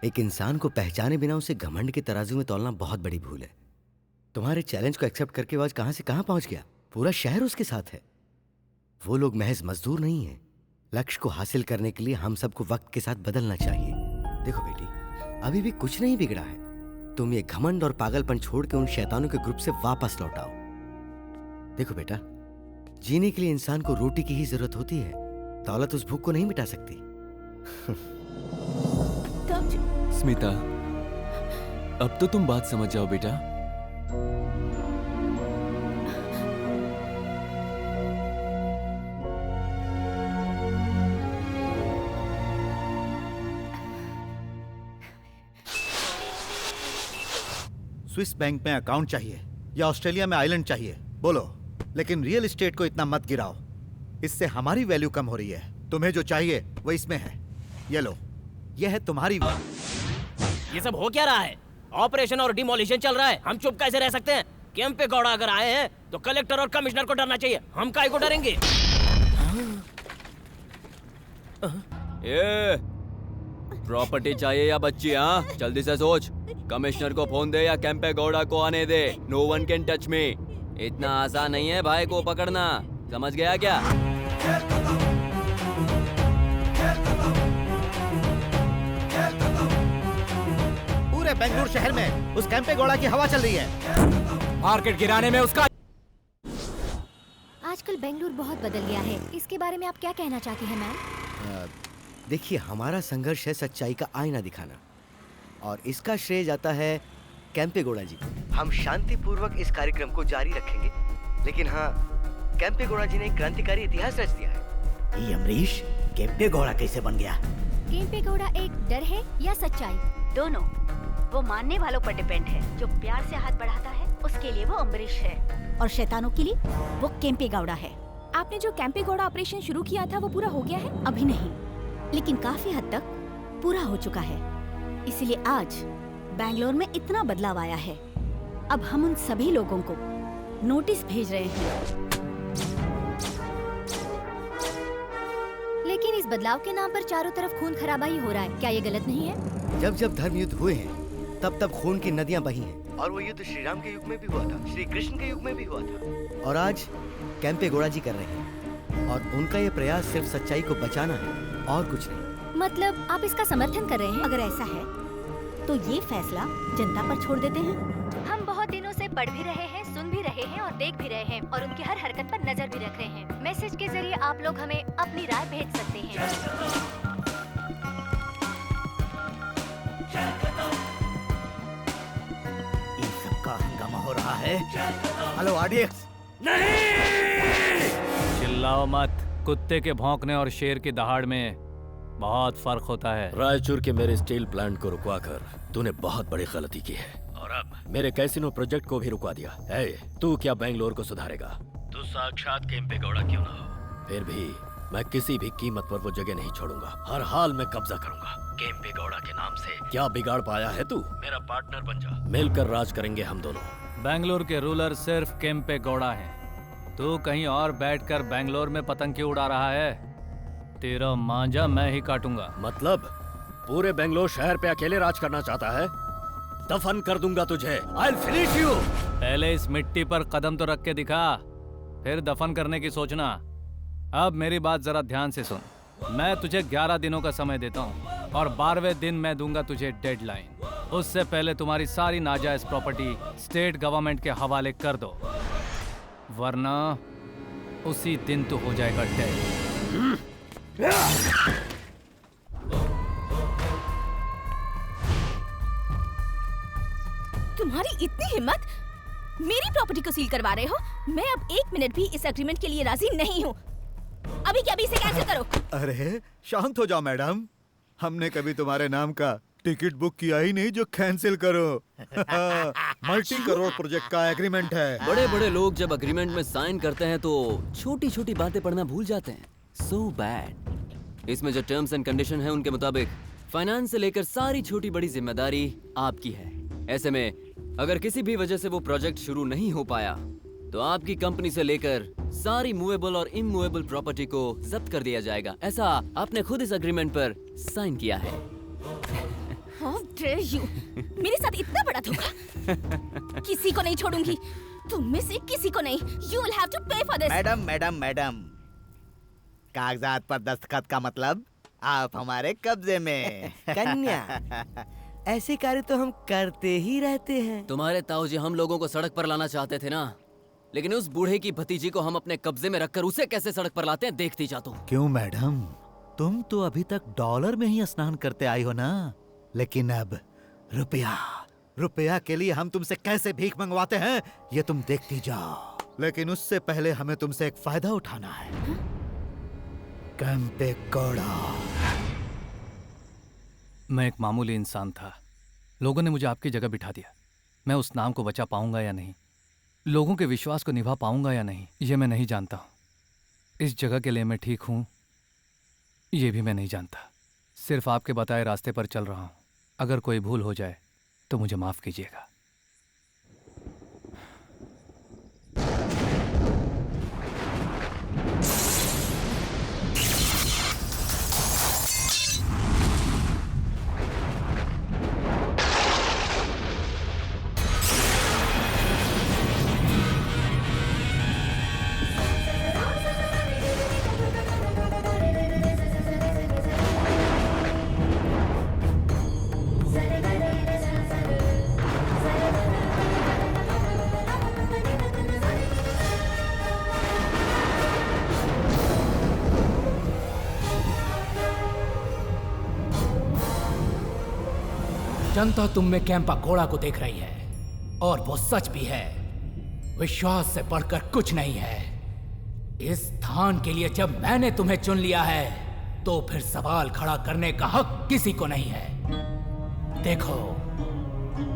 एक इंसान को पहचाने बिना उसे घमंड के तराजू में तौलना बहुत बड़ी भूल है। तुम्हारे चैलेंज को एक्सेप्ट करके वो आज कहां से कहां पहुंच गया। पूरा शहर उसके साथ है। वो लोग महज मजदूर नहीं है। लक्ष्य को हासिल करने के लिए हम सबको वक्त के साथ बदलना चाहिए। देखो बेटी, अभी भी कुछ नहीं बिगड़ा है। तुम ये घमंड और पागलपन छोड़ के उन शैतानों के ग्रुप से वापस लौट आओ। देखो बेटा, जीने के लिए इंसान को रोटी की ही जरूरत होती है। दौलत उस भूख को नहीं मिटा सकती। स्मिता, अब तो तुम बात समझ जाओ बेटा। स्विस बैंक में अकाउंट चाहिए या ऑस्ट्रेलिया में आइलैंड चाहिए? बोलो। लेकिन रियल एस्टेट को इतना मत गिराओ, इससे हमारी वैल्यू कम हो रही है। तुम्हें जो चाहिए वो इसमें है। ये लो, ये है तुम्हारी। ये सब हो क्या रहा है? ऑपरेशन और डिमोलिशन चल रहा है, हम चुप कैसे रह सकते हैं? कैंपे गौड़ा अगर आए हैं तो कलेक्टर और कमिश्नर को डरना चाहिए। हम काहे को डरेंगे? ये प्रॉपर्टी चाहिए या बच्ची? हाँ, जल्दी से सोच। कमिश्नर को फोन दे या कैंपे गौड़ा को आने दे। No one can touch me. इतना आसान नहीं है भाई को पकड़ना, समझ गया क्या? पूरे बेंगलुरु शहर में उस कैंपे गौड़ा की हवा चल रही है। मार्केट गिराने में उसका। आजकल बेंगलुरु बहुत बदल गया है, इसके बारे में आप क्या कहना चाहती हैं मैम? देखिए, हमारा संघर्ष है सच्चाई का आईना दिखाना। और इसका श्रेय जाता है कैंपेगौड़ा जी को। हम शांतिपूर्वक इस कार्यक्रम को जारी रखेंगे, लेकिन हाँ, कैंपेगौड़ा जी ने एक क्रांतिकारी इतिहास रच दिया है। ये अमरीश कैंपेगौड़ा कैसे बन गया? कैंपेगौड़ा एक डर है या सच्चाई? दोनों। वो मानने वालों पर डिपेंड है। जो प्यार से हाथ बढ़ाता है उसके लिए वो अम्बरीश है, और शैतानों के लिए वो केम्पेगौड़ा है। आपने जो कैंपेगौड़ा ऑपरेशन शुरू किया था वो पूरा हो गया है? अभी नहीं, लेकिन काफी हद तक पूरा हो चुका है। इसीलिए आज बैंगलोर में इतना बदलाव आया है। अब हम उन सभी लोगों को नोटिस भेज रहे हैं। लेकिन इस बदलाव के नाम पर चारों तरफ खून खराबा ही हो रहा है, क्या ये गलत नहीं है? जब जब धर्म युद्ध हुए हैं तब तब खून की नदियां बही हैं, और वो युद्ध श्री राम के युग में भी हुआ था, श्री कृष्ण के युग में भी हुआ था, और आज कैंपेगौड़ा जी कर रहे हैं। और उनका ये प्रयास सिर्फ सच्चाई को बचाना है और कुछ नहीं। मतलब आप इसका समर्थन कर रहे हैं? अगर ऐसा है तो ये फैसला जनता पर छोड़ देते हैं। हम बहुत दिनों से पढ़ भी रहे हैं, सुन भी रहे हैं और देख भी रहे हैं, और उनकी हर हरकत पर नजर भी रख रहे हैं। मैसेज के जरिए आप लोग हमें अपनी राय भेज सकते हैं। इन सबका हंगामा हो रहा है। Hello audience. चिल्लाओ मत। कुत्ते के भौंकने और शेर की दहाड़ में बहुत फर्क होता है। रायचूर के मेरे स्टील प्लांट को रुकवाकर तूने बहुत बड़ी गलती की है, और अब मेरे कैसीनो प्रोजेक्ट को भी रुकवा दिया। तू क्या बेंगलोर को सुधारेगा? तू साक्षात कैंपेगौड़ा क्यों ना हो, फिर भी मैं किसी भी कीमत पर वो जगह नहीं छोड़ूंगा। हर हाल में कब्जा करूंगा। कैंपेगौड़ा के नाम से क्या बिगाड़ पाया है तू? मेरा पार्टनर बन जा, मिलकर राज करेंगे हम दोनों। बेंगलोर के रूलर सिर्फ कैंपेगौड़ा हैं। तू कहीं और बैठकर बेंगलोर में पतंग क्यों उड़ा रहा है? तेरा मांझा मैं ही काटूंगा। मतलब पूरे बेंगलोर शहर पे अकेले राज करना चाहता है? दफन कर दूंगा तुझे। I'll finish you। पहले इस मिट्टी पर कदम तो रख के दिखा, फिर दफन करने की सोचना। अब मेरी बात जरा ध्यान से सुन। मैं तुझे 11 दिनों का समय देता हूँ, और 12वें दिन मैं दूंगा तुझे डेडलाइन। उससे पहले तुम्हारी सारी नाजायज प्रॉपर्टी स्टेट गवर्नमेंट के हवाले कर दो, वरना उसी दिन तो हो जाएगा डेड। तुम्हारी इतनी हिम्मत, मेरी प्रॉपर्टी को सील करवा रहे हो? मैं अब 1 मिनट भी इस एग्रीमेंट के लिए राजी नहीं हूँ। अभी क्या अभी इसे कैंसिल करो। अरे शांत हो जाओ मैडम, हमने कभी तुम्हारे नाम का टिकट बुक किया ही नहीं जो कैंसिल करो। मल्टी करोड़ प्रोजेक्ट का एग्रीमेंट है। बड़े बड़े लोग जब एग्रीमेंट में साइन करते हैं तो छोटी छोटी बातें पढ़ना भूल जाते हैं। So bad. इसमें जो टर्म्स एंड कंडीशन है उनके मुताबिक फाइनेंस से लेकर सारी छोटी बड़ी जिम्मेदारी आपकी है। ऐसे में अगर किसी भी वजह से वो प्रोजेक्ट शुरू नहीं हो पाया तो आपकी कंपनी से लेकर सारी मूवेबल और इमूवेबल प्रॉपर्टी को जब्त कर दिया जाएगा। ऐसा आपने खुद इस एग्रीमेंट पर साइन किया है। How dare you? मेरे साथ इतना बड़ा धोखा। किसी को नहीं छोड़ूंगी, तुम में से किसी को नहीं। You will have to pay for this। Madam, कागजात पर दस्तखत का मतलब आप हमारे कब्जे में। कन्या, ऐसे कार्य तो हम करते ही रहते हैं। तुम्हारे ताऊ जी हम लोगों को सड़क पर लाना चाहते थे ना, लेकिन उस बूढ़े की भतीजी को हम अपने कब्जे में रखकर उसे कैसे सड़क पर लाते हैं देखती जा तुम। क्यों मैडम, तुम तो अभी तक डॉलर में ही स्नान करते आई हो ना, लेकिन अब रुपया के लिए हम तुमसे कैसे भीख मंगवाते हैं ये तुम देखती जाओ। लेकिन उससे पहले हमें तुमसे एक फायदा उठाना है। कैंपेगौड़ा। मैं एक मामूली इंसान था। लोगों ने मुझे आपकी जगह बिठा दिया। मैं उस नाम को बचा पाऊंगा या नहीं, लोगों के विश्वास को निभा पाऊंगा या नहीं, ये मैं नहीं जानता हूं। इस जगह के लिए मैं ठीक हूं ये भी मैं नहीं जानता। सिर्फ आपके बताए रास्ते पर चल रहा हूं। अगर कोई भूल हो जाए तो मुझे माफ कीजिएगा। जनता तुम में कैंपा घोड़ा को देख रही है और वो सच भी है। विश्वास से बढ़कर कुछ नहीं है। इस स्थान के लिए जब मैंने तुम्हें चुन लिया है तो फिर सवाल खड़ा करने का हक किसी को नहीं है। देखो,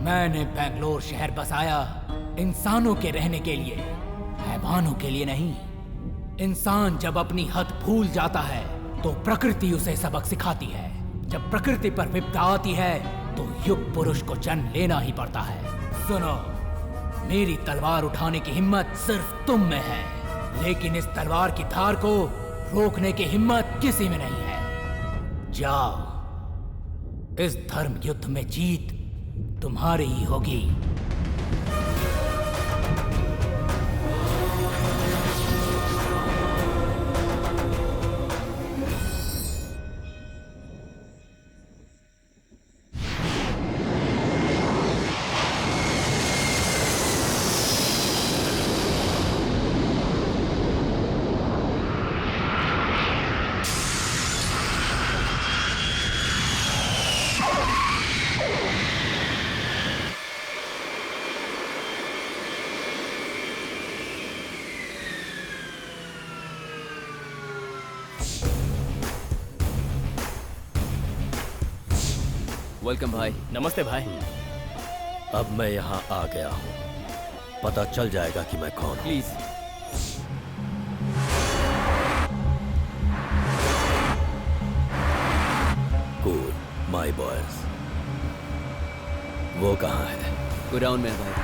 मैंने बेंगलोर शहर बसाया इंसानों के रहने के लिए, हैवानों के लिए नहीं। इंसान जब अपनी हद भूल जाता है तो प्रकृति उसे सबक सिखाती है। जब प्रकृति पर विपदा आती है तो युग पुरुष को जन्म लेना ही पड़ता है। सुनो, मेरी तलवार उठाने की हिम्मत सिर्फ तुम में है, लेकिन इस तलवार की धार को रोकने की हिम्मत किसी में नहीं है। जाओ, इस धर्म युद्ध में जीत तुम्हारी ही होगी। वेलकम भाई। नमस्ते भाई। अब मैं यहाँ आ गया हूँ, पता चल जाएगा कि मैं कौन हूँ। प्लीज। Cool my boys. वो कहाँ है? गोडाउन में है भाई।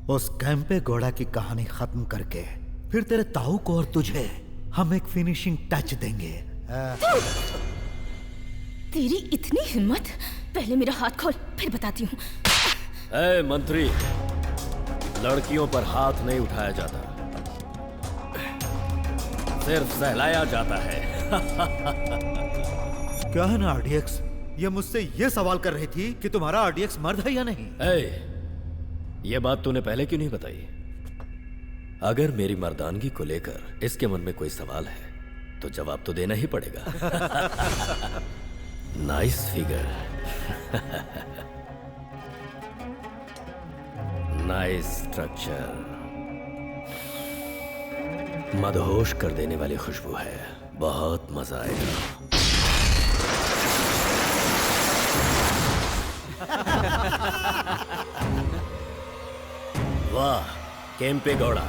उस कैंपे घोड़ा की कहानी खत्म करके फिर तेरे ताऊ को और तुझे हम एक फिनिशिंग टच देंगे। तेरी इतनी हिम्मत? पहले मेरा हाथ खोल, फिर बताती हूँ। ए मंत्री, लड़कियों पर हाथ नहीं उठाया जाता, सिर्फ सहलाया जाता है। क्या है ना आरडीएक्स, ये मुझसे ये सवाल कर रही थी कि तुम्हारा आरडीएक्स मर्द है या नहीं। ये बात तूने पहले क्यों नहीं बताई? अगर मेरी मर्दानगी को लेकर इसके मन में कोई सवाल है तो जवाब तो देना ही पड़ेगा। नाइस फिगर, नाइस स्ट्रक्चर, मदहोश कर देने वाली खुशबू है, बहुत मजा आएगा। वाह केम्पेगौड़ा,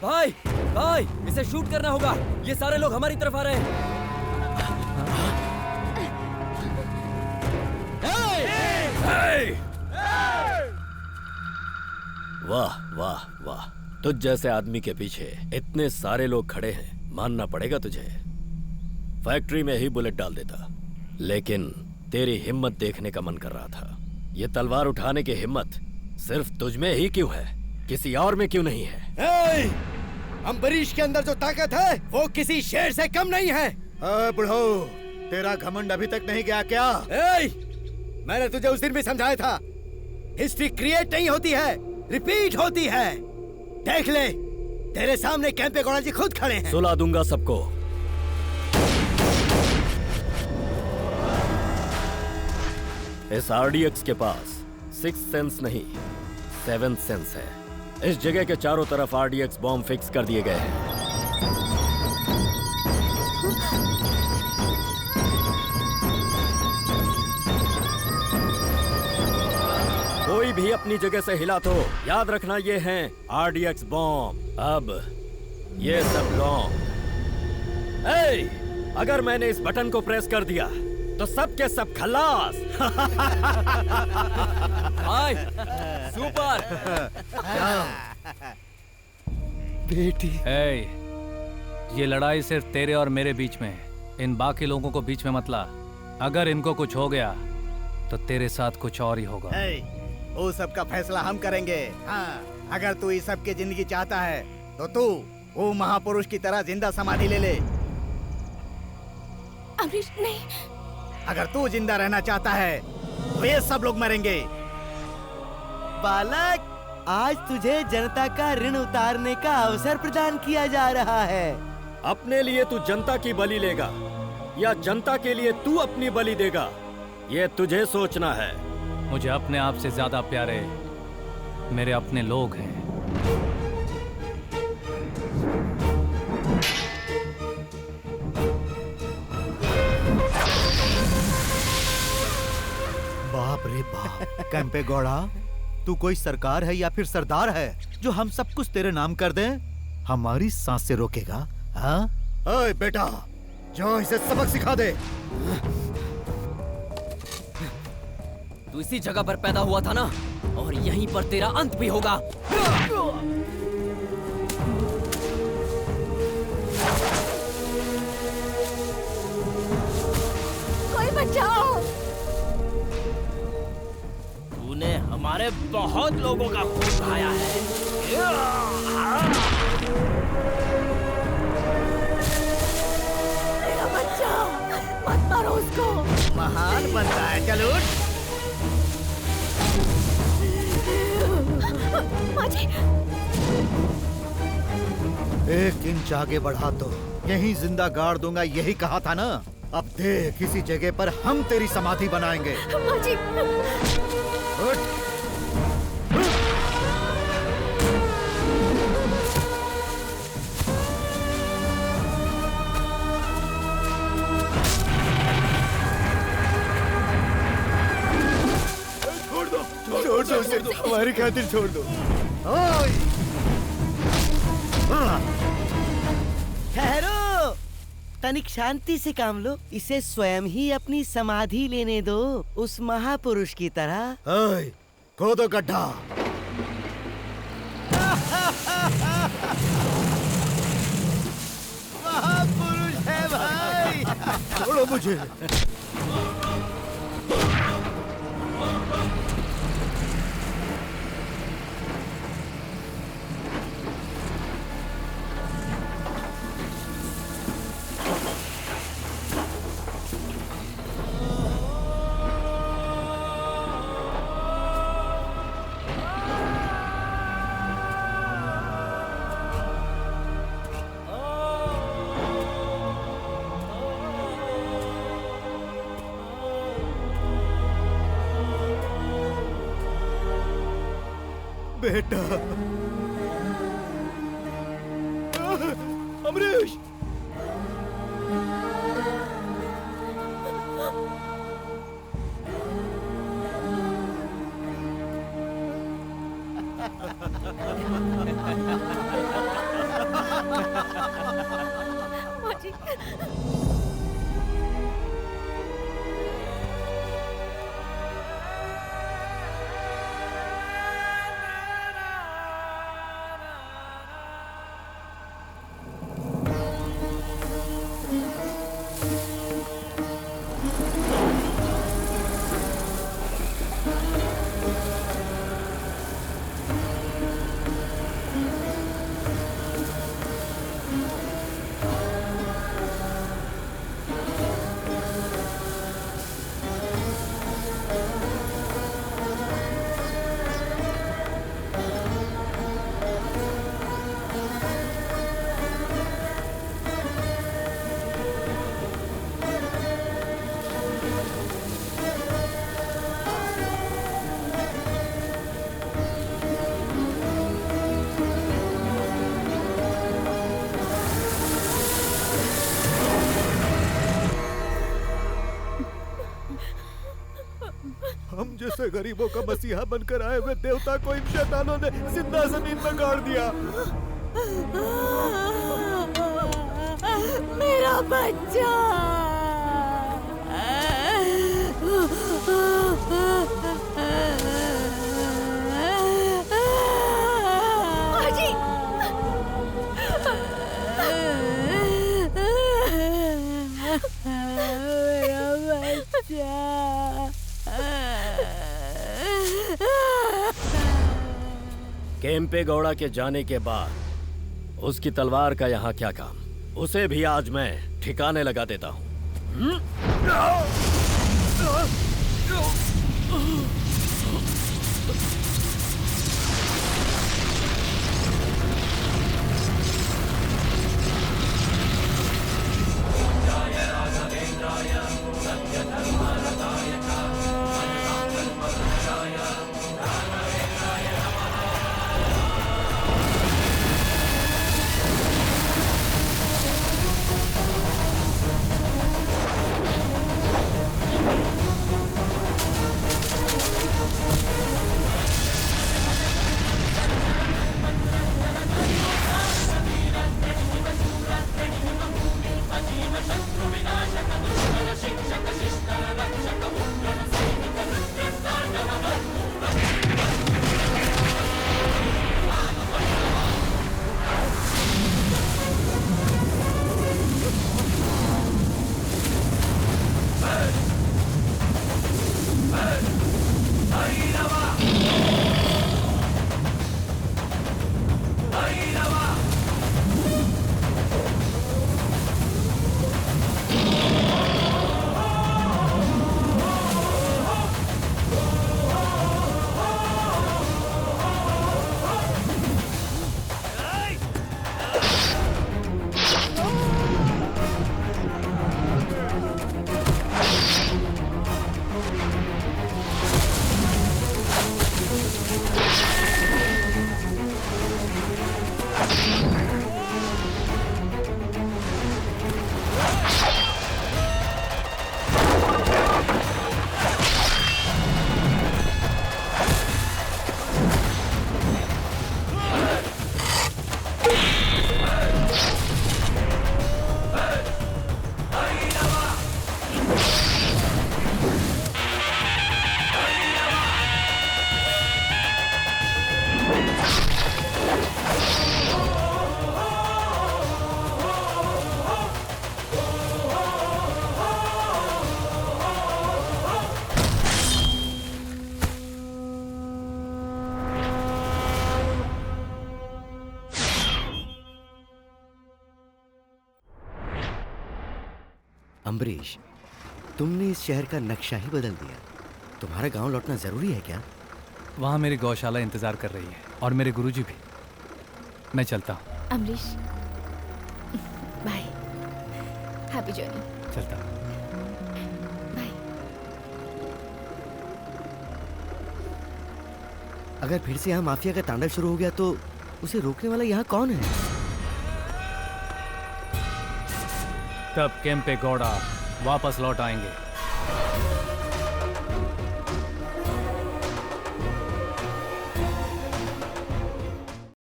भाई भाई इसे शूट करना होगा, ये सारे लोग हमारी तरफ आ रहे हैं। वाह वाह वाह, तुझ जैसे आदमी के पीछे इतने सारे लोग खड़े हैं, मानना पड़ेगा तुझे। फैक्ट्री में ही बुलेट डाल देता, लेकिन तेरी हिम्मत देखने का मन कर रहा था। ये तलवार उठाने की हिम्मत सिर्फ तुझ में ही क्यों है, किसी और में क्यों नहीं है? अम्बरीश के अंदर जो ताकत है वो किसी शेर से कम नहीं है। बुढ़ो, तेरा घमंड अभी तक नहीं गया क्या? मैंने तुझे उस दिन भी समझाया था, हिस्ट्री क्रिएट नहीं होती है, रिपीट होती है। देख ले, तेरे सामने कैंपेगौड़ा जी खुद खड़े हैं। सुला दूंगा सबको। इस आरडीएक्स के पास 6th सेंस नहीं 7th सेंस है। इस जगह के चारों तरफ आरडीएक्स बॉम्ब फिक्स कर दिए गए हैं। कोई भी अपनी जगह से हिला तो याद रखना, ये हैं आरडीएक्स बॉम्ब। अब ये सब लॉन्ग। अगर मैंने इस बटन को प्रेस कर दिया तो सब के सब खलास। हाय सुपर बेटी। ये लड़ाई सिर्फ तेरे और मेरे बीच में है, इन बाकी लोगों को बीच में मत ला। अगर इनको कुछ हो गया तो तेरे साथ कुछ और ही होगा। वो सब का फैसला हम करेंगे। हाँ, अगर तू इस सब की जिंदगी चाहता है तो तू वो महापुरुष की तरह जिंदा समाधि ले ले। अमरीश नहीं। अगर तू जिंदा रहना चाहता है तो ये सब लोग मरेंगे। बालक, आज तुझे जनता का ऋण उतारने का अवसर प्रदान किया जा रहा है। अपने लिए तू जनता की बलि लेगा या जनता के लिए तू अपनी बलि देगा, ये तुझे सोचना है। मुझे अपने आप से ज्यादा प्यारे मेरे अपने लोग हैं। बाप रे बाप, कैंपेगौड़ा, तू कोई सरकार है या फिर सरदार है जो हम सब कुछ तेरे नाम कर दें? हमारी सांस से रोकेगा? हाँ? ओए बेटा, जो इसे सबक सिखा दे। तू इसी जगह पर पैदा हुआ था ना, और यहीं पर तेरा अंत भी होगा। कोई बचाओ। तूने हमारे बहुत लोगों का खून बहाया है। मेरा बच्चा, मत मारो उसको। महान बनता है, चल उठ। माजी। एक इंच आगे बढ़ा तो यहीं जिंदा गाड़ दूंगा, यही कहा था ना। अब देख, इसी जगह पर हम तेरी समाधि बनाएंगे। माजी। उठ। छोड़ दो, हमारी खातिर छोड़ दो। ठहरो, तनिक शांति से काम लो। इसे स्वयं ही अपनी समाधि लेने दो, उस महापुरुष की तरह। खोदो गड्ढा। महापुरुष है भाई। छोड़ो मुझे। बेटा। अमरीश। हम जैसे गरीबों का मसीहा बनकर आए हुए देवता को इन शैतानों ने जिंदा जमीन में गाड़ दिया। मेरा बच्चा। केम्पे गौड़ा के जाने के बाद उसकी तलवार का यहाँ क्या काम? उसे भी आज मैं ठिकाने लगा देता हूँ। अम्बरीश, तुमने इस शहर का नक्शा ही बदल दिया। तुम्हारा गांव लौटना जरूरी है क्या? वहाँ मेरी गौशाला इंतजार कर रही है और मेरे गुरुजी भी। मैं चलता हूँ। अमरीश, बाय। Happy journey. चलता हूँ। बाय। अगर फिर से यहाँ माफिया का तांडव शुरू हो गया तो उसे रोकने वाला यहाँ कौन है? तब केम्पे गौड़ा वापस लौट आएंगे।